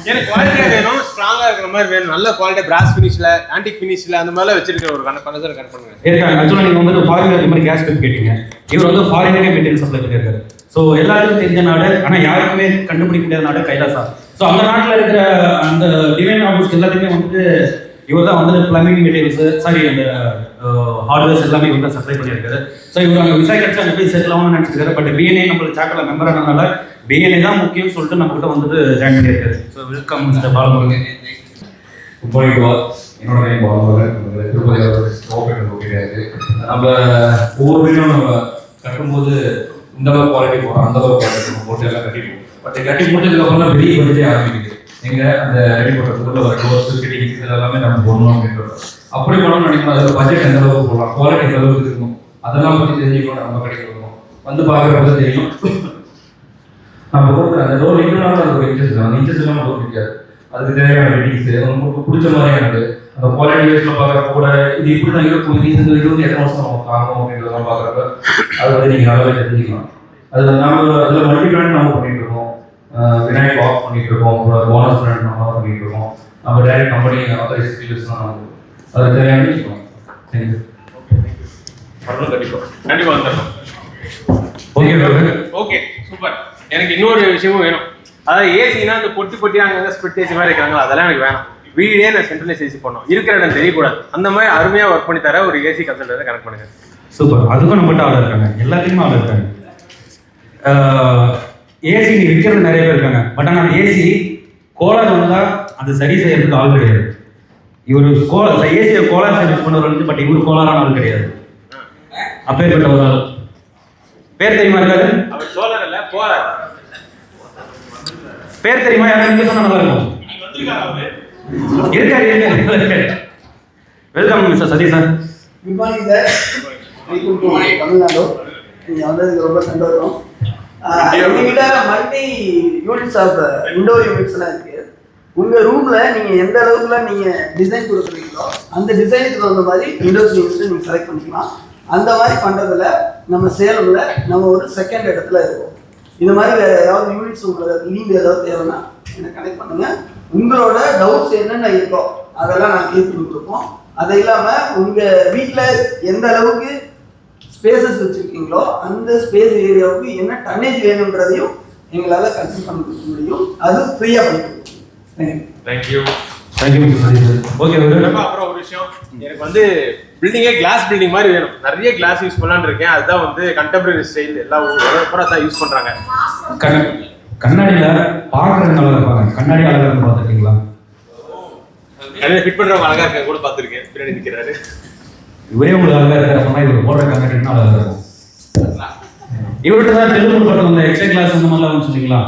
எனக்கு குவாலிட்டியாக வேணும், ஸ்ட்ராங்காக இருக்கிற மாதிரி வேணும், நல்ல குவாலிட்டியாக பிராஸ் ஃபினிஷில், ஆன்டிக் ஃபினிஷில் அந்த மாதிரிலாம் வச்சிருக்கிற ஒரு கனெக்ஷன் கனெக்ட் பண்ணுங்க. இருக்காங்க. ஆக்சுவலாக நீங்கள் வந்து ஃபாரின் இந்த மாதிரி கேஸ் பைப் கேட்டீங்க. இவர் வந்து ஃபாரினுக்கே மெட்டீரியல் சப்ளை பண்ணியிருக்காரு. ஸோ எல்லாத்துக்கும் தெரிஞ்ச நாடு, ஆனால் யாருக்குமே கண்டுபிடிக்க முடியாத நாடு கைலாசா. ஸோ அந்த நாட்டில் இருக்கிற அந்த டிவைன் ஆஃபீஸ் எல்லாத்தையுமே வந்துட்டு இவர் தான் வந்து பிளம்பிங் மெட்டீரியல்ஸ், சாரி அந்த ஹார்ட்வேர்ஸ் எல்லாமே இவர் தான் சப்ளை பண்ணியிருக்காரு. ஸோ இவர் அங்கே விசா கிடச்சி அங்கே போய் செட்டில் ஆகணும்னு நினச்சிருக்காரு. பட் பிஎன்ஏ நம்மளுக்கு சாக்கரில் மெம்பர் ஆனதுனால பிஎன்ஏ தான் முக்கியம்னு சொல்லிட்டு நம்ம கிட்ட வந்துட்டு ஜாயின் பண்ணியிருக்காரு. So welcome mister Balamurugan. Good morning Bal. என்னோட நேம் பாலமுருகன். திருப்பதி கிடையாது. நம்ம ஒவ்வொரு வீடும் நம்ம கட்டும்போது இந்த அளவு குவாலிட்டி போகிறோம், அந்த அளவு குவாலிட்டி போட்டு எல்லாம் கட்டிடுவோம். பட் கட்டி முடிச்சதுக்கப்புறம் தான் பெரிய பட்ஜெட்டே ஆரம்பிக்குது. எங்கள் அந்த ரெடி பண்ணுறதுக்குள்ள வர டோர்ஸ் ஃபிட்டிங்ஸ் இது எல்லாமே நம்ம போடணும் அப்படின்றது. அப்படி போடணும்னு நினைக்கணும். அதில் பட்ஜெட் எந்த அளவுக்கு போடலாம், குவாலிட்டி எந்த அளவுக்கு இருக்கணும், அதெல்லாம் பற்றி தெரிஞ்சுக்கணும். நம்ம கடைக்கு வரணும், வந்து பார்க்குறப்ப தெரியும். நம்ம போட்டு அந்த டோர் இன்னும் அது ஒரு இன்ட்ரெஸ்ட் தான். அந்த இன்ட்ரெஸ்ட் எல்லாம் டோர் பிடிக்காது. அதுக்கு தேவையான ஃபிட்டிங்ஸ் உங்களுக்கு பிடிச்ச மாதிரியானது, அந்த குவாலிட்டி வைஸில் பார்க்குறப்ப கூட இது இப்படி தான் இருக்கும், இது வந்து எத்தனை வருஷம் நம்ம காணும் அப்படின்றதெல்லாம் பார்க்குறப்ப அது வந்து நீங்கள் நல்லாவே தெரிஞ்சுக்கலாம். அது நம்ம அதில் மல்டி பிராண்ட் நம்ம பண்ணிட்டு இருக்கோம். விநாயக் ஆஃப் பண்ணிட்டு இருக்கோம், போனஸ் பிராண்ட் நம்ம பண்ணிட்டு இருக்கோம். நம்ம டைரக்ட் கம்பெனி ஆத்தரைஸ் டீலர்ஸ்லாம் அதை தேவையான தேங்க்யூ. கண்டிப்பாக வந்துடணும். Okay super. எனக்கு இன்னொரு விஷயமும் வேணும். அதாவது ஏசினா அந்த பொட்டி பொட்டியாக அங்கே ஸ்பிட் ஏசி மாதிரி இருக்கிறாங்களா, அதெல்லாம் எனக்கு வேணும். வீடே நான் சென்ட்ரலைஸ் ஏசி பண்ணோம், இருக்கிற இடம் தெரியக்கூடாது. அந்த மாதிரி அருமையாக ஒர்க் பண்ணி தர ஒரு ஏசி கன்சல்டரை கனெக்ட் பண்ணுங்க. சூப்பர். அதுக்கும் நம்மகிட்ட ஆள் இருக்காங்க, எல்லாத்துக்குமே ஆள் இருக்காங்க. ஏசி விற்கிறது நிறைய பேர் இருக்காங்க. பட் ஆனால் ஏசி கோளாறு வந்தால் அது சரி செய்யறதுக்கு ஆள் கிடையாது. இவர் ஏசியை கோளாறு சர்வீஸ் பண்ணவர் வந்து, பட் இவர் கோளாறான ஆள் கிடையாது. அப்பேற்பட்ட ஒரு ஆள். பேர் தெரியுமா இருக்காது? அவர் சோழர் இல்லை, போறார். பேர் தெரியுமா? யாரும் சொன்னா நல்லா இருக்கும். இருக்காரு. Welcome mister Satish sir. Good morning sir. Welcome to Tamil Nadu. நீங்கள் வந்ததுக்கு ரொம்ப சந்தோஷம். எங்ககிட்ட மல்டி யூனிட்ஸ் ஆஃப் இண்டோர் யூனிட்ஸ்லாம் இருக்குது. உங்கள் ரூமில் நீங்கள் எந்த அளவுக்குலாம் நீங்கள் டிசைன் கொடுக்குறீங்களோ அந்த டிசைனுக்கு தகுந்த மாதிரி இண்டோர் யூனிட்ஸை நீங்கள் செலக்ட் பண்ணிக்கலாம். அந்த மாதிரி பண்ணுறதுல நம்ம சேலமில் நம்ம ஒரு செகண்ட் இடத்துல இருக்கோம். இது மாதிரி வேறு ஏதாவது யூனிட்ஸ் உங்களுக்கு லீவ் ஏதாவது தேவைன்னா என்னை கனெக்ட் பண்ணுங்கள். உங்களோட டவுட்ஸ் என்னென்ன இருக்கோ அதெல்லாம் நான் கிளியர் பண்ணி கொடுப்போம். அது இல்லாமல் உங்கள் வீட்டில் எந்த அளவுக்கு ஸ்பேசஸ் வச்சுருக்கீங்களோ அந்த ஸ்பேஸ் ஏரியாவுக்கு என்ன டன்னேஜ் வேணுன்றதையும் எங்களால் கன்சல்ட் பண்ண கொடுக்க முடியும். அது ஃப்ரீயாக பண்ணி கொடுக்கும். தேங்க்யூ. ஓகே. அப்புறம் ஒரு விஷயம், எனக்கு வந்து பில்டிங்கே கிளாஸ் பில்டிங் மாதிரி வேணும். நிறைய கிளாஸ் யூஸ் பண்ணலான்னு இருக்கேன். அதுதான் வந்து கண்டெம்பரரி ஸ்டைல் எல்லா ஊரும் தான் யூஸ் பண்ணுறாங்க. கண்ணாடியில் பார்க்குறது நல்லா இருப்பாங்க. கண்ணாடி அழகாக இருந்து பார்த்துருக்கீங்களா? கண்ணாடி ஃபிட் பண்ணுறவங்க அழகாக இருக்க கூட பார்த்துருக்கேன். பின்னாடி நிற்கிறாரு. இவரே உங்களுக்கு அழகாக இருக்கிற சொன்னால் இவர் போடுற கண்ணாடினா அழகாக இருக்கும். இவர்கிட்ட தான் தெலுங்கு படம் அந்த எக்ஸ்ட்ரா கிளாஸ் அந்த மாதிரிலாம் வந்து சொன்னீங்களா?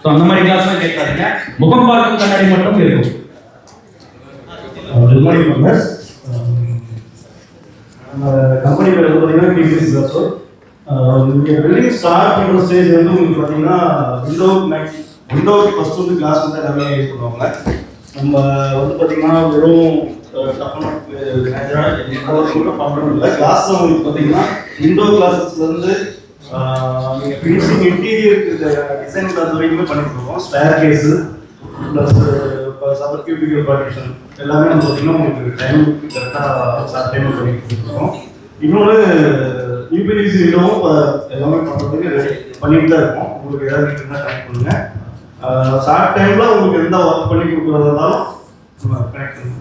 ஸோ அந்த மாதிரி கிளாஸ்லாம் கேட்காதீங்க. முகம் பார்க்கும் கண்ணாடி மட்டும் இருக்கும். Good morning furnace. கம்பெனி பேர் வந்து பார்த்தீங்கன்னா கிங்ஸ் சார். நீங்கள் பில்டிங் ஸ்டார்ட் பண்ணுற ஸ்டேஜ் வந்து உங்களுக்கு பார்த்தீங்கன்னா விண்டோவுக்கு ஃபஸ்ட் வந்து கிளாஸ் வந்து எல்லாமே யூஸ் பண்ணுவாங்க. நம்ம வந்து பார்த்தீங்கன்னா வெறும் கிளாஸ் தான் உங்களுக்கு பார்த்தீங்கன்னா விண்டோ கிளாஸஸ்லேருந்து நீங்கள் ஃபினிஷிங் இன்டீரியர் டிசைன் கிளாஸ் வரைக்குமே பண்ணிட்டுருக்கோம். ஸ்டேர் கேஸு ப்ளஸ் சபர் கியூபிக்கல் பார்ட்டிஷன் எல்லாமே நம்ம பார்த்தீங்கன்னா உங்களுக்கு டைமுக்கு கரெக்டாக டைம் பண்ணி கொடுத்துருக்கோம். இன்னொன்று யூபிஎஸ்சி விண்டோவும் இப்போ எல்லாமே பண்ணுறதுக்கு ரெடி பண்ணிட்டு தான் இருக்கோம். உங்களுக்கு ஏதாவது இருந்தால் கனெக்ட் பண்ணுங்கள். ஷார்ட் டைமில் உங்களுக்கு எந்த ஒர்க் பண்ணி கொடுக்குறதா இருந்தாலும் நம்ம கனெக்ட் பண்ணுவோம்.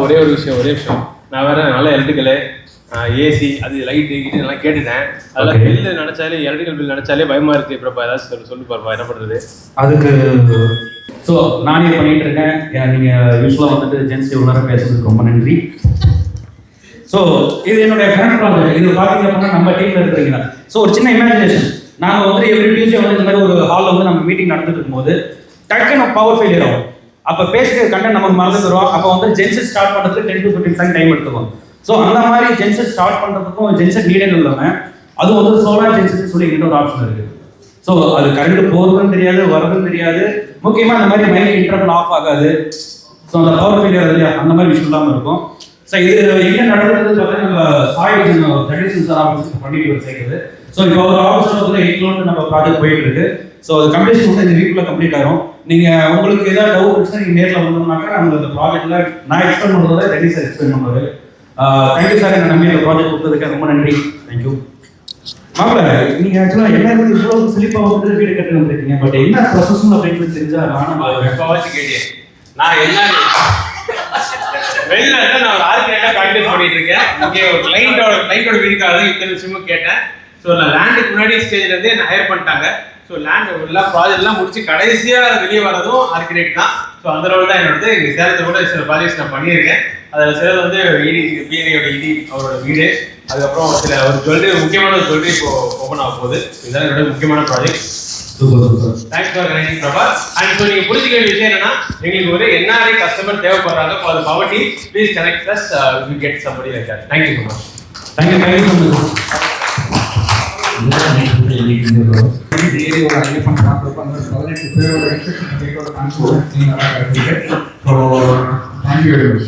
ஒரே ஒரு விஷயம், நான் வேற நல்ல எலக்ட்ரிக்கலு ஏசி அது லைட்டு கிட்ட எல்லாம் கேட்டுட்டேன். அதெல்லாம் பில்லு நினச்சாலே எலக்ட்ரிக்கல் பில் நினச்சாலே பயமாக இருக்குது. இப்போ ஏதாவது சொல்லி பாருப்பா என்ன பண்ணுறது அதுக்கு. ஸோ நானே பண்ணிகிட்டு இருக்கேன். நீங்கள் யூஸ்வலாக வந்துட்டு ஜென்ஸ் இவ்வளோ நேரம் பேசுறதுக்கு ரொம்ப நன்றி. ஸோ இது என்னுடைய கரண்ட் ப்ராஜெக்ட். இது பார்த்தீங்க அப்படின்னா நம்ம டீமில் இருக்கிறீங்களா? ஸோ ஒரு சின்ன இமேஜினேஷன். நாங்கள் வந்து எவ்ரி டியூஸ்டே வந்து இந்த மாதிரி ஒரு ஹாலில் வந்து நம்ம மீட்டிங் நடந்துட்டு இருக்கும்போது டக்குன்னு பவர் ஃபெயிலியர் ஆகும். அப்போ பேசுகிற கண்டென்ட் நமக்கு மறந்துக்கிறோம். அப்போ வந்து ஜென்செட் ஸ்டார்ட் பண்ணுறதுக்கு 10 to 15 செகண்ட் டைம் எடுத்துக்கும். ஸோ அந்த மாதிரி ஜென்செட் ஸ்டார்ட் பண்ணுறதுக்கும் ஜென்செட் நீடட் இல்லாமல் அது வந்து சோலார் ஜென்செட்னு சொல்லி இன்னொரு ஆப்ஷன் இருக்குது. ஸோ அது கரண்ட் போகிறதும் தெரியாது, வரதும் தெரியாது, முக்கியமாக இந்த மாதிரி மைக் இன்டர்வல் ஆஃப் ஆகாது. ஸோ அந்த பவர் ஃபெயிலியர் இல்லையா அந்த மாதிரி விஷயம் இல்லாமல் இருக்கும். ஸோ இது என்ன நடந்ததுன்னு பார்த்தீங்கன்னா நம்ம சாய் ஜெகதீசன் சார் ஆஃபீஸ் பண்ணிட்டு சேர்க்குது. ஸோ இப்போ ஒரு ஆஃபீஸில் வந்து 8 கிலோமீட்டர் நம்ம ப்ராஜெக்ட் போயிட்டு இருக்கு. ஸோ அது கம்ப்ளீஷன் வந்து இந்த வீக்குள்ள கம்ப்ளீட் ஆகும். நீங்கள் உங்களுக்கு ஏதாவது டவுட் இருந்துச்சுன்னா நீங்கள் நேரில் வந்தோம்னாக்கா நம்ம இந்த ப்ராஜெக்ட்ல நான் எக்ஸ்பிளைன் பண்ணுறதை ஜெகதீஷ் சார் எக்ஸ்பிளைன் பண்ணுவார். தேங்க்யூ சார், என்ன நம்பி இந்த ப்ராஜெக்ட் கொடுத்ததுக்கு ரொம்ப நன்றி. தேங்க்யூ. மாப்பிள்ள நீங்கள் ஆக்சுவலாக எல்லாருமே இவ்வளோ ஸ்லிப்பாக வந்து வீடு கட்டி வந்துருக்கீங்க. பட் என்ன ப்ரொசஸ்ன்னு அப்படின்னு தெரிஞ்சா நானும் எப்போவாச்சு கேட்டேன். நான் என்ன வெளில நான் ஒரு ஆர்கிடெக்டாக ப்ராக்டிஸ் பண்ணிட்டு இருக்கேன். ஓகே, ஒரு கிளைண்டோட வீடுக்காக இத்தனை விஷயமும் கேட்டேன். ஸோ நான் லேண்டுக்கு முன்னாடி ஸ்டேஜ்லேருந்து என்ன ஹையர் பண்ணிட்டாங்க. ஸோ லேண்ட் எல்லாம் ப்ராஜெக்ட்லாம் முடிச்சு கடைசியாக வெளியே வரதும் ஆர்கிடெக்ட் தான். ஸோ அந்த அளவு தான் என்னோட சேலத்தில் கூட சில ப்ராஜெக்ட்ஸ் நான் பண்ணியிருக்கேன். அதில் சிலது வந்து பிஎன்ஐயோட அவரோட வீடு, அதுக்கப்புறம் ஒரு ஜுவல்லரி, முக்கியமான ஒரு ஜுவல்லரி இப்போ ஓப்பன் ஆக போகுது. இதுதான் என்னோட முக்கியமான project. Thanks for connecting Prabha. And so நீங்கள் புரிஞ்சுக்க வேண்டிய விஷயம் என்னன்னா, எங்களுக்கு ஒரு என்ஆர்ஐ கஸ்டமர் தேவைப்படுறாங்க. For the power team please connect us, you get somebody like that. Thank you so much. Thank you so much. So, thank you very much.